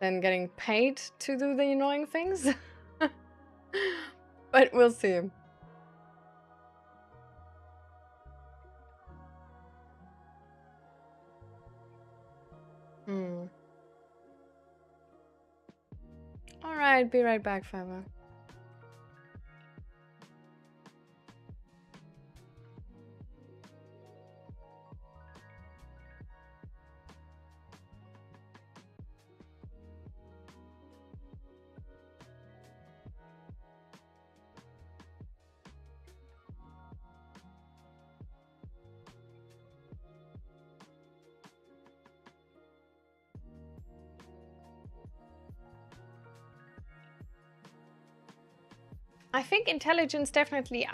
than getting paid to do the annoying things. But we'll see. Alright, be right back, Fava. I think intelligence definitely,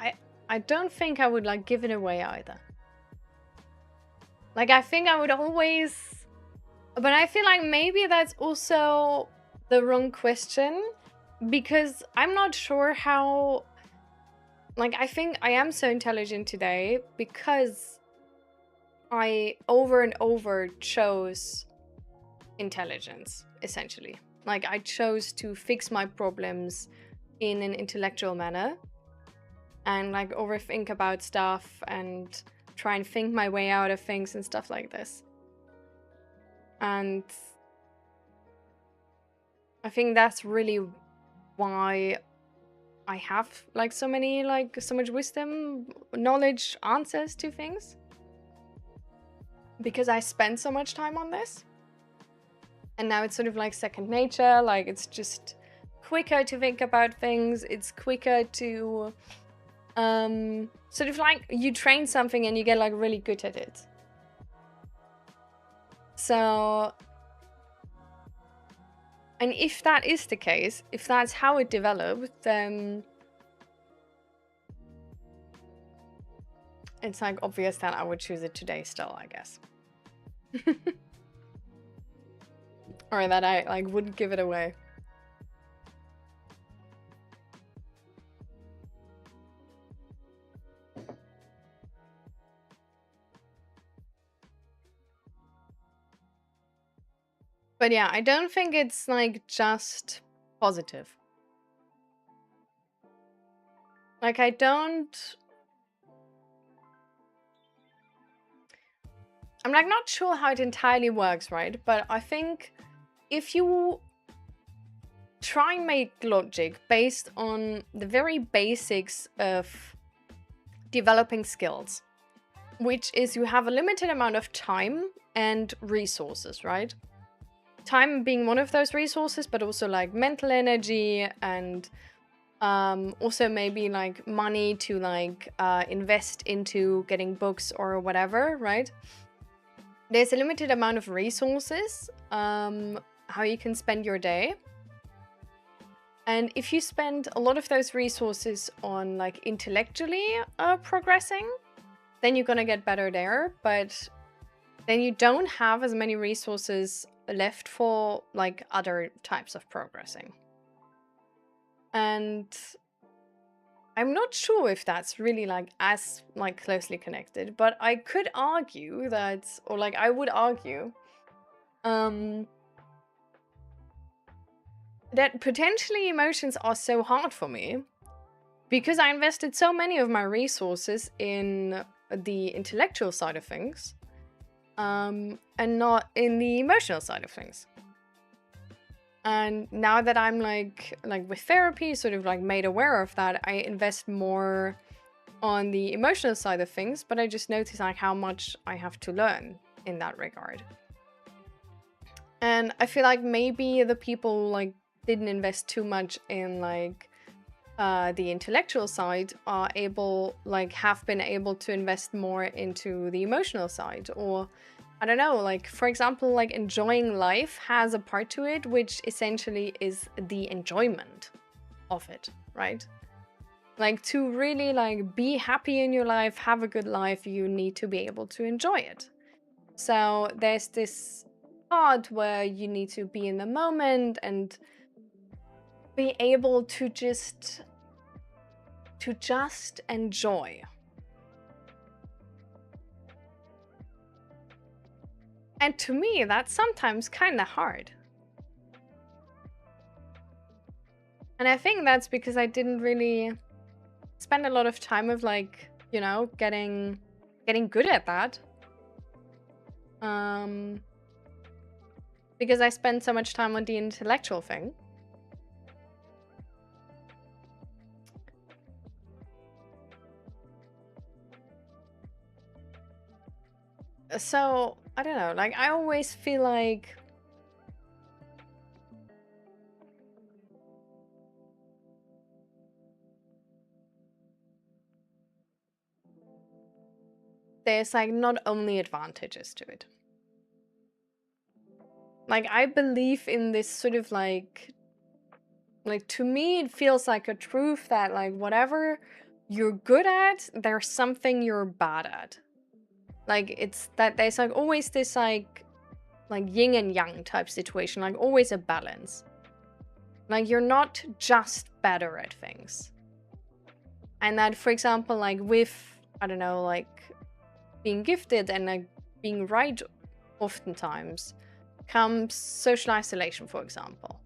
I don't think I would like give it away either. Like, I think I would always, but I feel like maybe that's also the wrong question, because I'm not sure how, like, I think I am so intelligent today because I over and over chose intelligence, essentially. Like, I chose to fix my problems in an intellectual manner and like overthink about stuff and try and think my way out of things and stuff like this. And I think that's really why I have like so much wisdom, knowledge, answers to things, because I spent so much time on this. And now it's sort of like second nature. Like, it's just quicker to think about things. It's quicker to sort of like you train something and you get like really good at it. So, and if that is the case, if that's how it developed, then it's like obvious that I would choose it today still, I guess. Or that I like wouldn't give it away. But yeah, I don't think it's like just positive. Like, I'm like not sure how it entirely works, right? But I think if you try and make logic based on the very basics of developing skills, which is you have a limited amount of time and resources, right? Time being one of those resources, but also like mental energy and also maybe like money to like invest into getting books or whatever, right? There's a limited amount of resources, how you can spend your day. And if you spend a lot of those resources on like intellectually progressing, then you're gonna get better there, but then you don't have as many resources left for like other types of progressing. And I'm not sure if that's really like as like closely connected, but I could argue that, or like I would argue that potentially emotions are so hard for me because I invested so many of my resources in the intellectual side of things, and not in the emotional side of things. And now that I'm like with therapy, sort of like made aware of that, I invest more on the emotional side of things, but I just notice like how much I have to learn in that regard. And I feel like maybe the people like didn't invest too much in like the intellectual side are able, like, have been able to invest more into the emotional side. Or I don't know, like, for example, like enjoying life has a part to it, which essentially is the enjoyment of it, right? Like, to really like be happy in your life, have a good life, you need to be able to enjoy it. So there's this part where you need to be in the moment and be able to just enjoy. And to me, that's sometimes kind of hard. And I think that's because I didn't really spend a lot of time of like, you know, getting good at that. Because I spend so much time on the intellectual thing. So, I don't know, like I always feel like there's like not only advantages to it. Like I believe in this sort of like to me it feels like a truth that like whatever you're good at, there's something you're bad at. Like it's that there's like always this like yin and yang type situation, like always a balance. Like you're not just better at things. And that, for example, like with, I don't know, like being gifted and like being right oftentimes comes social isolation, for example.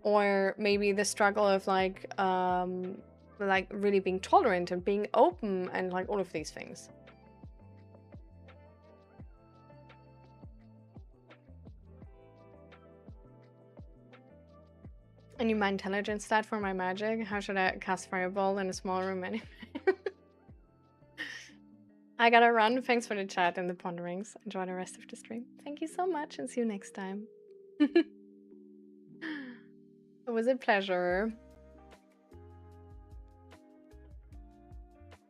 Or maybe the struggle of like really being tolerant and being open and like all of these things. I need my intelligence stat for my magic. How should I cast Fireball in a small room anyway? I gotta run. Thanks for the chat and the ponderings. Enjoy the rest of the stream. Thank you so much and see you next time. It was a pleasure.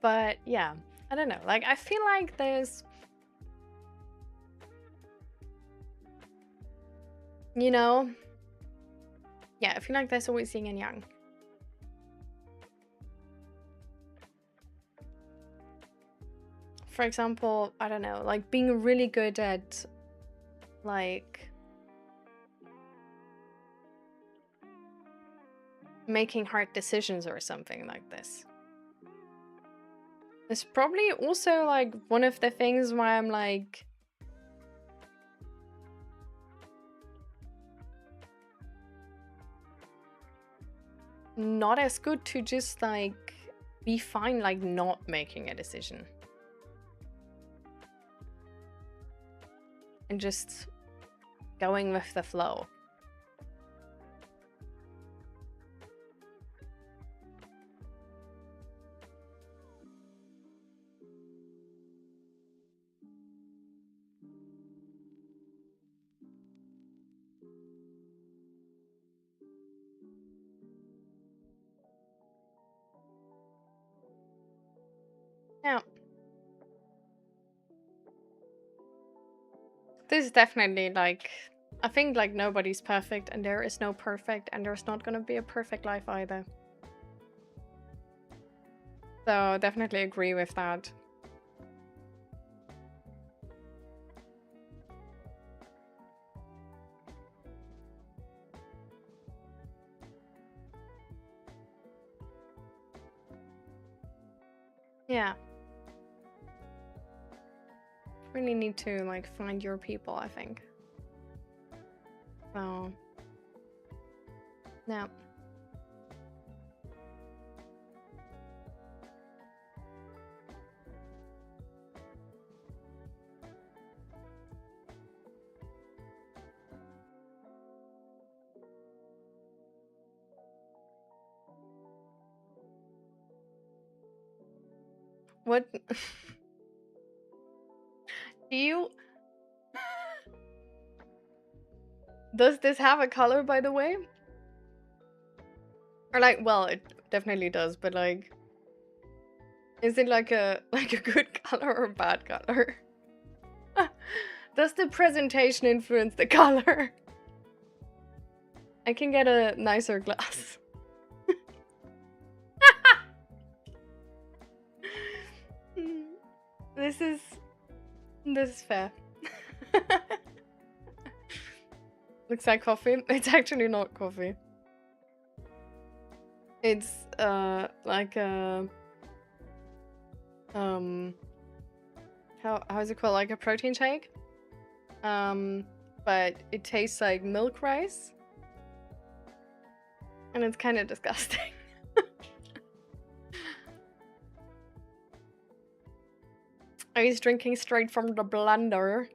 But yeah, I don't know. Like, I feel like there's, you know, yeah, I feel like there's always yin and yang. For example, I don't know, like being really good at like making hard decisions or something like this. It's probably also like one of the things why I'm like not as good to just like be fine like not making a decision. And just going with the flow. Yeah. This is definitely like, I think like nobody's perfect and there is no perfect and there's not gonna be a perfect life either. So definitely agree with that. Yeah. Really need to like find your people, I think. So yeah. What? Do you... Does this have a color, by the way? Or like, well, it definitely does, but like... Is it like a good color or bad color? Does the presentation influence the color? I can get a nicer glass. This is fair. Looks like coffee. It's actually not coffee. It's like a how is it called? Like a protein shake. But it tastes like milk rice. And it's kind of disgusting. I was drinking straight from the blender.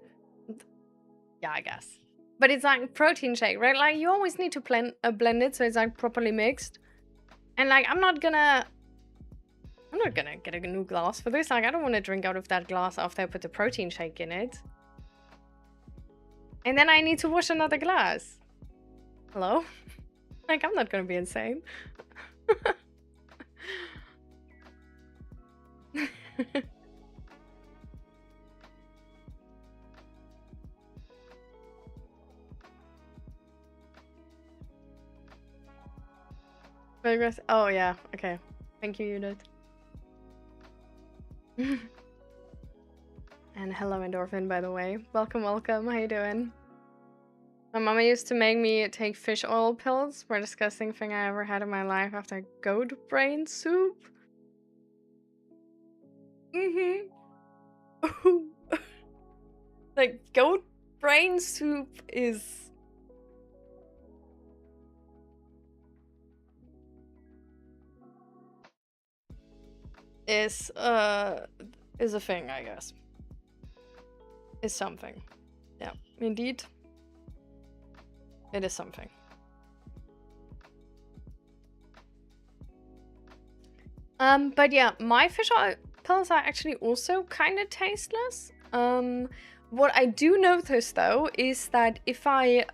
Yeah, I guess. But it's like protein shake, right? Like you always need to blend it so it's like properly mixed. And like I'm not gonna get a new glass for this. Like I don't want to drink out of that glass after I put the protein shake in it. And then I need to wash another glass. Hello? Like I'm not gonna be insane. Progress. Oh yeah, okay. Thank you, Judith. And hello, Endorphin, by the way. Welcome, welcome. How you doing? My mama used to make me take fish oil pills. Most disgusting thing I ever had in my life after goat brain soup. Like, goat brain soup is... is a thing, I guess. Is something. Yeah, indeed. It is something. But yeah, my fish oil pills are actually also kind of tasteless. What I do notice though is that if I,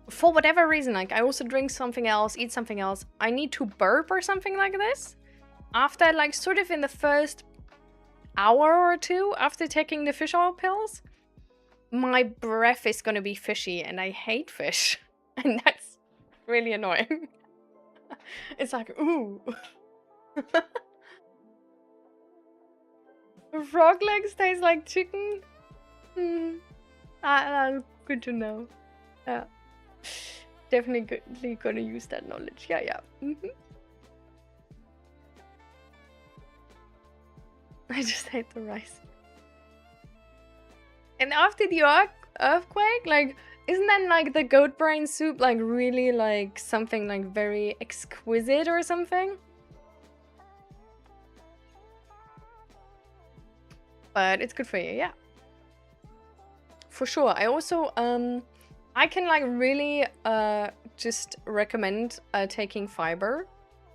for whatever reason, like I also drink something else, eat something else, I need to burp or something like this. After like sort of in the first hour or two after taking the fish oil pills, my breath is gonna be fishy and I hate fish. And that's really annoying. It's like, ooh. Frog legs taste like chicken? Good to know. Yeah. Definitely gonna use that knowledge. Yeah, yeah. I just hate the rice. And after the earthquake, like, isn't that like the goat brain soup like really like something like very exquisite or something? But it's good for you, yeah. For sure. I also, I can like really just recommend taking fiber.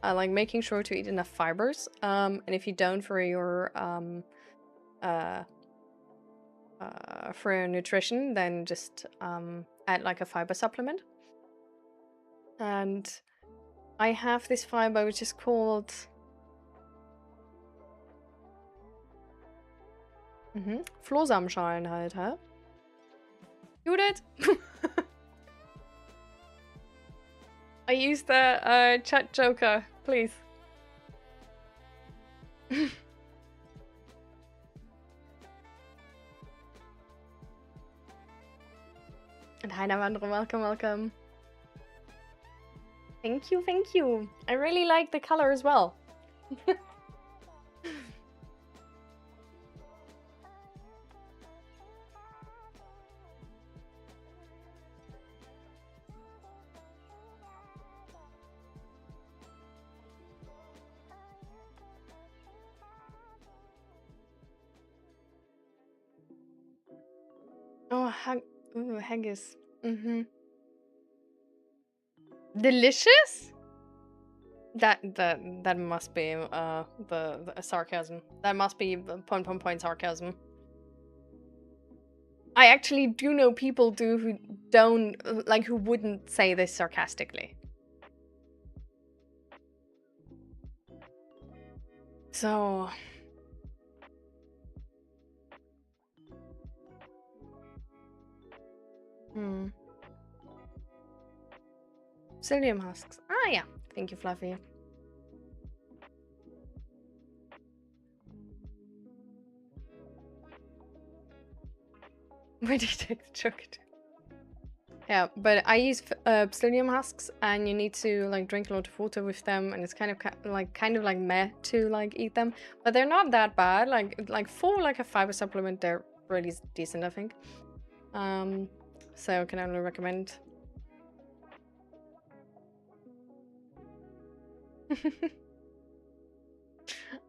Like making sure to eat enough fibers. And if you don't for your nutrition, then just add like a fiber supplement. And I have this fiber which is called Flohsamenschalen halt, huh? Judith! I used the chat joker, please. And hi Navandro, welcome, welcome. Thank you, thank you. I really like the color as well. Oh, haggis. Delicious? That must be the sarcasm. That must be the point sarcasm. I actually do know people who don't like who wouldn't say this sarcastically. So psyllium husks. Ah yeah. Thank you, Fluffy. Where did you take the chocolate? Yeah, but I use psyllium husks, and you need to like drink a lot of water with them, and it's kind of like meh to like eat them, but they're not that bad. Like for like a fiber supplement, they're really decent, I think. So can only recommend.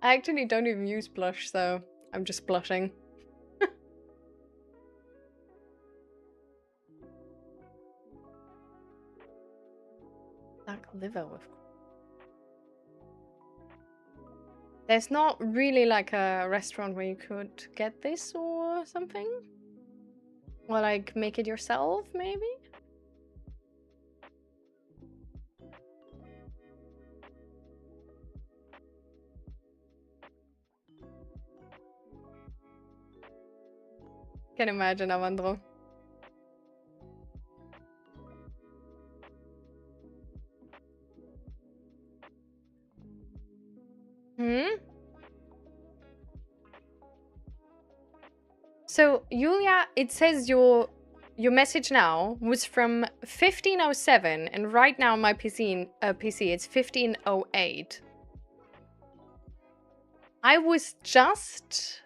I actually don't even use blush, so I'm just blushing. Black liver with. There's not really like a restaurant where you could get this or something? Or like make it yourself, maybe? Can imagine, Avandro. So, Julia, it says your message now was from 1507, and right now my PC it's 1508. I was just...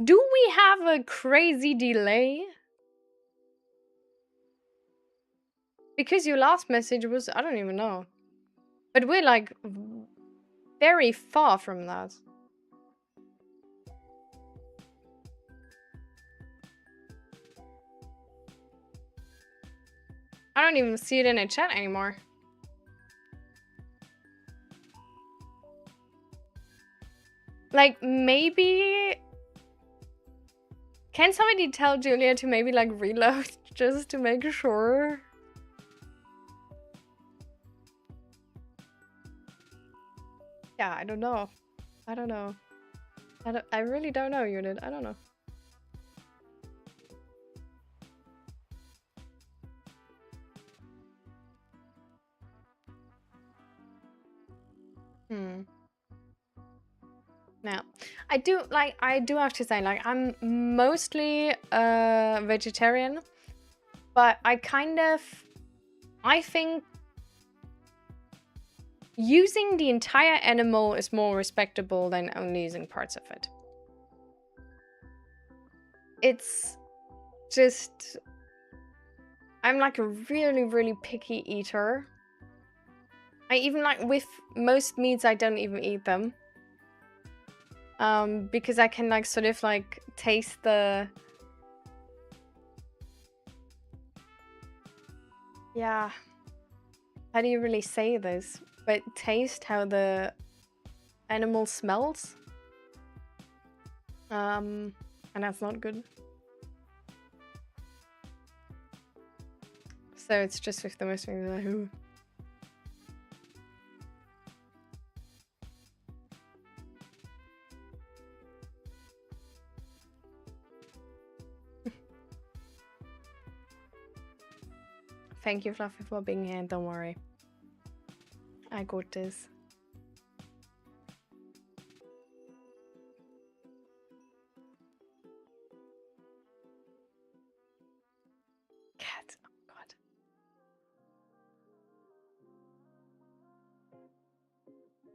Do we have a crazy delay? Because your last message was... I don't even know. But we're like very far from that. I don't even see it in a chat anymore. Like, maybe... Can somebody tell Julia to maybe, like, reload just to make sure? Yeah, I don't know. I don't know. I really don't know, Unit. I don't know. Now, I do have to say, like, I'm mostly vegetarian, but I think using the entire animal is more respectable than only using parts of it. It's just... I'm like a really, really picky eater. I even like with most meats, I don't even eat them. Because I can like sort of like taste the... Yeah. How do you really say this? But taste how the animal smells. And that's not good. So it's just with the most things like, ooh. Thank you, Fluffy, for being here. Don't worry. I got this. Cat. Oh, God.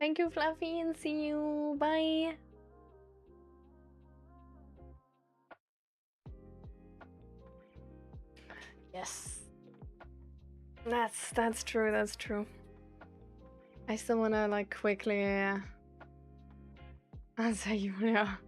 Thank you, Fluffy, and see you. Bye. Yes. That's true, that's true. I still wanna like quickly answer you now.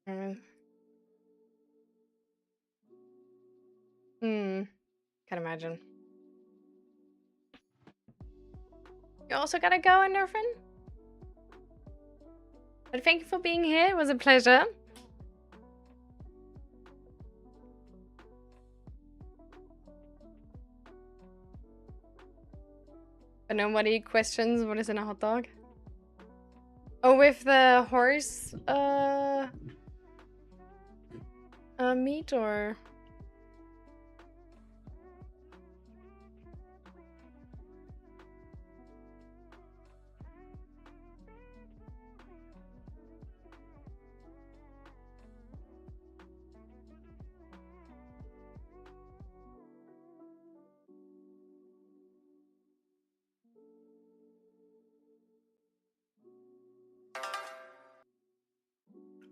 Mm. Hmm. Can imagine. You also gotta go, Endorphin. But thank you for being here. It was a pleasure. But nobody questions what is in a hot dog. Oh, with the horse meat or...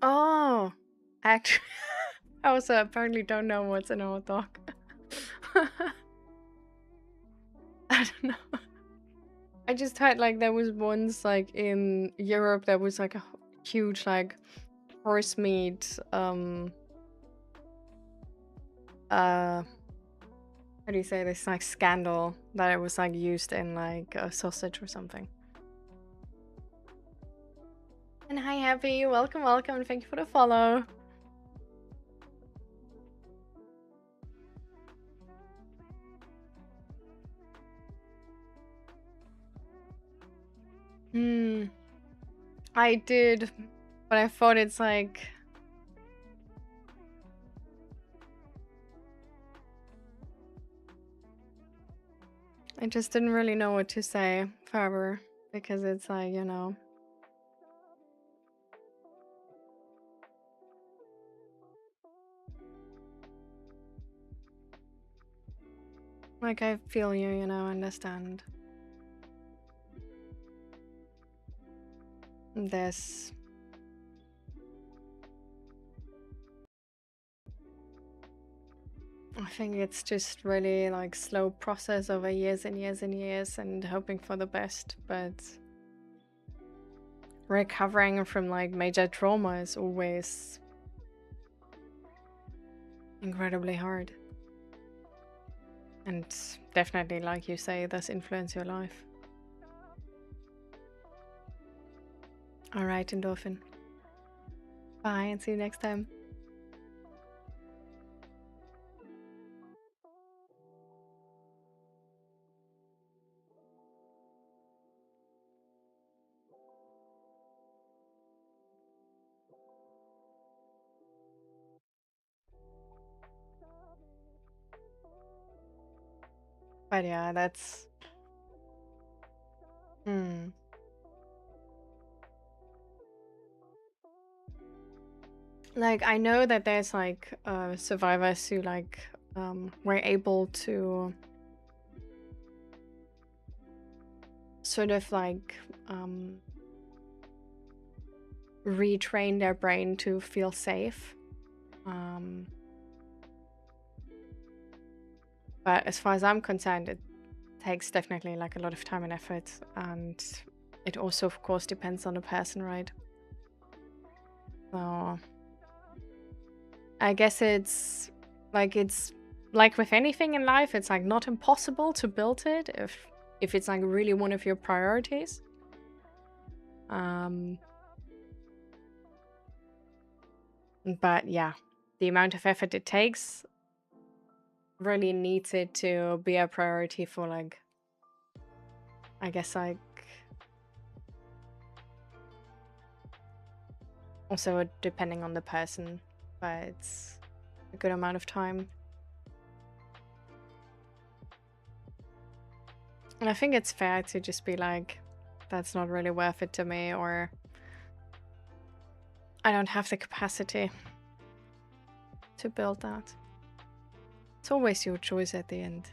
Oh, actually, I also apparently don't know what's in a hot dog. I don't know. I just had like there was once like in Europe there was like a huge like horse meat how do you say this, like scandal that it was like used in like a sausage or something. And hi Happy, welcome, welcome, thank you for the follow. I did, but I thought it's like I just didn't really know what to say forever because it's like, you know. Like I feel you know, understand. This. I think it's just really like slow process over years and years and years and hoping for the best, but recovering from like major trauma is always incredibly hard. And definitely, like you say, does influence your life. Alright, Endorphin. Bye and see you next time. But yeah, that's... Like, I know that there's like survivors who like were able to sort of like retrain their brain to feel safe. But as far as I'm concerned, it takes definitely like a lot of time and effort, and it also of course depends on the person, right? So I guess it's like with anything in life, it's like not impossible to build it if it's like really one of your priorities. But yeah, the amount of effort it takes really needs it to be a priority for like, I guess like also depending on the person, but it's a good amount of time. And I think it's fair to just be like, that's not really worth it to me, or I don't have the capacity to build that. It's always your choice at the end.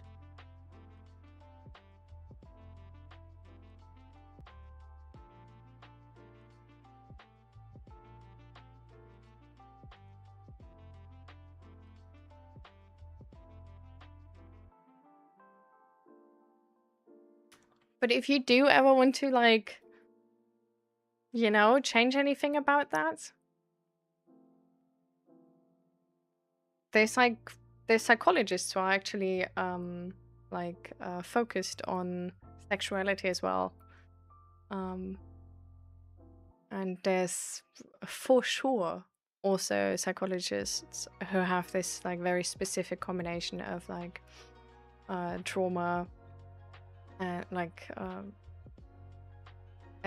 But if you do ever want to like, you know, change anything about that, there's psychologists who are actually focused on sexuality as well. And there's for sure also psychologists who have this like very specific combination of like trauma and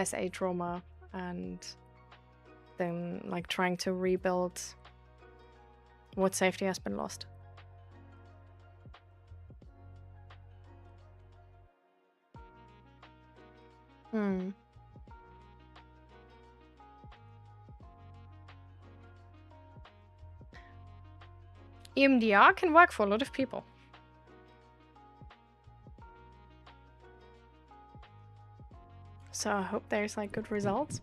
SA trauma, and then like trying to rebuild what safety has been lost. EMDR can work for a lot of people. So I hope there's like good results.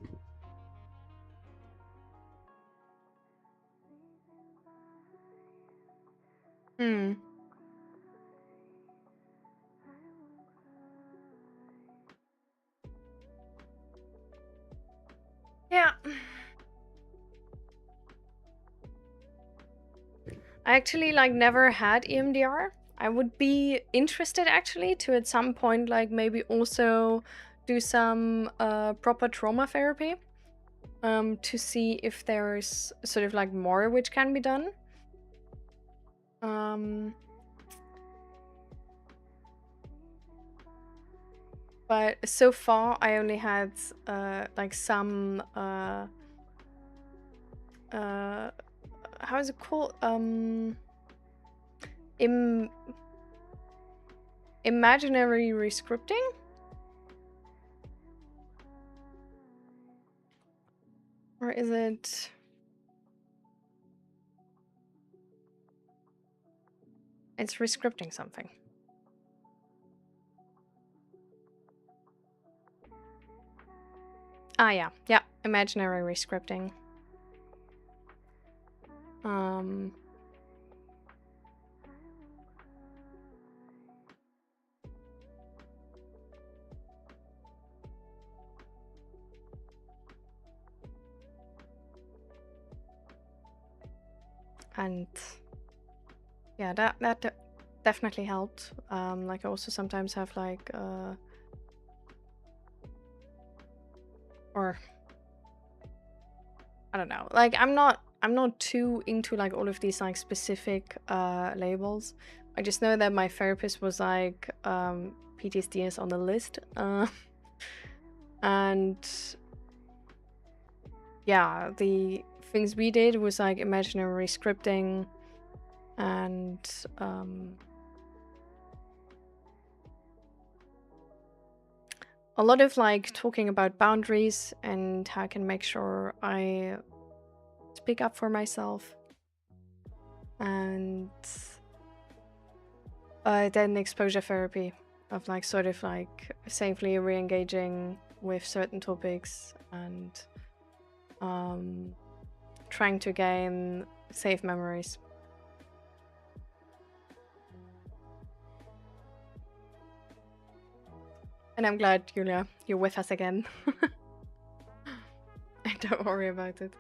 Yeah. I actually like never had EMDR. I would be interested actually to at some point like maybe also do some proper trauma therapy to see if there's sort of like more which can be done. But so far I only had like some how is it called? Imaginary rescripting? Or is it... It's rescripting something. Ah, yeah. Yeah, imaginary rescripting. And yeah, that definitely helped. Like I also sometimes have like or I don't know. Like I'm not too into like all of these like specific labels. I just know that my therapist was like PTSD is on the list. And yeah, the things we did was like imaginary scripting and a lot of like talking about boundaries and how I can make sure I speak up for myself, and then exposure therapy of like sort of like safely re-engaging with certain topics and trying to gain safe memories. And I'm glad, Julia, you're with us again. Don't worry about it.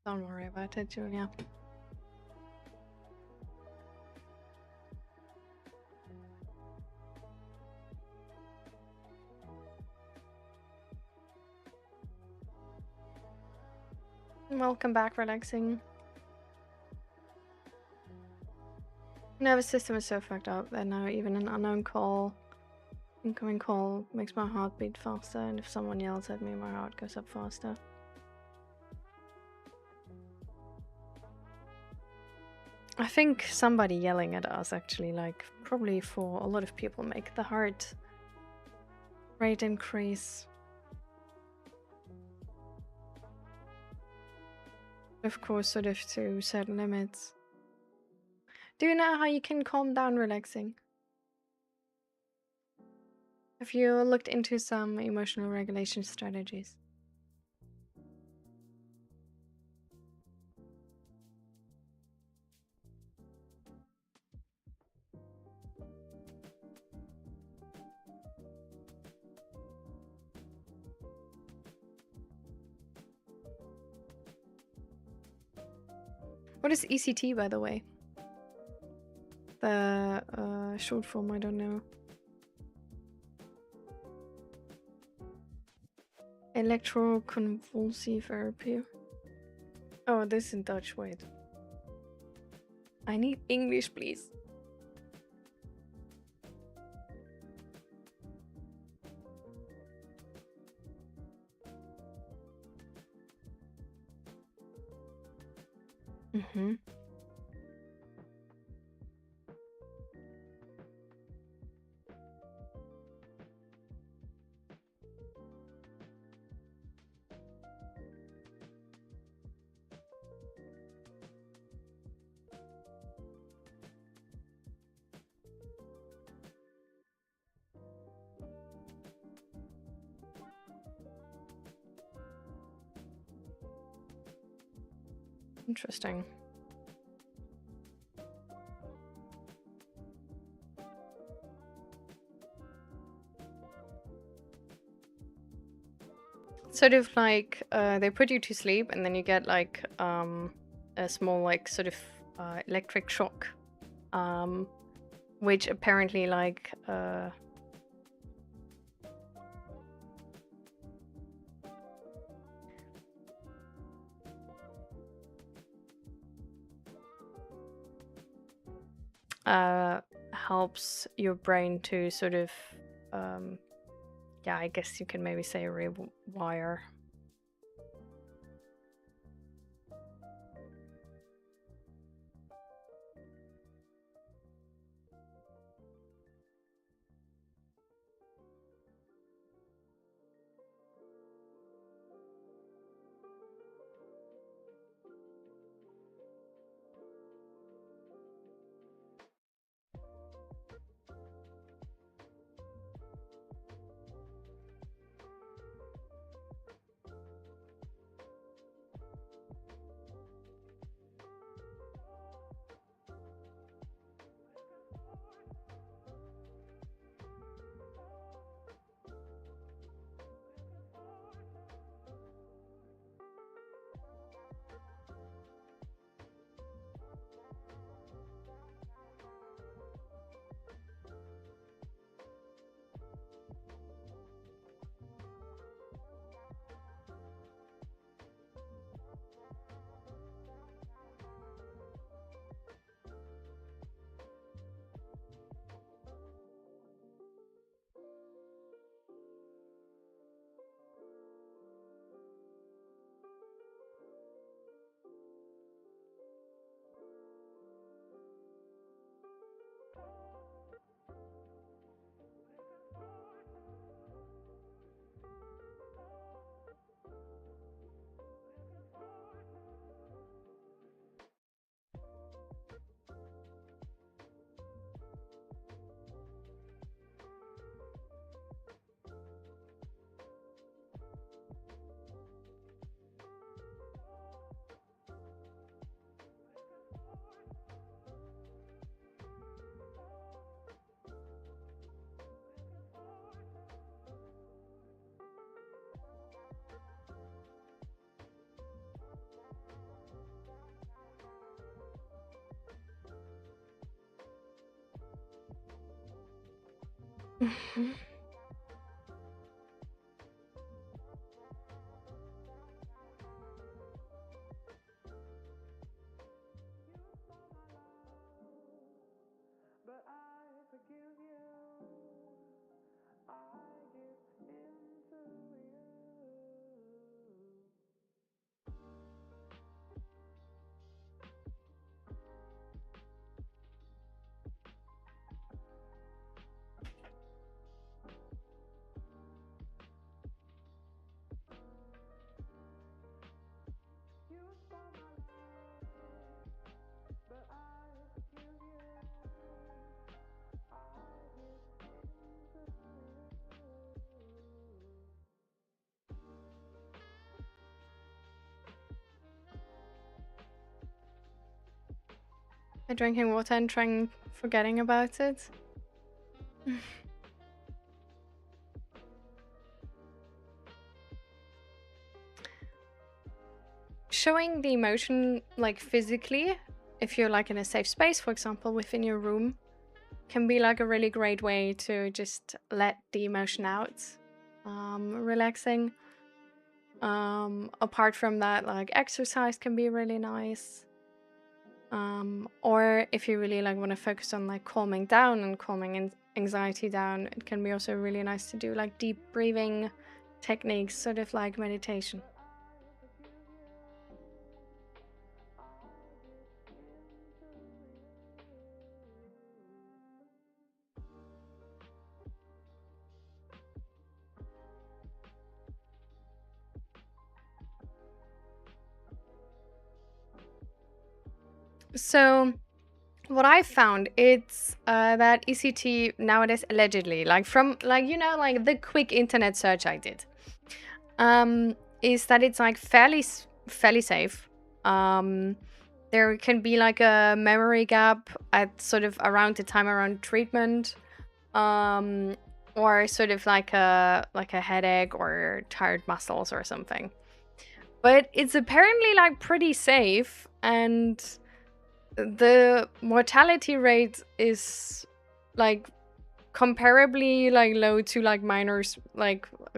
Don't worry about it, Julia. Welcome back, Relaxing. Nervous system is so fucked up that now even an unknown incoming call makes my heart beat faster, and if someone yells at me, my heart goes up faster. I think somebody yelling at us actually, like, probably for a lot of people make the heart rate increase. Of course, sort of to certain limits. Do you know how you can calm down relaxing? Have you looked into some emotional regulation strategies? What is ECT, by the way? The short form, I don't know. Electroconvulsive therapy. Oh, this in Dutch, wait. I need English, please. Mm-hmm. Interesting. Sort of like they put you to sleep and then you get like a small like sort of electric shock, which apparently like helps your brain to sort of yeah, I guess you can maybe say rewire. by drinking water and forgetting about it. Showing the emotion like physically, if you're like in a safe space, for example, within your room, can be like a really great way to just let the emotion out. Relaxing. Apart from that, like exercise can be really nice. Or if you really like want to focus on like calming down and calming anxiety down, it can be also really nice to do like deep breathing techniques, sort of like meditation. So what I found, it's that ECT nowadays allegedly, like from like like the quick internet search I did, is that it's like fairly safe. There can be like a memory gap at sort of around the time around treatment, or sort of like a headache or tired muscles or something. But it's apparently like pretty safe, and the mortality rate is like comparably like low to like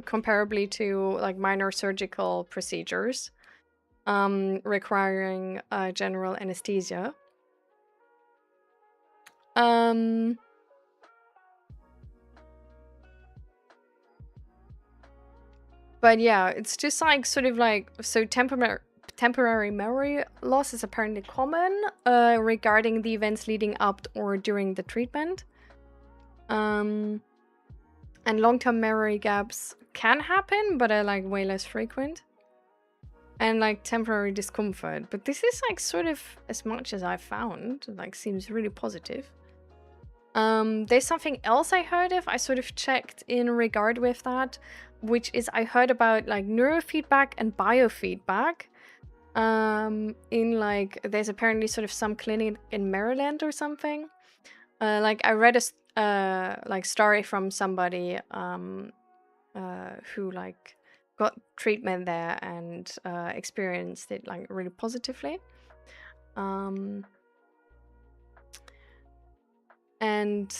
comparably to like minor surgical procedures requiring general anesthesia. But yeah, it's just like sort of like, so temporary memory loss is apparently common regarding the events leading up or during the treatment. And long-term memory gaps can happen, but are like way less frequent. And like temporary discomfort. But this is like sort of as much as I've found, like seems really positive. There's something else I heard of, I sort of checked in regard with that, which is I heard about like neurofeedback and biofeedback. In like, there's apparently sort of some clinic in Maryland or something. Like I read a like story from somebody who like got treatment there and experienced it like really positively. And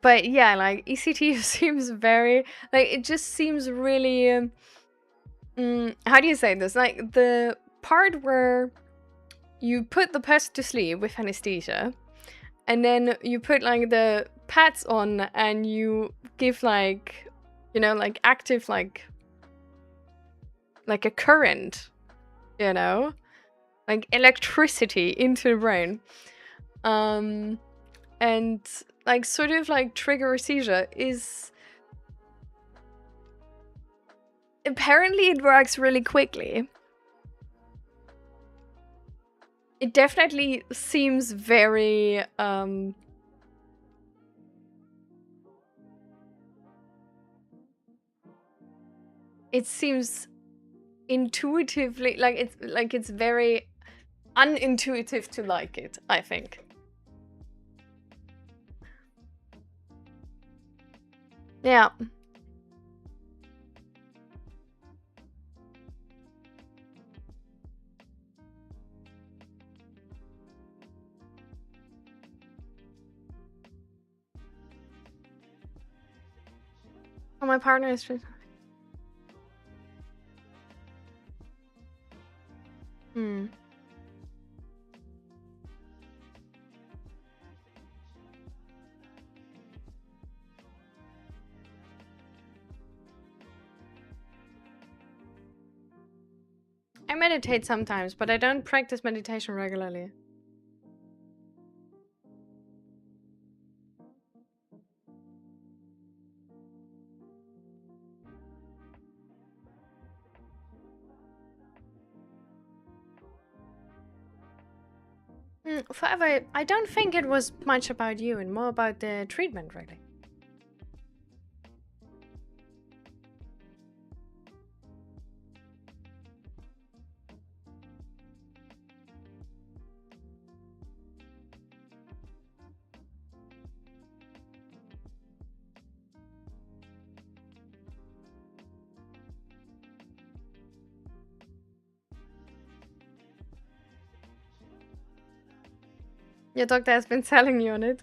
but yeah, like ECT seems very like, it just seems really how do you say this, like the part where you put the person to sleep with anesthesia and then you put like the pads on and you give like like active like a current, like electricity into the brain, and like sort of like trigger a seizure is apparently it works really quickly. It definitely seems very it seems intuitively like it's very unintuitive to like it, I think. Yeah. Oh, my partner is I meditate sometimes, but I don't practice meditation regularly. Forever, I don't think it was much about you and more about the treatment, really. Your doctor has been selling you on it.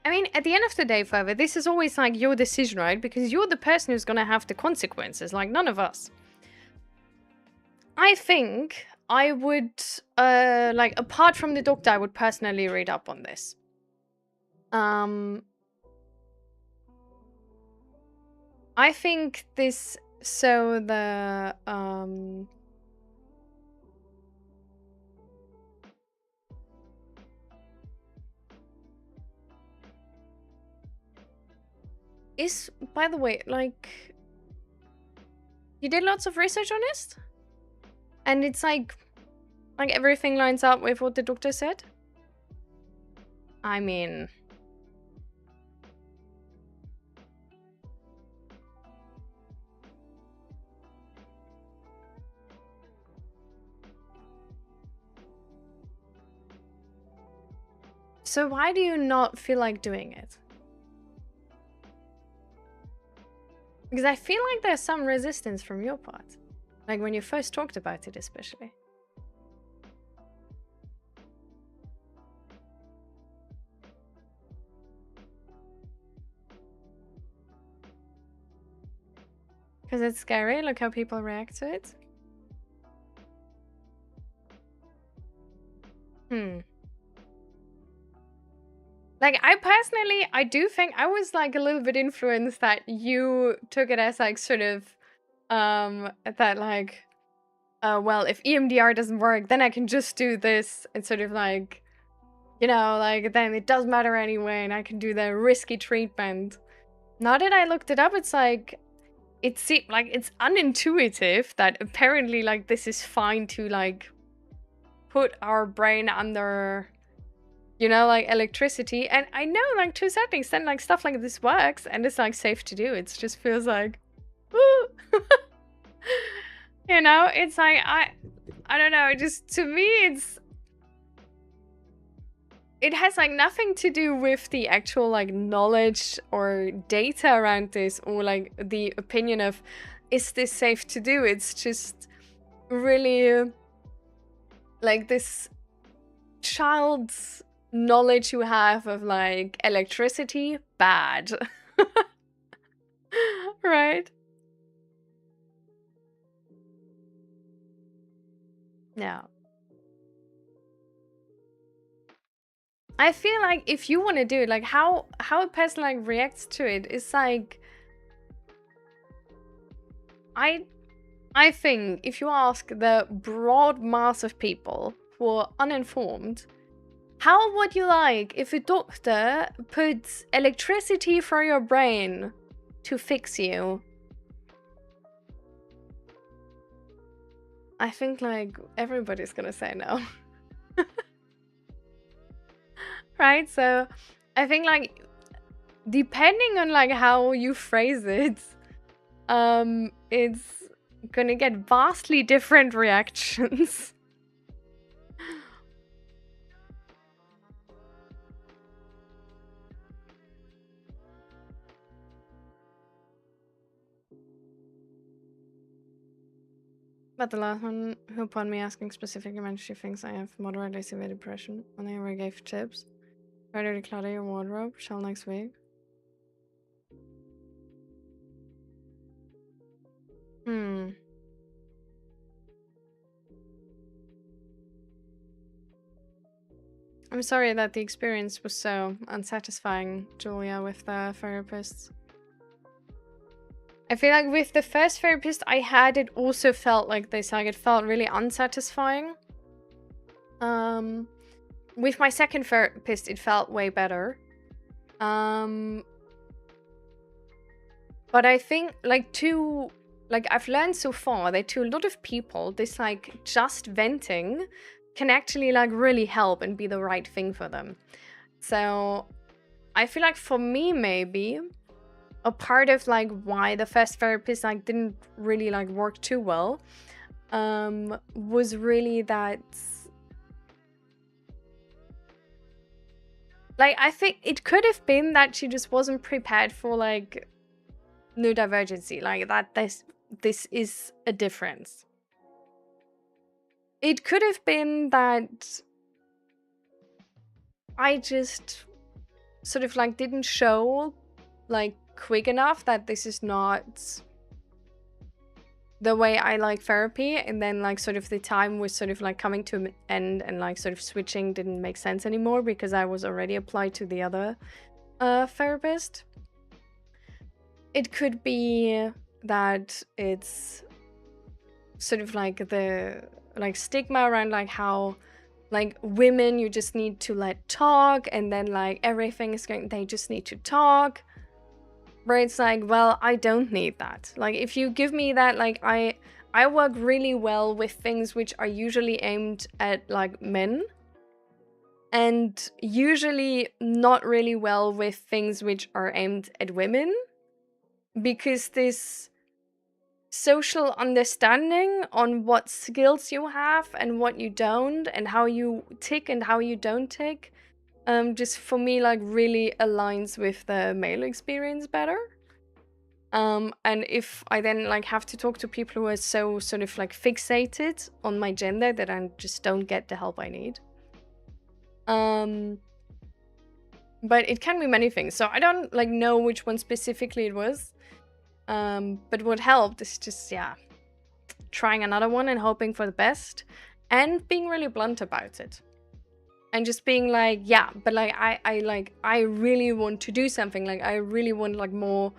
I mean, at the end of the day, further, this is always like your decision, right? Because you're the person who's gonna have the consequences, like none of us. I think I would, like, apart from the doctor, I would personally read up on this. I think this, so the, is, by the way, like, you did lots of research on this? And it's like everything lines up with what the doctor said? I mean... So why do you not feel like doing it? Because I feel like there's some resistance from your part. Like when you first talked about it, especially. Because it's scary, look how people react to it. Like, I do think I was like a little bit influenced that you took it as like sort of, that like, well, if EMDR doesn't work, then I can just do this. And sort of like, you know, like then it does matter anyway and I can do the risky treatment. Now that I looked it up, it's like, it seems like it's unintuitive that apparently like this is fine to like put our brain under, you know, like electricity. And I know like to a certain extent like stuff like this works and it's like safe to do. It just feels like, woo. You know, it's like, I don't know, just to me it has like nothing to do with the actual like knowledge or data around this or like the opinion of is this safe to do. It's just really like this child's knowledge you have of like electricity, bad. Right? Yeah. I feel like if you want to do it, like how a person like reacts to it is like, I think if you ask the broad mass of people who are uninformed, how would you like if a doctor puts electricity for your brain to fix you? I think like everybody's gonna say no. Right? So I think like depending on like how you phrase it, it's gonna get vastly different reactions. But the last one, who upon me asking specifically mentioned she thinks I have moderately severe depression, and I ever gave tips. Try to declutter your wardrobe. Shall next week. I'm sorry that the experience was so unsatisfying, Julia, with the therapists. I feel like with the first therapist I had, it also felt like this. Like, it felt really unsatisfying. With my second therapist, it felt way better. But I think, like, I've learned so far that to a lot of people, this, like, just venting can actually, like, really help and be the right thing for them. So I feel like for me, maybe a part of like why the first therapist like didn't really like work too well was really that, like, I think it could have been that she just wasn't prepared for like neurodivergency, like that this this is a difference. It could have been that I just sort of like didn't show like quick enough that this is not the way I like therapy, and then like sort of the time was sort of like coming to an end, and like sort of switching didn't make sense anymore because I was already applied to the other therapist. It could be that it's sort of like the like stigma around like how like women you just need to let talk, and then like everything is going, they just need to talk, where it's like, well, I don't need that. Like if you give me that, like I work really well with things which are usually aimed at like men, and usually not really well with things which are aimed at women, because this social understanding on what skills you have and what you don't, and how you tick and how you don't tick, just for me like really aligns with the male experience better. And if I then like have to talk to people who are so sort of like fixated on my gender that I just don't get the help I need. But it can be many things, so I don't like know which one specifically it was. But what helped is just, yeah, trying another one and hoping for the best, and being really blunt about it. And just being like, yeah, but like I really want to do something. Like I really want like more,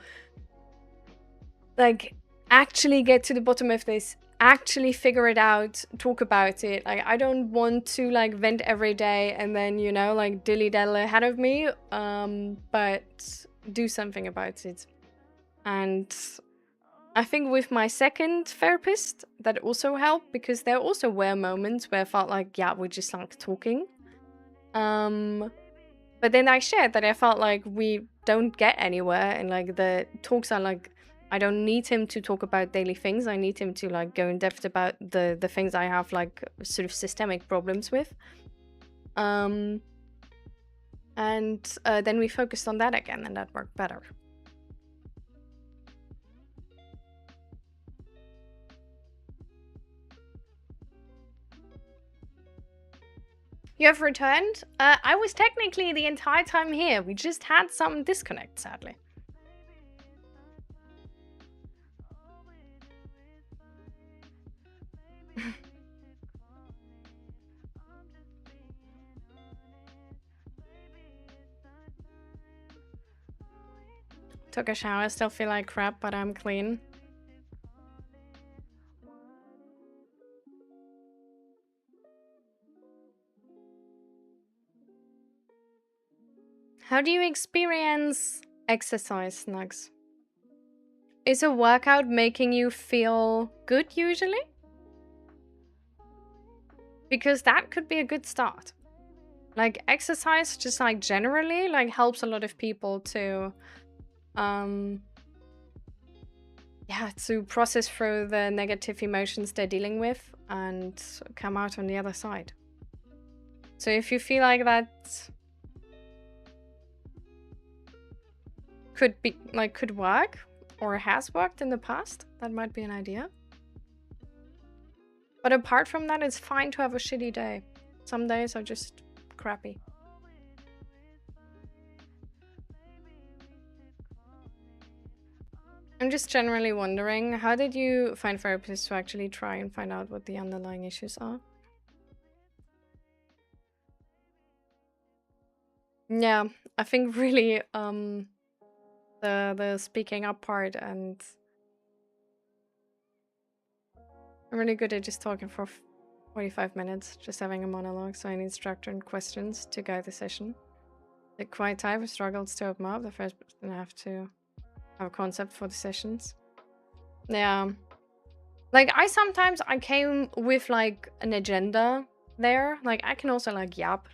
like actually get to the bottom of this, actually figure it out, talk about it. Like I don't want to like vent every day and then, you know, like dilly-dally ahead of me, but do something about it. And I think with my second therapist, that also helped, because there also were moments where I felt like, yeah, we're just like talking. But then I shared that I felt like we don't get anywhere, and like the talks are like, I don't need him to talk about daily things. I need him to like go in depth about the things I have like sort of systemic problems with. And then we focused on that again, and that worked better. You have returned? I was technically the entire time here. We just had some disconnect, sadly. Took a shower, still feel like crap, but I'm clean. How do you experience exercise, Nugs? Is a workout making you feel good usually? Because that could be a good start. Like exercise just like generally like helps a lot of people to to process through the negative emotions they're dealing with and come out on the other side. So if you feel like that could work or has worked in the past, that might be an idea. But apart from that, it's fine to have a shitty day. Some days are just crappy. I'm just generally wondering, how did you find therapists to actually try and find out what the underlying issues are? Yeah, I think really the speaking up part, and I'm really good at just talking for 45 minutes, just having a monologue, so I need structure and questions to guide the session. The quiet time struggles to open up. The first person I have to have a concept for the sessions. Yeah. Like I came with like an agenda there. Like I can also like yap.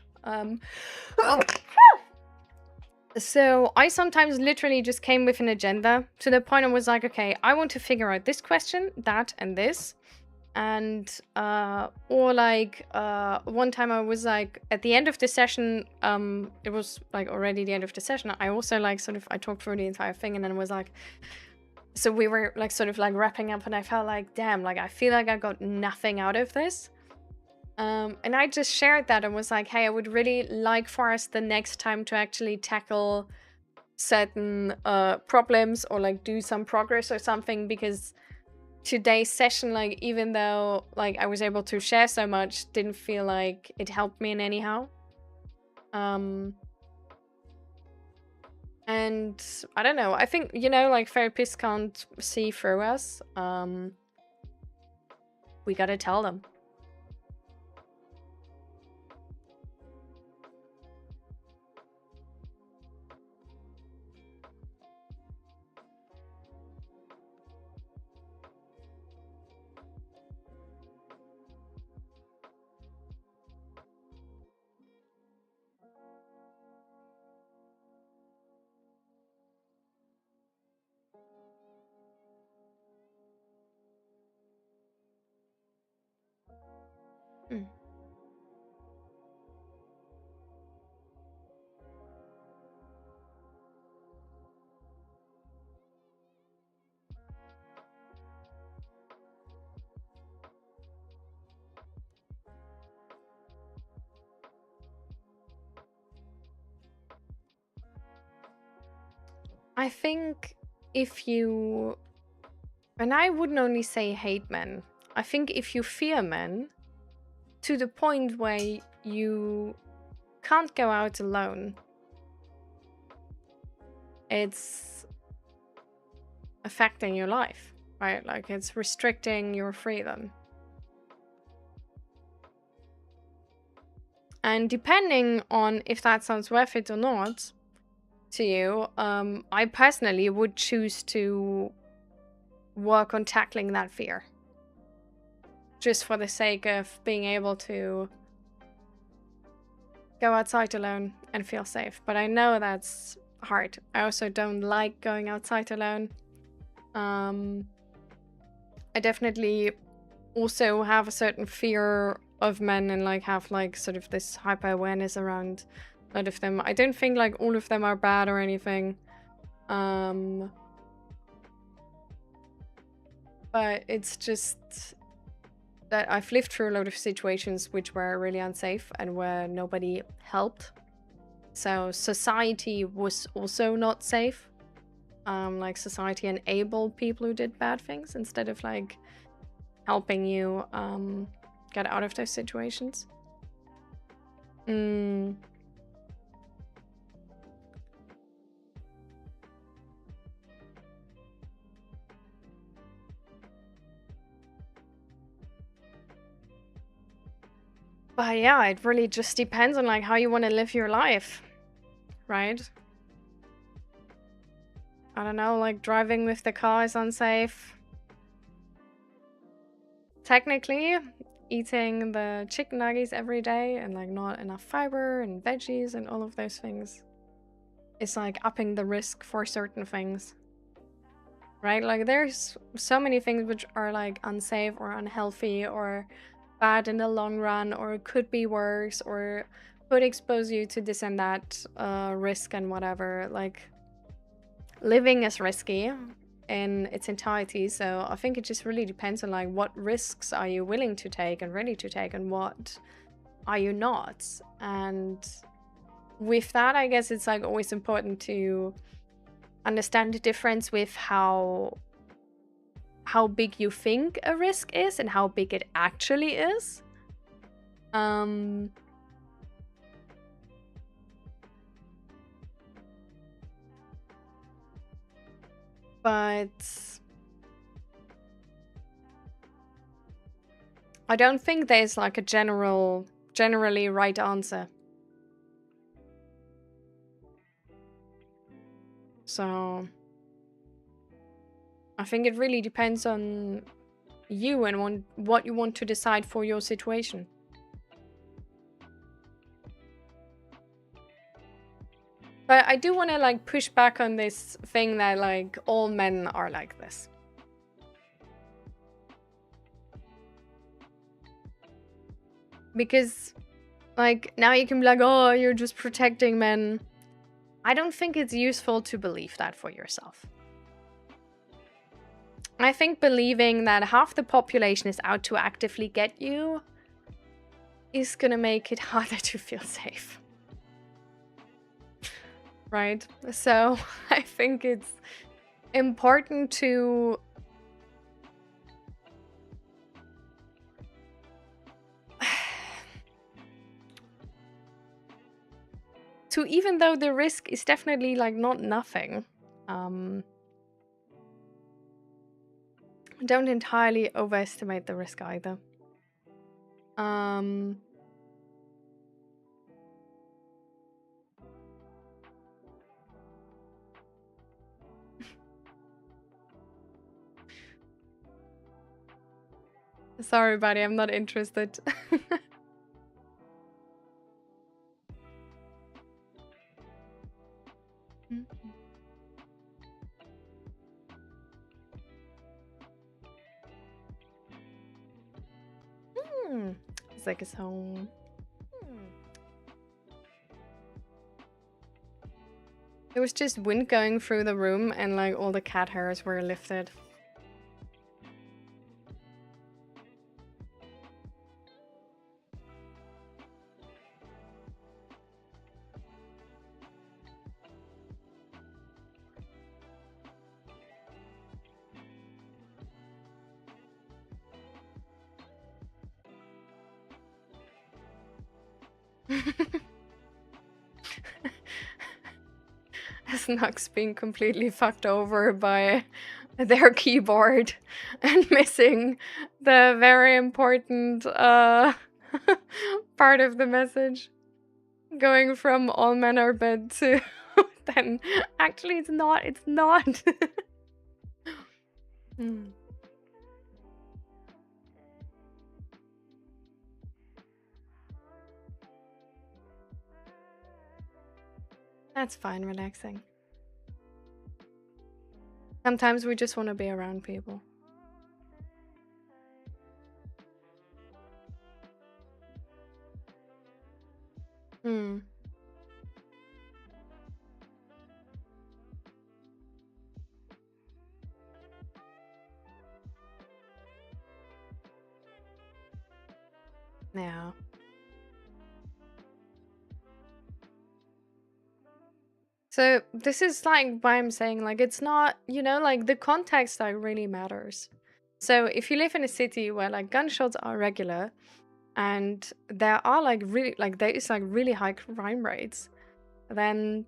So I sometimes literally just came with an agenda to the point I was like, okay, I want to figure out this question, that, and this. And or like one time I was like at the end of the session, it was like already the end of the session, I also like sort of I talked through the entire thing, and then was like, So we were like sort of like wrapping up, and I felt like, damn, like I feel like I got nothing out of this. And I just shared that and was like, hey, I would really like for us the next time to actually tackle certain problems or like do some progress or something, because today's session, like even though like I was able to share so much, didn't feel like it helped me in anyhow. And I don't know, I think, you know, like therapists can't see through us. We gotta tell them. Mm. I think if you, and I wouldn't only say hate men, I think if you fear men to the point where you can't go out alone, it's affecting your life, right? Like it's restricting your freedom. And depending on if that sounds worth it or not to you, I personally would choose to work on tackling that fear, just for the sake of being able to go outside alone and feel safe. But I know that's hard. I also don't like going outside alone. I definitely also have a certain fear of men and like have like sort of this hyper awareness around a lot of them. I don't think like all of them are bad or anything. But it's just that I've lived through a lot of situations which were really unsafe and where nobody helped. So society was also not safe. Like society enabled people who did bad things instead of like helping you get out of those situations. But yeah, it really just depends on like how you want to live your life, right? I don't know, like driving with the car is unsafe. Technically, eating the chicken nuggets every day and like not enough fiber and veggies and all of those things is like upping the risk for certain things, right? Like there's so many things which are like unsafe or unhealthy or bad in the long run, or could be worse, or could expose you to this and that risk and whatever. Like living is risky in its entirety, so I think it just really depends on like what risks are you willing to take and ready to take, and what are you not. And with that, I guess it's like always important to understand the difference with how big you think a risk is and how big it actually is. But I don't think there's like a generally right answer. So I think it really depends on you and what you want to decide for your situation. But I do want to like push back on this thing that like all men are like this. Because like now you can be like, oh, you're just protecting men. I don't think it's useful to believe that for yourself. I think believing that half the population is out to actively get you is gonna make it harder to feel safe. Right? So I think it's important to even though the risk is definitely like not nothing, don't entirely overestimate the risk either. Sorry, buddy, I'm not interested. Zach is home. It was just wind going through the room and like all the cat hairs were lifted. Snux being completely fucked over by their keyboard and missing the very important part of the message. Going from all men are bad to then actually it's not. That's fine, relaxing. Sometimes we just want to be around people. Yeah. So this is like why I'm saying like it's not, you know, like the context like really matters. So if you live in a city where like gunshots are regular and there are like really like there is like really high crime rates, then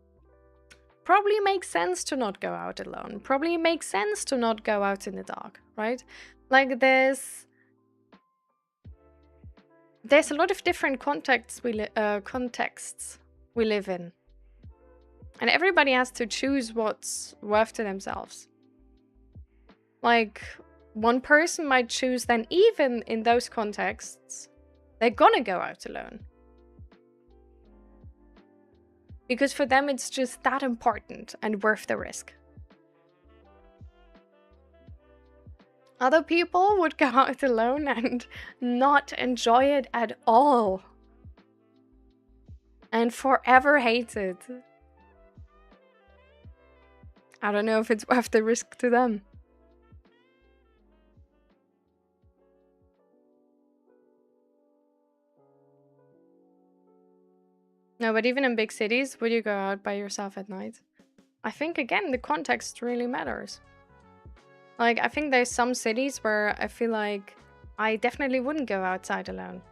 probably makes sense to not go out alone. Probably makes sense to not go out in the dark, right? Like there's a lot of different contexts we live in. And everybody has to choose what's worth to themselves. Like, one person might choose then, even in those contexts, they're gonna go out alone. Because for them, it's just that important and worth the risk. Other people would go out alone and not enjoy it at all. And forever hate it. I don't know if it's worth the risk to them. No, but even in big cities, would you go out by yourself at night? I think, again, the context really matters. Like, I think there's some cities where I feel like I definitely wouldn't go outside alone.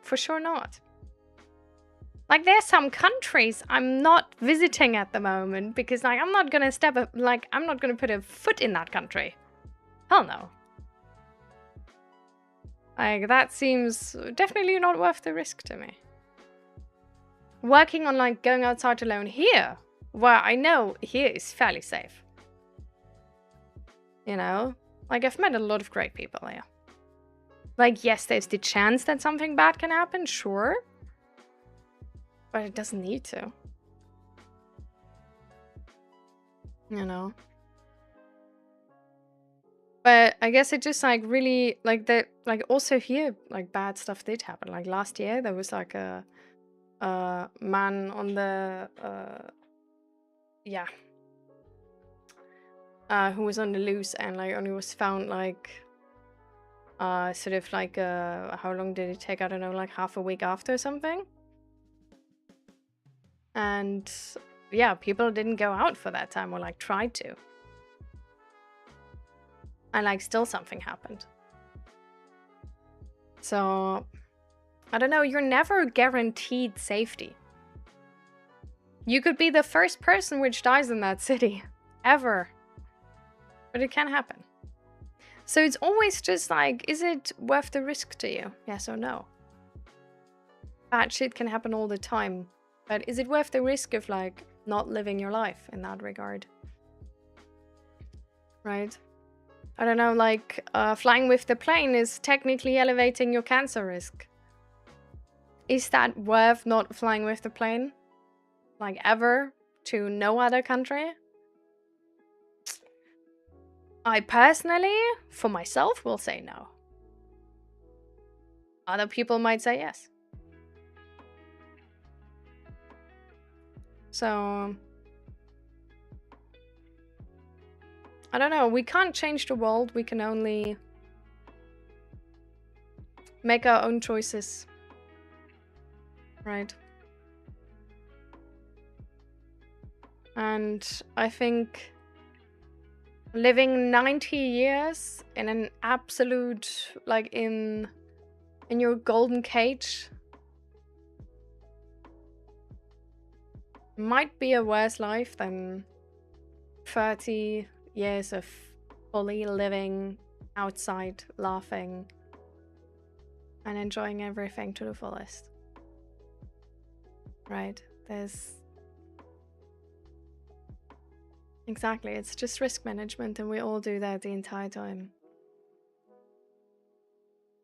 For sure not. Like, there's some countries I'm not visiting at the moment because, like, I'm not gonna I'm not gonna put a foot in that country. Hell no. Like, that seems definitely not worth the risk to me. Working on, like, going outside alone here, where I know here is fairly safe. You know? Like, I've met a lot of great people here. Like, yes, there's the chance that something bad can happen, sure. But it doesn't need to. You know? But I guess it just, like, really, like, also here, like, bad stuff did happen. Like, last year, there was, like, a man on the, who was on the loose and like only was found like sort of like how long did it take? I don't know, like half a week after or something. And yeah, people didn't go out for that time or like tried to. And like still something happened. So I don't know, you're never guaranteed safety. You could be the first person which dies in that city ever. But it can happen. So it's always just like, is it worth the risk to you? Yes or no? Bad shit can happen all the time. But is it worth the risk of like not living your life in that regard? Right? I don't know, like flying with the plane is technically elevating your cancer risk. Is that worth not flying with the plane? Like ever to no other country? I personally, for myself, will say no. Other people might say yes. So, I don't know, we can't change the world, we can only make our own choices. Right? And I think living 90 years in an absolute, like in your golden cage might be a worse life than 30 years of fully living outside, laughing, and enjoying everything to the fullest. Right? Exactly, it's just risk management, and we all do that the entire time.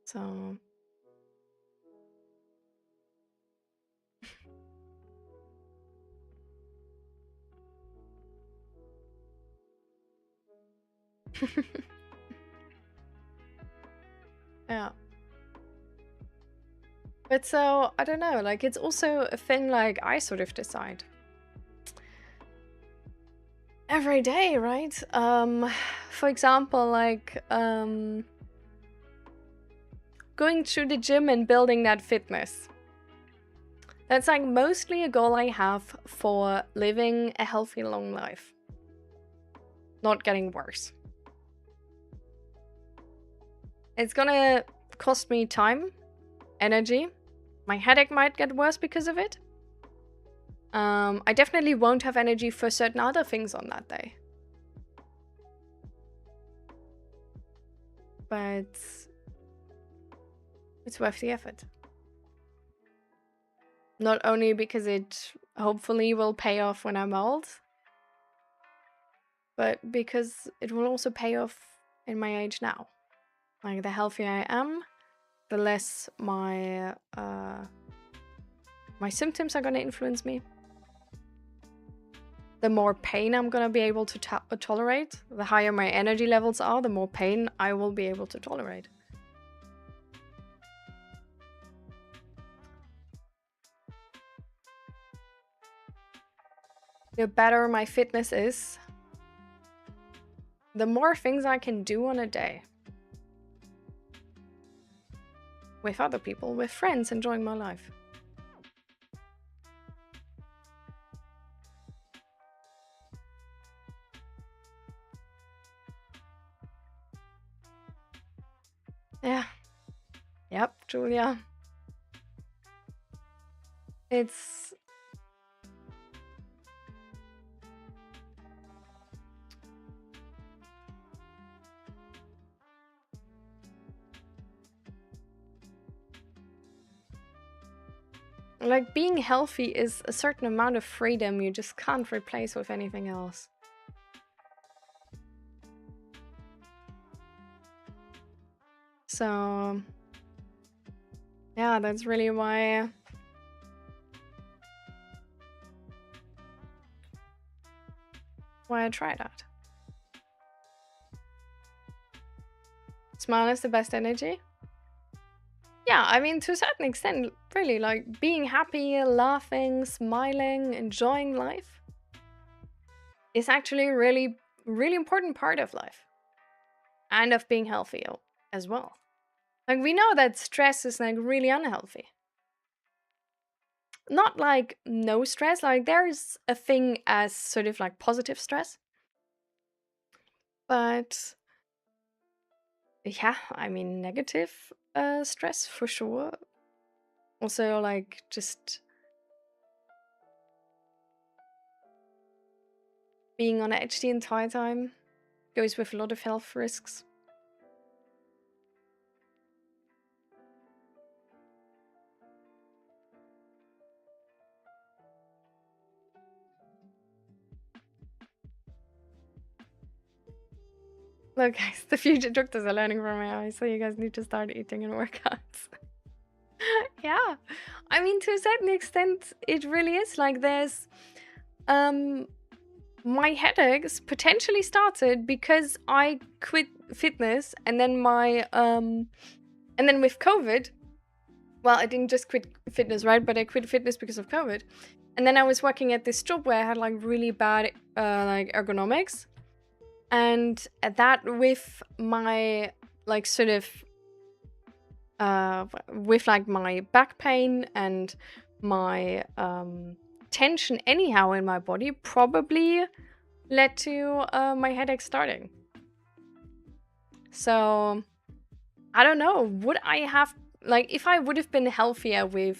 So... yeah. But so, I don't know, like, it's also a thing, like, I sort of decide. Every day, right? For example, like, going to the gym and building that fitness. That's, like, mostly a goal I have for living a healthy, long life. Not getting worse. It's gonna cost me time, energy. My headache might get worse because of it. I definitely won't have energy for certain other things on that day. But it's worth the effort. Not only because it hopefully will pay off when I'm old, but because it will also pay off in my age now. Like, the healthier I am, the less my symptoms are gonna influence me. The more pain I'm gonna be able to tolerate. The higher my energy levels are, the more pain I will be able to tolerate. The better my fitness is, the more things I can do on a day. With other people, with friends, enjoying my life. Yeah. Yep, Julia. It's... like, being healthy is a certain amount of freedom you just can't replace with anything else. So... yeah, that's really why... I try that. Smile is the best energy? Yeah, I mean, to a certain extent, really, like, being happy, laughing, smiling, enjoying life is actually really really important part of life and of being healthy as well. Like, we know that stress is like really unhealthy. Not like no stress, like there's a thing as sort of like positive stress. But yeah, I mean, negative stress for sure. Also, like, just being on edge the entire time goes with a lot of health risks. Look, guys, the future doctors are learning from AI, so you guys need to start eating and workouts. Yeah, I mean, to a certain extent, it really is. Like, there's my headaches potentially started because I quit fitness, and then and then with COVID, well, I didn't just quit fitness, right? But I quit fitness because of COVID. And then I was working at this job where I had like really bad like ergonomics. And that with my like sort of with like my back pain and my tension anyhow in my body probably led to my headache starting. So I don't know, would I have, like, if I would have been healthier with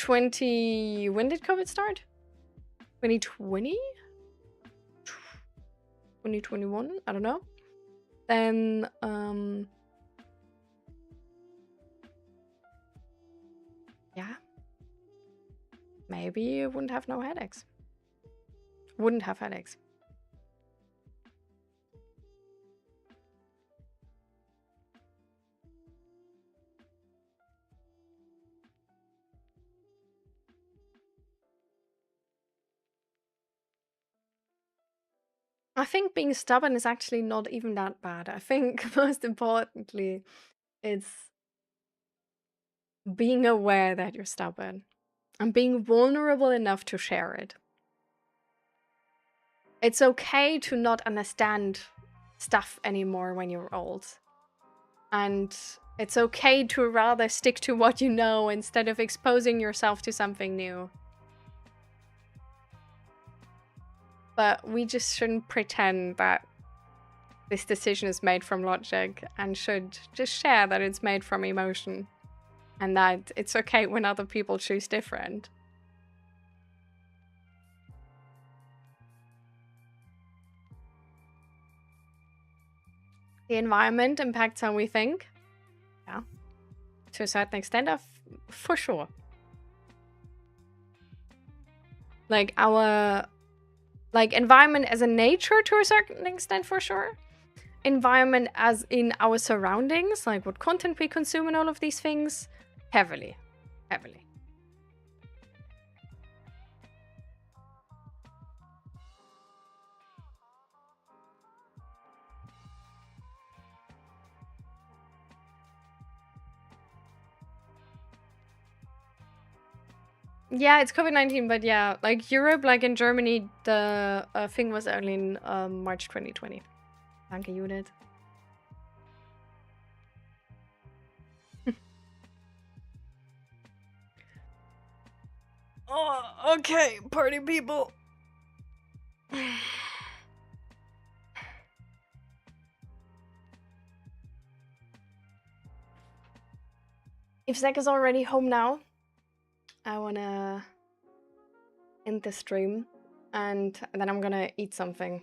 when did COVID start? 2020? 2021? I don't know. Then yeah, maybe you wouldn't have no headaches. Wouldn't have headaches. I think being stubborn is actually not even that bad. I think most importantly, it's being aware that you're stubborn and being vulnerable enough to share it. It's okay to not understand stuff anymore when you're old. And it's okay to rather stick to what you know instead of exposing yourself to something new. But we just shouldn't pretend that this decision is made from logic and should just share that it's made from emotion and that it's okay when other people choose different. The environment impacts how we think. Yeah. To a certain extent, for sure. Like our environment as a nature to a certain extent, for sure. Environment as in our surroundings, like what content we consume and all of these things, heavily. Yeah, it's COVID-19, but yeah, like Europe, like in Germany, the thing was only in March 2020. Danke, Judith. Oh, okay, party people. If Zach is already home now, I wanna end the stream and then I'm gonna eat something.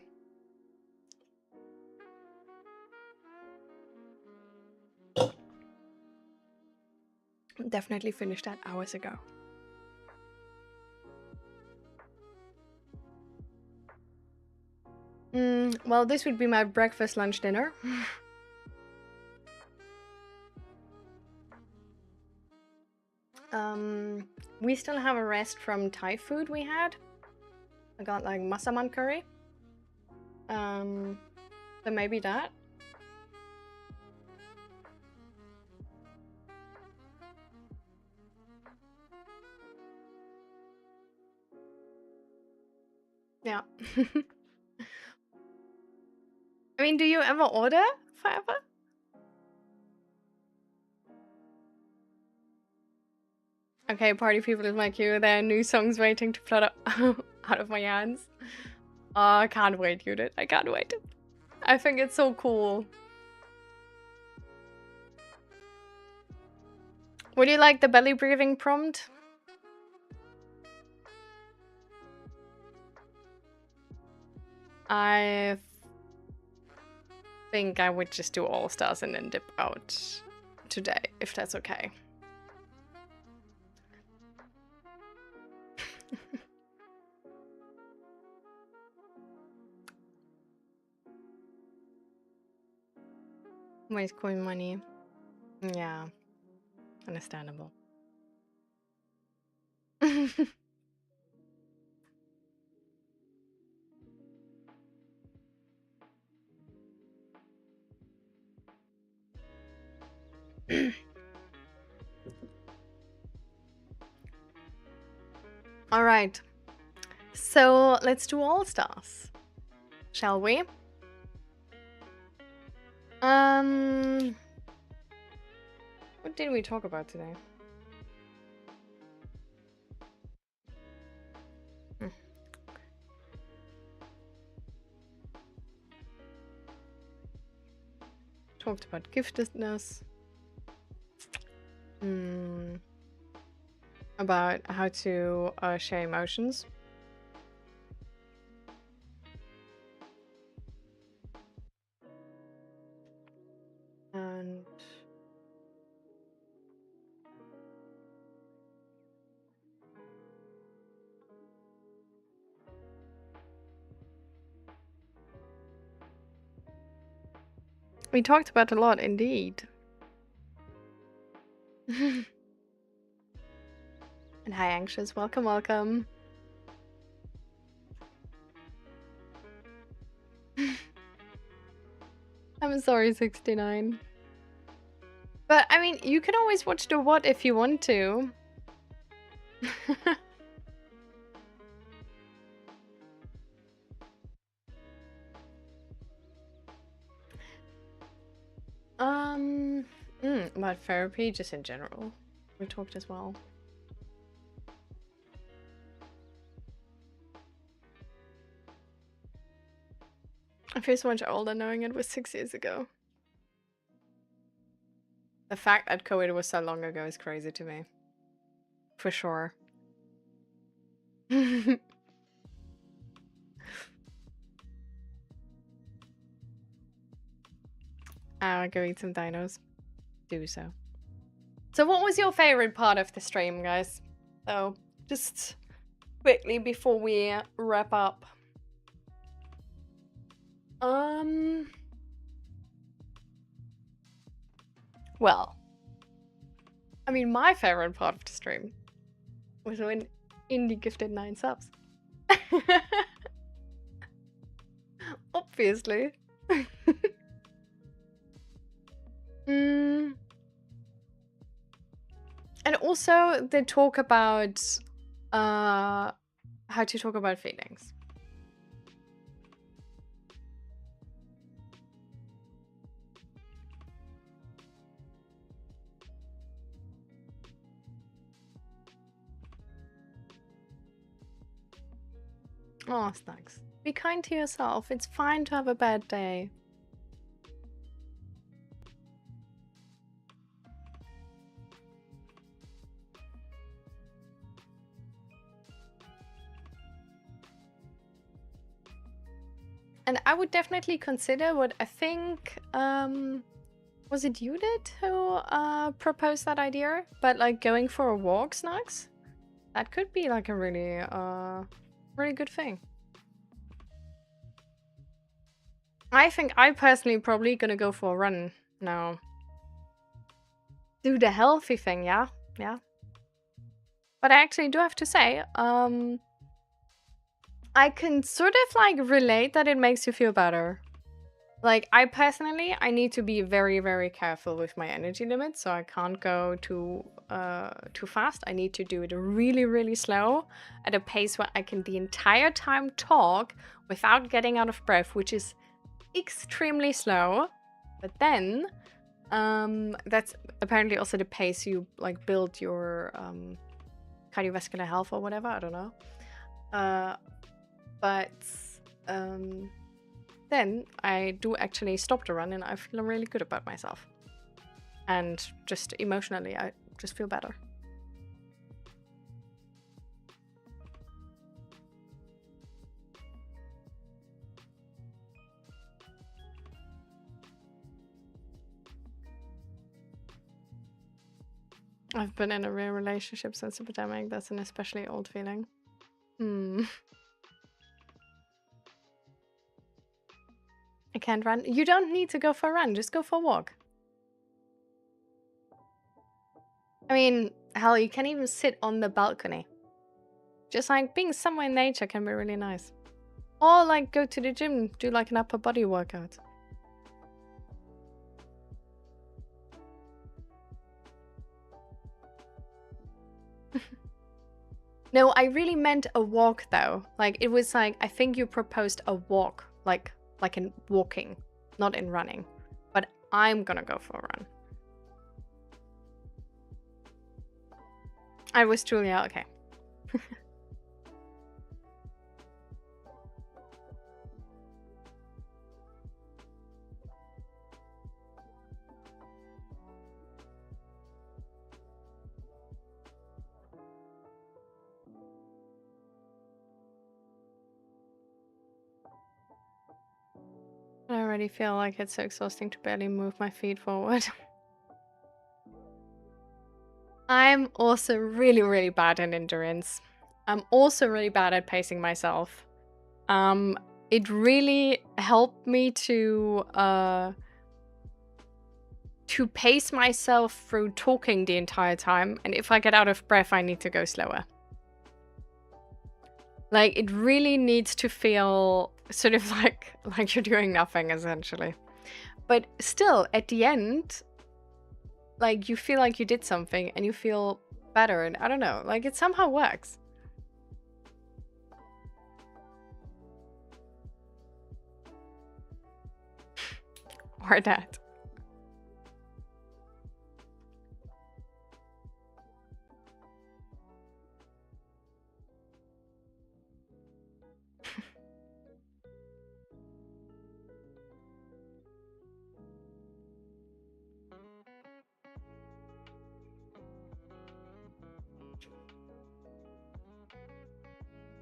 Definitely finished that hours ago. Well, this would be my breakfast, lunch, dinner. We still have a rest from Thai food we had. I got like masaman curry. So maybe that. Yeah. I mean, do you ever order forever? Okay, party people is my cue. There are new songs waiting to flutter out of my hands. Oh, I can't wait, Judith. I can't wait. I think it's so cool. Would you like the belly breathing prompt? I think I would just do all stars and then dip out today, if that's okay. Waste coin money. Yeah. Understandable. All right. So let's do all stars, shall we? What did we talk about today? Talked about giftedness. About how to share emotions. And we talked about a lot indeed. And hi, Anxious. Welcome, welcome. I'm sorry, 69. But, I mean, you can always watch the what if you want to. About therapy, just in general. We talked as well. I feel so much older knowing it was 6 years ago. The fact that COVID was so long ago is crazy to me. For sure. I'll go eat some dinos. Do so. So what was your favorite part of the stream, guys? So, just quickly before we wrap up. Well, I mean, my favorite part of the stream was when Indie gifted 9 subs. Obviously. And also, they talk about how to talk about feelings. Oh, Snacks. Be kind to yourself. It's fine to have a bad day. And I would definitely consider what I think, was it Judith who proposed that idea? But like going for a walk, Snacks? That could be like a really, really good thing. I think I personally probably gonna go for a run now. Do the healthy thing, yeah? Yeah. But I actually do have to say, I can sort of like relate that it makes you feel better. Like, I need to be very, very careful with my energy limit, so I can't go too too fast. I need to do it really, really slow at a pace where I can the entire time talk without getting out of breath, which is extremely slow. But then that's apparently also the pace you like build your cardiovascular health or whatever. I don't know. But then I do actually stop the run and I feel really good about myself. And just emotionally, I just feel better. I've been in a real relationship since the pandemic. That's an especially old feeling. I can't run. You don't need to go for a run. Just go for a walk. I mean, hell, you can even sit on the balcony. Just like being somewhere in nature can be really nice. Or like go to the gym, do like an upper body workout. No, I really meant a walk though. Like it was like, I think you proposed a walk, like in walking, not in running. But I'm gonna go for a run. I was Julia, okay. I already feel like it's so exhausting to barely move my feet forward. I'm also really, really bad at endurance. I'm also really bad at pacing myself. It really helped me to pace myself through talking the entire time. And if I get out of breath, I need to go slower. Like, it really needs to feel sort of like you're doing nothing, essentially. But still, at the end, like, you feel like you did something and you feel better. And I don't know, like, it somehow works. Or that.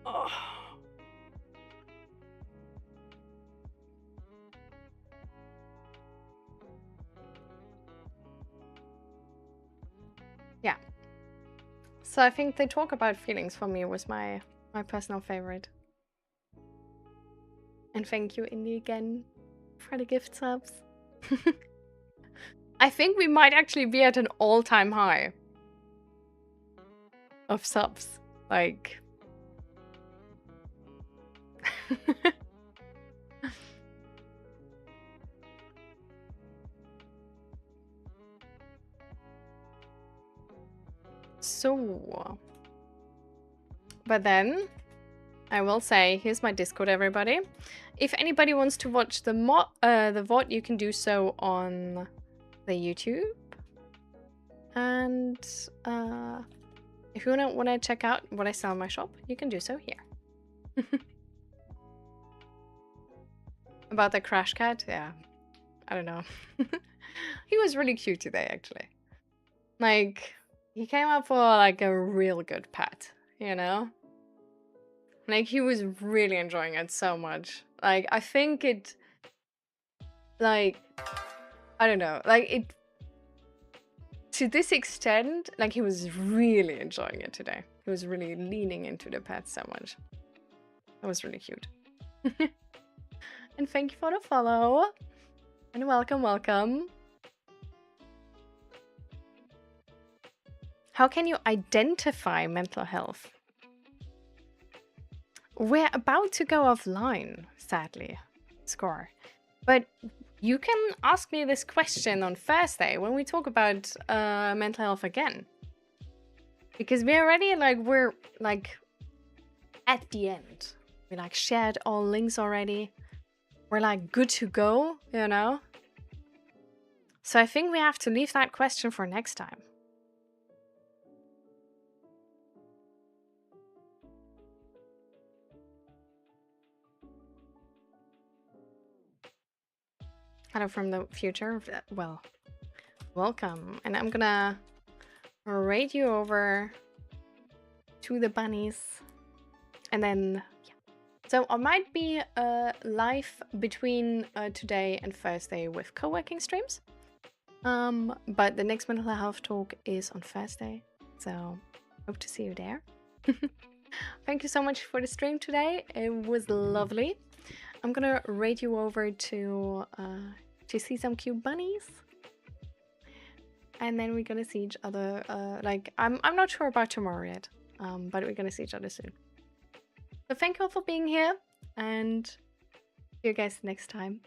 Oh. Yeah. So I think They Talk About Feelings for me was my personal favorite. And thank you, Indy, again for the gift subs. I think we might actually be at an all-time high of subs. Like... So... But then, I will say, here's my Discord, everybody. If anybody wants to watch the VOD, you can do so on the YouTube. And if you want to check out what I sell in my shop, you can do so here. About the Crash Cat? Yeah. I don't know. He was really cute today, actually. Like, he came up for, like, a real good pet, you know? Like, he was really enjoying it so much. Like, I think it... Like... I don't know. Like, it... To this extent, like, he was really enjoying it today. He was really leaning into the pet so much. That was really cute. And thank you for the follow. And welcome, welcome. How can you identify mental health? We're about to go offline, sadly, Score. But you can ask me this question on Thursday when we talk about mental health again. Because we're like at the end. We like shared all links already. We're like good to go, you know? So I think we have to leave that question for next time. Hello from the future. Well, welcome. And I'm gonna raid you over to the bunnies. And then, yeah. So I might be live between today and Thursday with co-working streams. But the next mental health talk is on Thursday. So hope to see you there. Thank you so much for the stream today. It was lovely. I'm gonna raid you over to see some cute bunnies. And then we're gonna see each other. Like I'm not sure about tomorrow yet. But we're gonna see each other soon. So thank you all for being here, and see you guys next time.